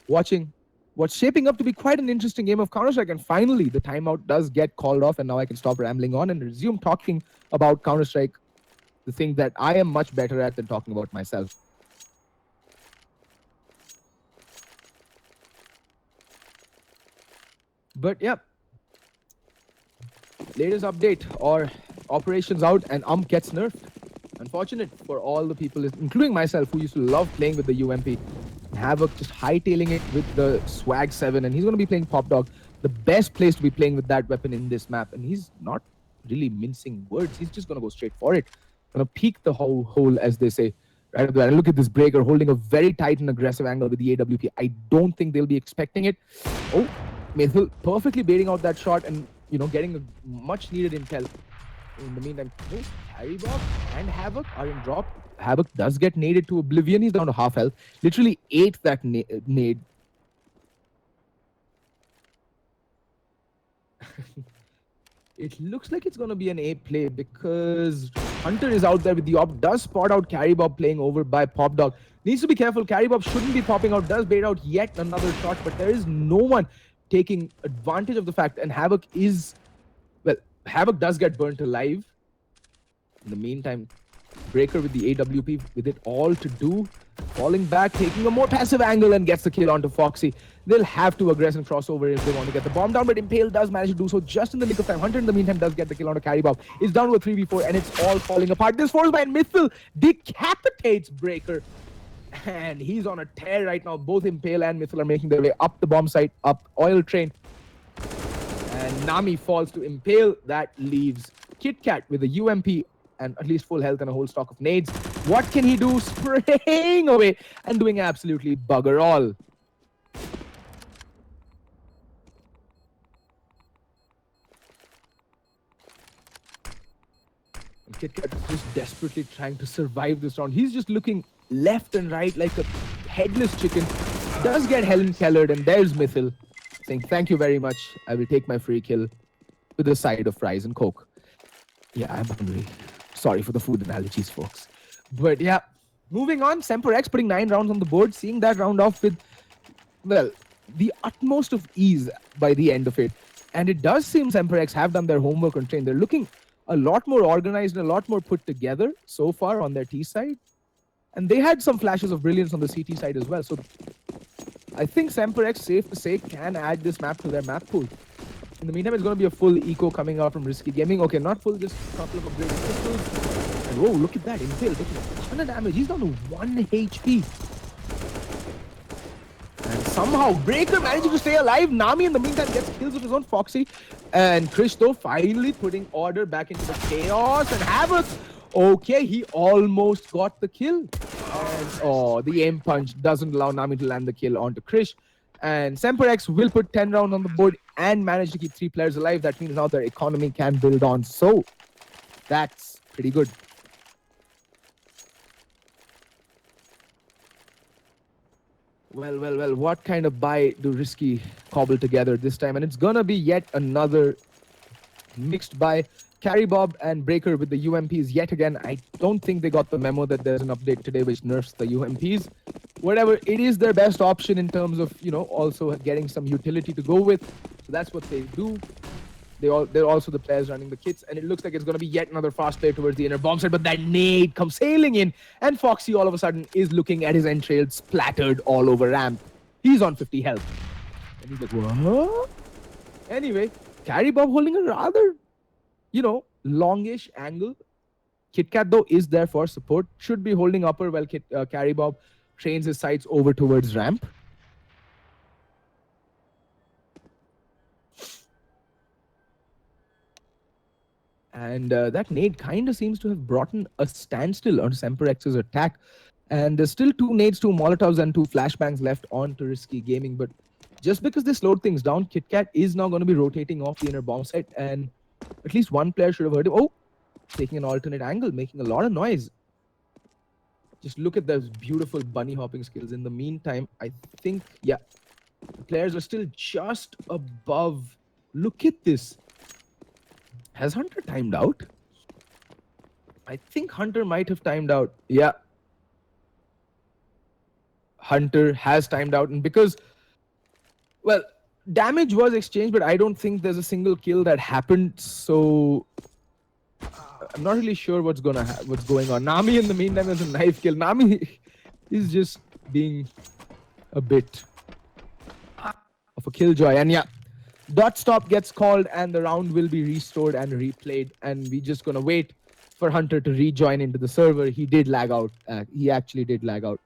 watching what's shaping up to be quite an interesting game of Counter-Strike. And finally, the timeout does get called off, and now I can stop rambling on and resume talking about Counter-Strike, the thing that I am much better at than talking about myself. But yeah, latest update or operations out, and gets nerfed. Unfortunate for all the people, including myself, who used to love playing with the UMP. Havoc just hightailing it with the Swag 7, and he's going to be playing Pop Dog, the best place to be playing with that weapon in this map. And he's not really mincing words. He's just going to go straight for it. Going to peek the whole hole, as they say. Right up there. And look at this Breaker holding a very tight and aggressive angle with the AWP. I don't think they'll be expecting it. Oh, Mithil perfectly baiting out that shot and, you know, getting a much needed intel. In the meantime, Carrybob and Havoc are in drop. Havoc does get naded to oblivion. He's down to half health. Literally ate that nade. It looks like it's going to be an A play because Hunter is out there with the op. Does spot out Carrybob playing over by Pop Dog. Needs to be careful. Carrybob shouldn't be popping out. Does bait out yet another shot, but there is no one taking advantage of the fact. And Havoc is... Well, Havoc does get burnt alive. In the meantime, Breaker with the AWP with it all to do. Falling back, taking a more passive angle and gets the kill onto Foxy. They'll have to aggress and cross over if they want to get the bomb down, but Impale does manage to do so just in the nick of time. Hunter in the meantime does get the kill onto Carrybob. It's down to a 3v4 and it's all falling apart. This force by Mithil decapitates Breaker. And he's on a tear right now. Both Impale and Mithil are making their way up the bomb site, up Oil Train. And Nami falls to Impale. That leaves KitKat with a UMP and at least full health and a whole stock of nades. What can he do? Spraying away and doing absolutely bugger all. And KitKat is just desperately trying to survive this round. He's just looking left and right like a headless chicken. Does get Helen Kellered, and there's Mithil saying, thank you very much. I will take my free kill with a side of fries and Coke. Yeah, I'm hungry. Sorry for the food analogies, folks. But yeah, moving on, SemperX putting 9 rounds on the board, seeing that round off with, well, the utmost of ease by the end of it. And it does seem SemperX have done their homework on train. They're looking a lot more organized and a lot more put together so far on their T side. And they had some flashes of brilliance on the CT side as well. So I think SemperX, safe to say, can add this map to their map pool. In the meantime, it's going to be a full eco coming out from Risky Gaming. Okay, not full, just a couple of upgraded pistols. And whoa, look at that. Impale taking a ton of damage. He's down to 1 HP. And somehow, Breaker managing to stay alive. Nami, in the meantime, gets kills of his own Foxy. And Krish, though, finally putting order back into the chaos. And Havoc, okay, he almost got the kill. And, oh, the aim punch doesn't allow Nami to land the kill onto Krish. And SemperX will put 10 rounds on the board and manage to keep 3 players alive. That means now their economy can build on. So, that's pretty good. Well, what kind of buy do Risky cobble together this time? And it's gonna be yet another mixed buy. Carrybob and Breaker with the UMPs yet again. I don't think they got the memo that there's an update today which nerfs the UMPs. Whatever, it is their best option in terms of, you know, also getting some utility to go with. So that's what they do. They're also the players running the kits, and it looks like it's going to be yet another fast play towards the inner bomb site, but that nade comes sailing in, and Foxy all of a sudden is looking at his entrails splattered all over ramp. He's on 50 health. And he's like, what? Anyway, Carrybob holding a rather, you know, longish angle. KitKat, though, is there for support. Should be holding upper while Carrybob trains his sights over towards ramp. And that nade kind of seems to have brought in a standstill on SemperX's attack. And there's still 2 nades, 2 Molotovs, and 2 flashbangs left on to Risky Gaming. But just because they slowed things down, KitKat is now going to be rotating off the inner bomb site. And at least one player should have heard him. Oh, taking an alternate angle, making a lot of noise. Just look at those beautiful bunny hopping skills. In the meantime, I think, yeah, the players are still just above. Look at this. Has Hunter timed out? I think Hunter might have timed out. Yeah. Hunter has timed out. And because Well, damage was exchanged, but I don't think there's a single kill that happened. So I'm not really sure what's going on. Nami, in the meantime, has a knife kill. Nami is just being a bit of a killjoy. And yeah, dot stop gets called, and the round will be restored and replayed. And we're just gonna wait for Hunter to rejoin into the server. He did lag out. He actually did lag out.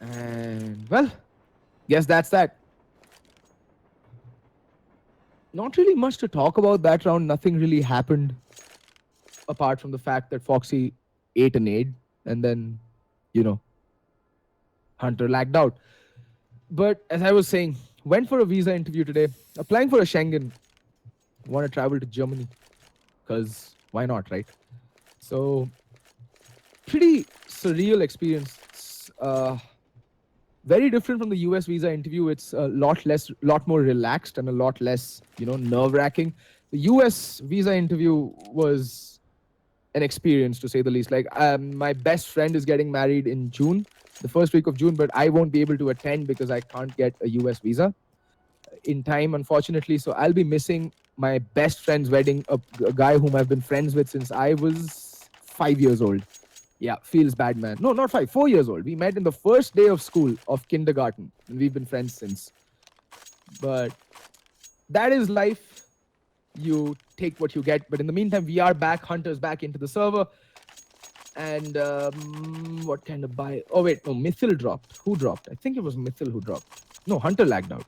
And well, guess that's that. Not really much to talk about that round. Nothing really happened apart from the fact that Foxy ate a nade and then, you know, Hunter lagged out. But as I was saying, went for a visa interview today, applying for a Schengen. Want to travel to Germany because why not, right? So pretty surreal experience. Very different from the US visa interview. It's a lot more relaxed and a lot less, nerve-wracking. The US visa interview was an experience, to say the least. Like, my best friend is getting married in June, the first week of June, but I won't be able to attend because I can't get a US visa in time, unfortunately. So I'll be missing my best friend's wedding, a guy whom I've been friends with since I was 5 years old. Yeah, feels bad, man. No, not 5, 4 years old. We met in the first day of school, of kindergarten, and we've been friends since. But that is life. You take what you get. But in the meantime, we are back. Hunter's back into the server. And what kind of buy? Oh, wait. No, Mythil dropped. Who dropped? I think it was Mythil who dropped. No, Hunter lagged out.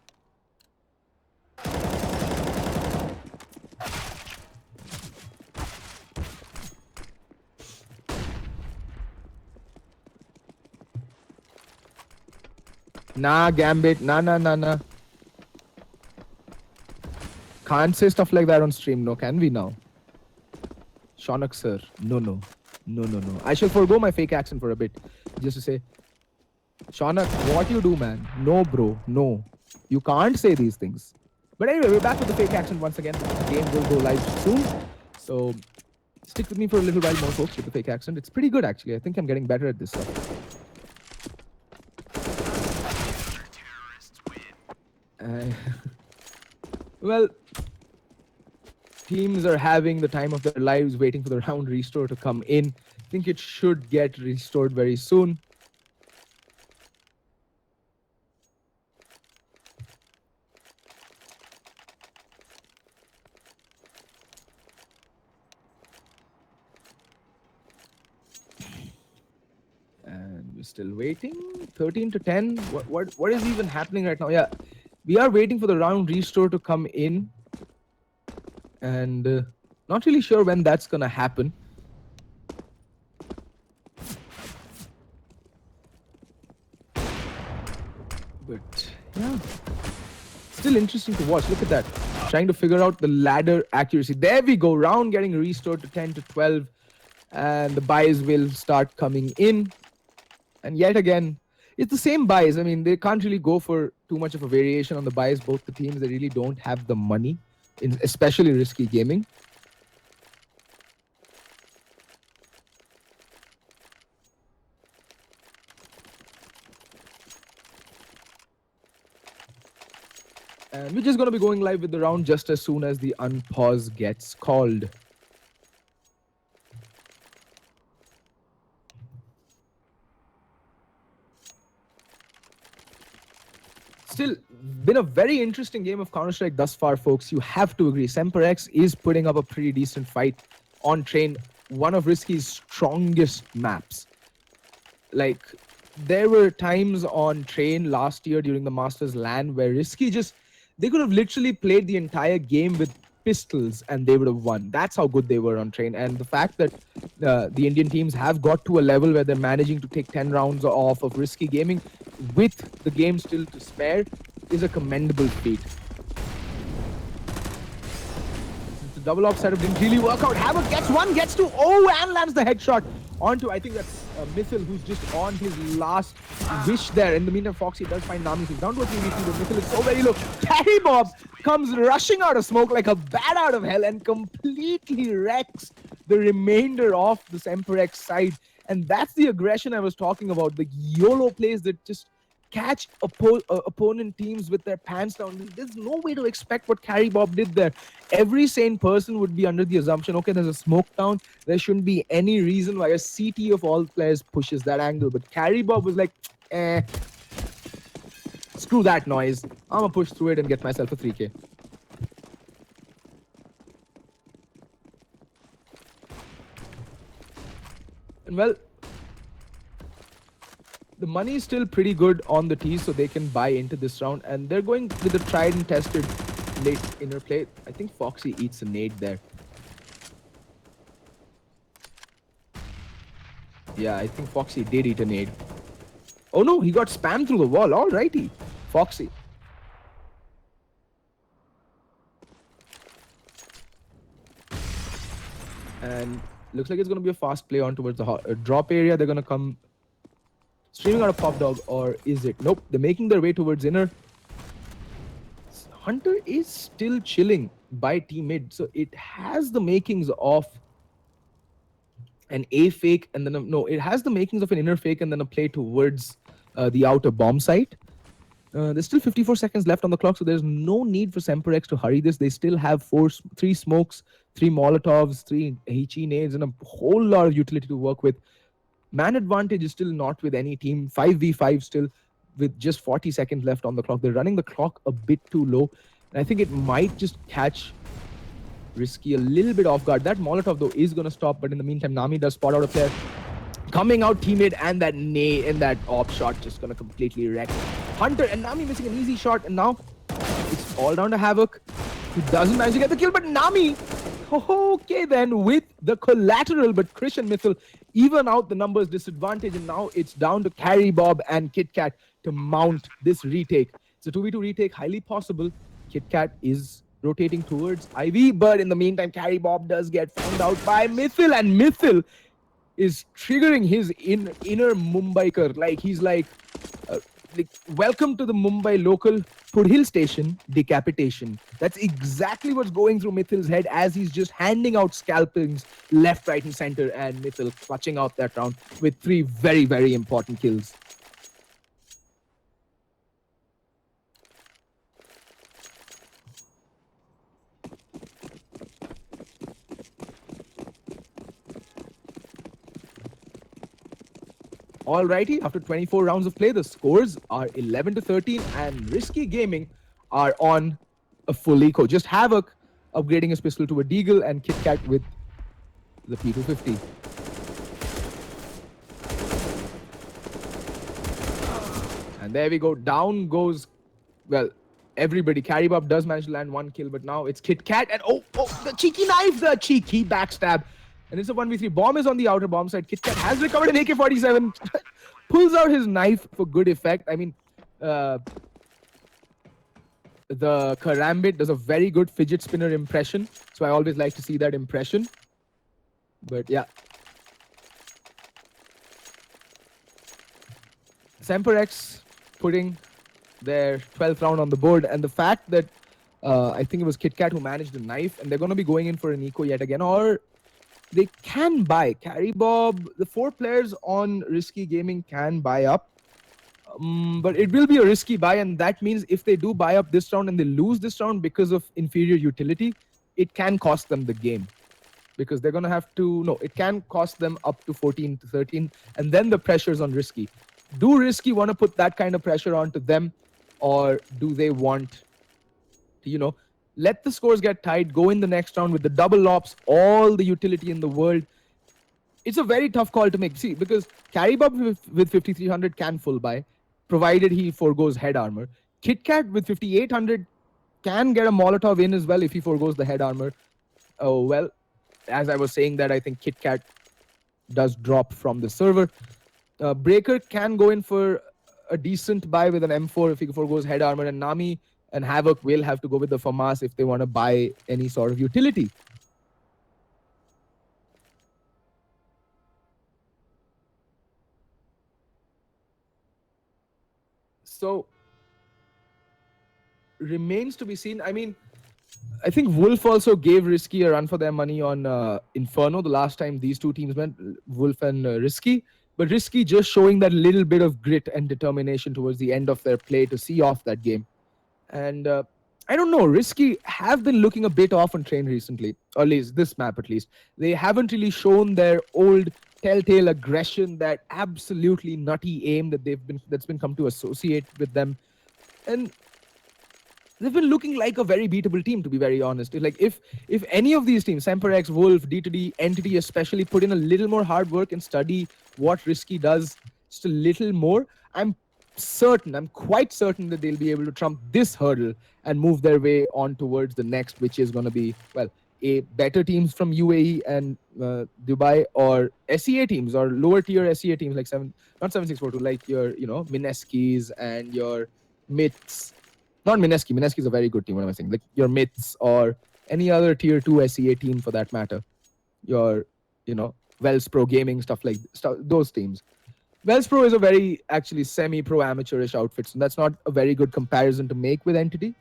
Nah, Gambit. Nah. Can't say stuff like that on stream. No, can we now? Shonak sir. No. I shall forgo my fake accent for a bit. Just to say, Shonak, what you do, man? No, bro. No. You can't say these things. But anyway, we're back with the fake accent once again. The game will go live soon. So stick with me for a little while more, folks, with the fake accent. It's pretty good, actually. I think I'm getting better at this stuff. Well, teams are having the time of their lives waiting for the round restore to come in. I think it should get restored very soon. And we're still waiting. 13 to 10. What is even happening right now? Yeah. We are waiting for the round restore to come in, and not really sure when that's gonna happen. But yeah, still interesting to watch. Look at that, trying to figure out the ladder accuracy. There we go, round getting restored to 10 to 12, and the buys will start coming in. And yet again, it's the same buys. I mean, they can't really go for too much of a variation on the buys. Both the teams, they really don't have the money, especially risky gaming. And we're just going to be going live with the round just as soon as the unpause gets called. Still, been a very interesting game of Counter-Strike thus far, folks. You have to agree. SemperX is putting up a pretty decent fight on Train, one of Risky's strongest maps. Like, there were times on Train last year during the Masters LAN where Risky they could have literally played the entire game with pistols and they would have won. That's how good they were on Train. And the fact that the Indian teams have got to a level where they're managing to take 10 rounds off of Risky gaming with the game still to spare is a commendable feat. The double off setup didn't really work out. Havoc gets one, gets two, and lands the headshot onto, I think that's Mythil, who's just on his last wish there. In the meantime, Foxy does find Nami. He's down to a 3v2, but Mythil is so very low. Carry Bob comes rushing out of smoke like a bat out of hell and completely wrecks the remainder of the SemperX side. And that's the aggression I was talking about. The YOLO plays that just catch opponent teams with their pants down. There's no way to expect what Carry Bob did there. Every sane person would be under the assumption, okay, there's a smoke down. There shouldn't be any reason why a CT of all players pushes that angle. But Carry Bob was like, screw that noise. I'm gonna push through it and get myself a 3K. And well, the money is still pretty good on the T's, so they can buy into this round. And they're going with the tried and tested late inner play. I think Foxy eats a nade there. Yeah, I think Foxy did eat a nade. Oh no, he got spammed through the wall. Alrighty, Foxy. And looks like it's going to be a fast play on towards the drop area. They're going to come streaming out of Pop Dog, or is it? Nope, they're making their way towards inner. Hunter is still chilling by T mid, so it has the makings of an A fake and then no, it has the makings of an inner fake and then a play towards the outer bomb site. There's still 54 seconds left on the clock, so there's no need for SemperX to hurry this. They still have 3 smokes, 3 Molotovs, 3 HE nades, and a whole lot of utility to work with. Man advantage is still not with any team. 5v5 still with just 40 seconds left on the clock. They're running the clock a bit too low. And I think it might just catch Risky a little bit off guard. That Molotov, though, is going to stop. But in the meantime, Nami does spot out a player. Coming out teammate, and that nay in that op shot just going to completely wreck Hunter. And Nami missing an easy shot. And now it's all down to Havoc, who doesn't manage to get the kill. But Nami, okay then, with the collateral. But Krish and Mithil even out the numbers disadvantage. And now it's down to Carry Bob and KitKat to mount this retake. It's a 2v2 retake, highly possible. KitKat is rotating towards IV, but in the meantime, Carry Bob does get found out by Mithil, and Mithil is triggering his inner Mumbaiker. Like, he's like, welcome to the Mumbai local Pudhil station decapitation. That's exactly what's going through Mithil's head as he's just handing out scalpings left, right, and center, and Mithil clutching out that round with 3 very, very important kills. Alrighty, after 24 rounds of play, the scores are 11-13, and Risky Gaming are on a full eco. Just Havoc upgrading his pistol to a Deagle, and KitKat with the P250. And there we go. Down goes, well, everybody. Carry Bob does manage to land 1 kill, but now it's KitKat, and oh, the cheeky knife, the cheeky backstab. And it's a 1v3. Bomb is on the outer bomb side. KitKat has recovered an AK-47. Pulls out his knife for good effect. I mean, the Karambit does a very good fidget spinner impression. So I always like to see that impression. But yeah. SemperX putting their 12th round on the board. And the fact that I think it was KitKat who managed the knife. And they're going to be going in for an eco yet again. Or they can buy. Carry Bob, the 4 players on Risky Gaming can buy up. But it will be a risky buy, and that means if they do buy up this round and they lose this round because of inferior utility, it can cost them the game. Because they're going to have to... No, it can cost them up to 14-13, and then the pressure's on Risky. Do Risky want to put that kind of pressure onto them, or do they want to, you know, let the scores get tight, go in the next round with the double ops, all the utility in the world? It's a very tough call to make. See, because Carry Bob with 5300 can full buy, provided he forgoes head armor. KitKat with 5800 can get a Molotov in as well if he forgoes the head armor. Oh, well, as I was saying that, I think KitKat does drop from the server. Breaker can go in for a decent buy with an M4 if he forgoes head armor, and Nami and Havoc will have to go with the FAMAS if they want to buy any sort of utility. So, remains to be seen. I mean, I think Wolf also gave Risky a run for their money on Inferno the last time these two teams went, Wolf and Risky. But Risky just showing that little bit of grit and determination towards the end of their play to see off that game. And I don't know, Risky have been looking a bit off on train recently, or at least this map at least. They haven't really shown their old telltale aggression, that absolutely nutty aim that that's been come to associate with them. And they've been looking like a very beatable team, to be very honest. Like if any of these teams, SemperX, Wolf, D2D, Entity especially, put in a little more hard work and study what Risky does just a little more, I'm quite certain that they'll be able to trump this hurdle and move their way on towards the next, which is going to be, well, a better teams from UAE and Dubai, or SEA teams, or lower tier SEA teams like not 7642, like your, Mineskis and your Myths. Not Mineski. Mineski is a very good team. What am I saying? Like your Myths or any other tier 2 SEA team for that matter. Your, Wells Pro Gaming, those teams. Wells Pro is a very actually semi-pro amateurish outfit, so that's not a very good comparison to make with Entity.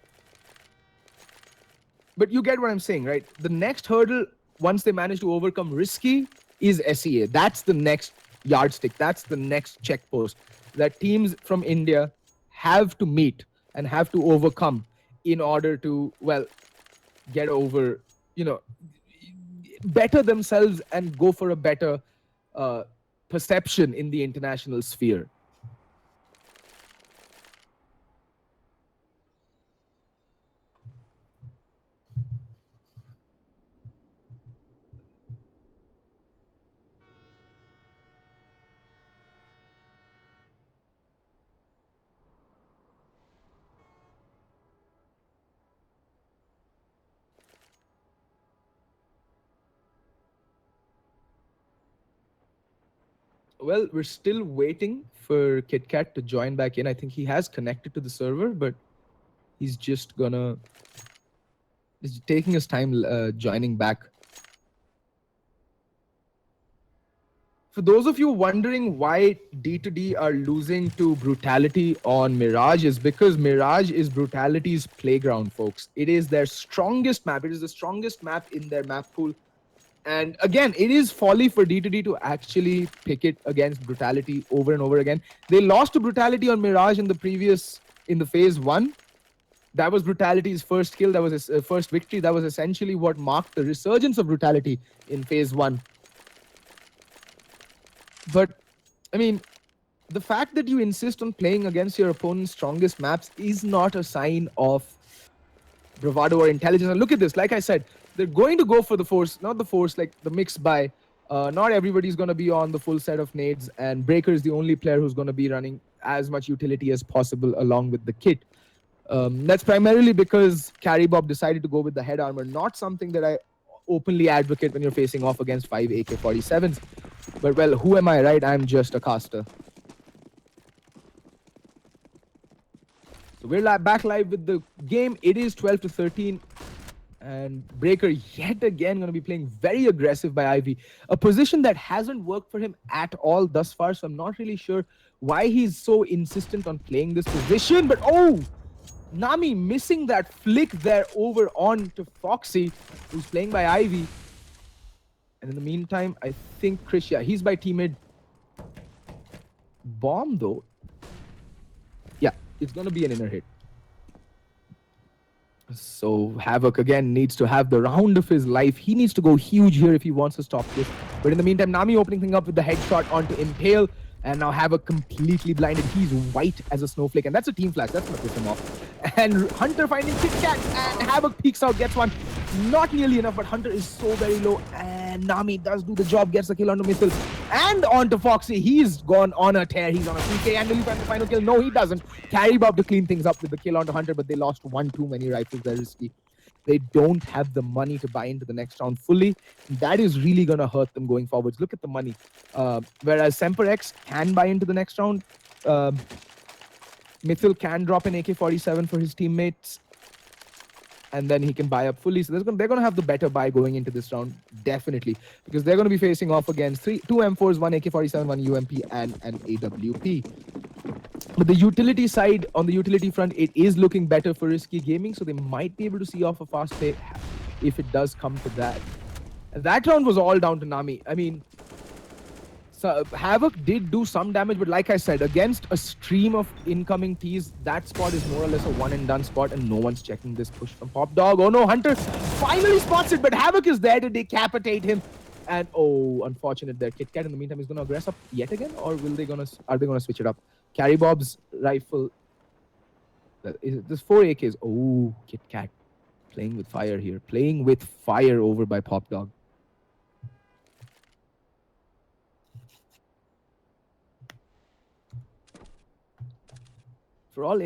But you get what I'm saying, right? The next hurdle, once they manage to overcome Risky, is SEA. That's the next yardstick. That's the next checkpost that teams from India have to meet and have to overcome in order to, well, get over, better themselves and go for a better perception in the international sphere. Well, we're still waiting for KitKat to join back in. I think he has connected to the server, but he's just he's taking his time joining back. For those of you wondering why D2D are losing to Brutality on Mirage, is because Mirage is Brutality's playground, folks. It is their strongest map. It is the strongest map in their map pool. And again, it is folly for D2D to actually pick it against Brutality over and over again. They lost to Brutality on Mirage in the phase 1. That was Brutality's first kill. That was his first victory. That was essentially what marked the resurgence of Brutality in phase 1. But, I mean, the fact that you insist on playing against your opponent's strongest maps is not a sign of bravado or intelligence. And look at this, like I said, they're going to go for the force, not the force, like the mix buy. Not everybody's going to be on the full set of nades, and Breaker is the only player who's going to be running as much utility as possible along with the kit. That's primarily because Carry Bob decided to go with the head armor, not something that I openly advocate when you're facing off against 5 AK-47s. But well, who am I, right? I'm just a caster. So we're back live with the game. It is 12-13. And Breaker yet again going to be playing very aggressive by Ivy. A position that hasn't worked for him at all thus far. So I'm not really sure why he's so insistent on playing this position. But oh, Nami missing that flick there over on to Foxy, who's playing by Ivy. And in the meantime, I think Krish, yeah, he's by teammate Bomb though. Yeah, it's going to be an inner hit. So Havoc again needs to have the round of his life. He needs to go huge here if he wants to stop this. But in the meantime, Nami opening thing up with the headshot onto Impale. And now Havoc completely blinded. He's white as a snowflake. And that's a team flash. That's going to piss him off. And Hunter finding KitKat. And Havoc peeks out, gets one. Not nearly enough, but Hunter is so very low. And Nami does do the job, gets the kill onto Missile. And onto Foxy. He's gone on a tear. He's on a 3K. And will he find the final kill? No, he doesn't. Carry Bob to clean things up with the kill onto Hunter, but they lost one too many rifles. They're risky. They don't have the money to buy into the next round fully. That is really going to hurt them going forwards. Look at the money. Whereas SemperX can buy into the next round. Mithil can drop an AK-47 for his teammates. And then he can buy up fully. So they're going to have the better buy going into this round, definitely. Because they're going to be facing off against two M4s, one AK-47, one UMP, and an AWP. But the utility side, on the utility front, it is looking better for Risky Gaming. So they might be able to see off a fast play if it does come to that. And that round was all down to Nami. I mean, So Havoc did do some damage, but like I said, against a stream of incoming Ts, that spot is more or less a one and done spot, and no one's checking this push from Pop Dog. Oh no, Hunter finally spots it, but Havoc is there to decapitate him. And oh, unfortunate there. Kit Kat in the meantime is gonna aggress up yet again, or are they gonna switch it up? Carry Bob's rifle. This 4 AKs. Oh, Kit Kat playing with fire here. Playing with fire over by Pop Dog. For all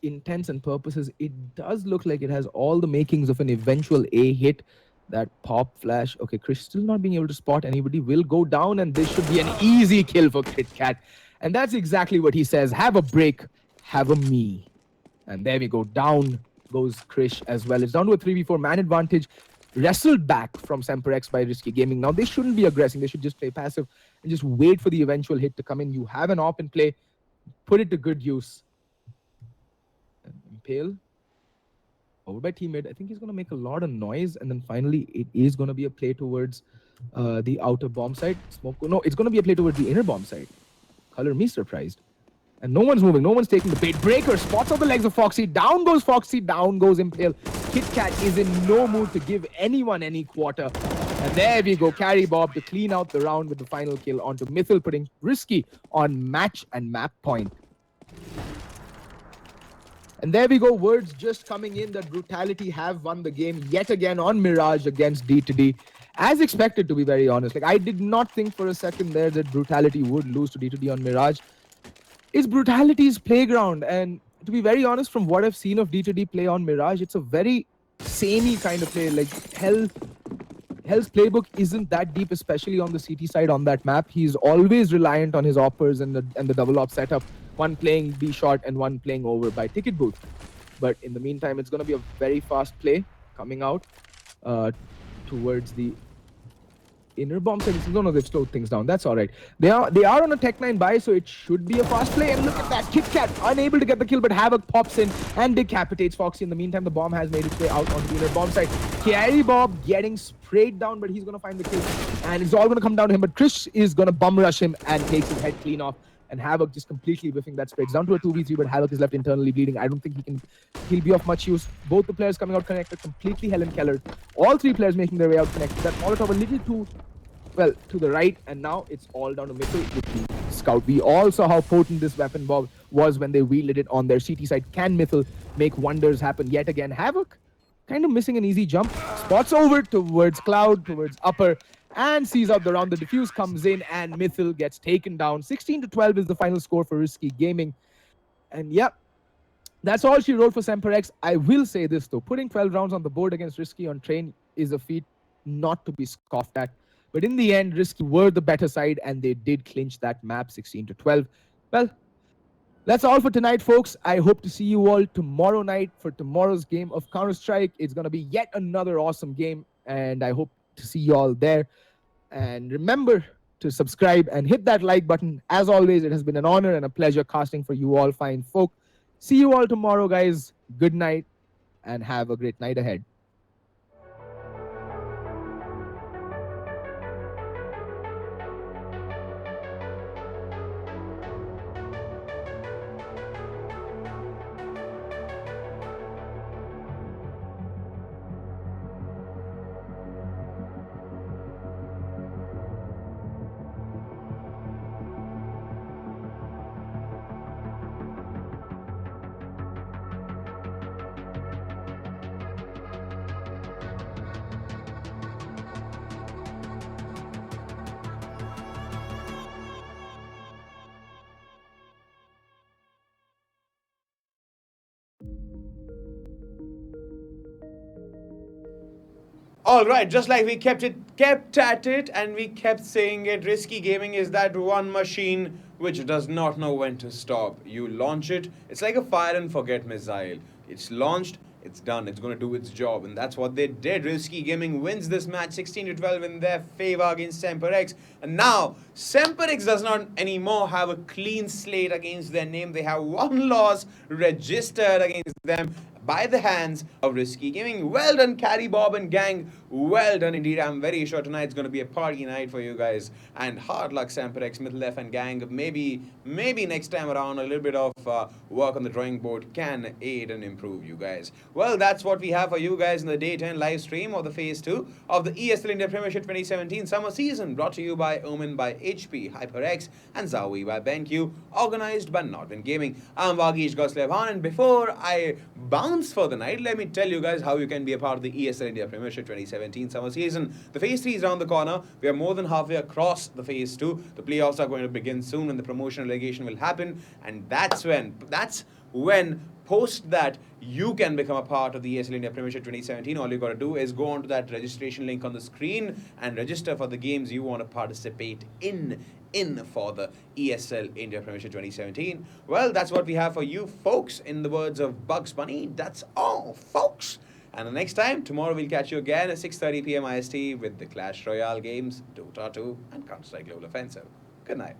intents and purposes, it does look like it has all the makings of an eventual A hit. That pop flash. Okay, Chris still not being able to spot anybody. Will go down, and this should be an easy kill for Kit Kat. And that's exactly what he says. Have a break, have a me. And there we go. Down goes Krish as well. It's down to a 3v4 man advantage. Wrestled back from SemperX by Risky Gaming. Now, they shouldn't be aggressing. They should just play passive and just wait for the eventual hit to come in. You have an op in play. Put it to good use. And Impale. Over by teammate. I think he's going to make a lot of noise. And then finally, it is going to be a play towards the outer bomb side. Smoke. No, it's going to be a play towards the inner bomb side. Color me surprised. And no one's moving. No one's taking the bait. Breaker spots on the legs of Foxy. Down goes Foxy. Down goes Impale. Kit Kat is in no mood to give anyone any quarter. And there we go. Carry Bob to clean out the round with the final kill onto Mythil, putting Risky on match and map point. And there we go. Words just coming in that Brutality have won the game yet again on Mirage against D2D. As expected, to be very honest. Like, I did not think for a second there that Brutality would lose to D2D on Mirage. It's Brutality's playground, and to be very honest, from what I've seen of D2D play on Mirage, it's a very samey kind of play. Like Hell's playbook isn't that deep, especially on the CT side on that map. He's always reliant on his oppers and the double op setup, one playing B shot and one playing over by ticket booth. But in the meantime, it's going to be a very fast play coming out towards the inner bomb side. No, they've slowed things down. That's all right. They are on a Tech 9 buy, so it should be a fast play. And look at that. Kit Kat unable to get the kill, but Havoc pops in and decapitates Foxy. In the meantime, the bomb has made its way out on the inner bomb side. Carry Bob getting sprayed down, but he's going to find the kill. And it's all going to come down to him. But Krish is going to bum rush him and takes his head clean off. And Havoc just completely whiffing that spray. It's down to a 2v3, but Havoc is left internally bleeding. I don't think he'll be of much use. Both the players coming out connected, completely Helen Keller. All three players making their way out connected. That Molotov a little too well to the right, and now it's all down to Mythil with the scout. We all saw how potent this weapon Bob was when they wielded it on their CT side. Can Mythil make wonders happen yet again? Havoc kind of missing an easy jump. Spots over towards Cloud, towards upper, and sees out the round. The defuse comes in, and Mythil gets taken down. 16-12 is the final score for Risky Gaming. And yep, that's all she wrote for SemperX. I will say this though, putting 12 rounds on the board against Risky on Train is a feat not to be scoffed at. But in the end, Risky were the better side, and they did clinch that map 16-12. Well, that's all for tonight, folks. I hope to see you all tomorrow night for tomorrow's game of Counter-Strike. It's going to be yet another awesome game, and I hope to see you all there. And remember to subscribe and hit that like button. As always, it has been an honor and a pleasure casting for you all fine folk. See you all tomorrow, guys. Good night, and have a great night ahead. All right, just like we kept at it, and we kept saying it, Risky Gaming is that one machine which does not know when to stop. You launch it, it's like a fire and forget missile. It's launched, it's done, it's going to do its job, and that's what they did. Risky Gaming wins this match 16-12 in their favor against SemperX. And now, SemperX does not anymore have a clean slate against their name. They have one loss registered against them by the hands of Risky Gaming. Well done, Carry Bob and gang, Well done indeed. I'm very sure tonight's going to be a party night for you guys. And hard luck, SemperX, Mithlef and gang. Maybe next time around, a little bit of work on the drawing board can aid and improve you guys. Well, that's what we have for you guys in the day 10 live stream of the Phase 2 of the ESL India Premiership 2017 summer season, brought to you by Omen by HP, HyperX, and Zawi by BenQ, organized by Nordwind Gaming. I'm Vagish Goslevhan, and before I bounce for the night, let me tell you guys how you can be a part of the ESL India Premiership 2017 summer season. The Phase 3 is around the corner. We are more than halfway across the Phase 2. The playoffs are going to begin soon, and the promotion and relegation will happen. And that's when post that you can become a part of the ESL India Premiership 2017. All you got to do is go onto that registration link on the screen and register for the games you want to participate in for the ESL India Premiership 2017. Well, that's what we have for you folks. In the words of Bugs Bunny, that's all folks. And the next time, tomorrow we'll catch you again at 6:30 p.m. IST with the Clash Royale games, Dota 2 and Counter-Strike Global Offensive. Good night.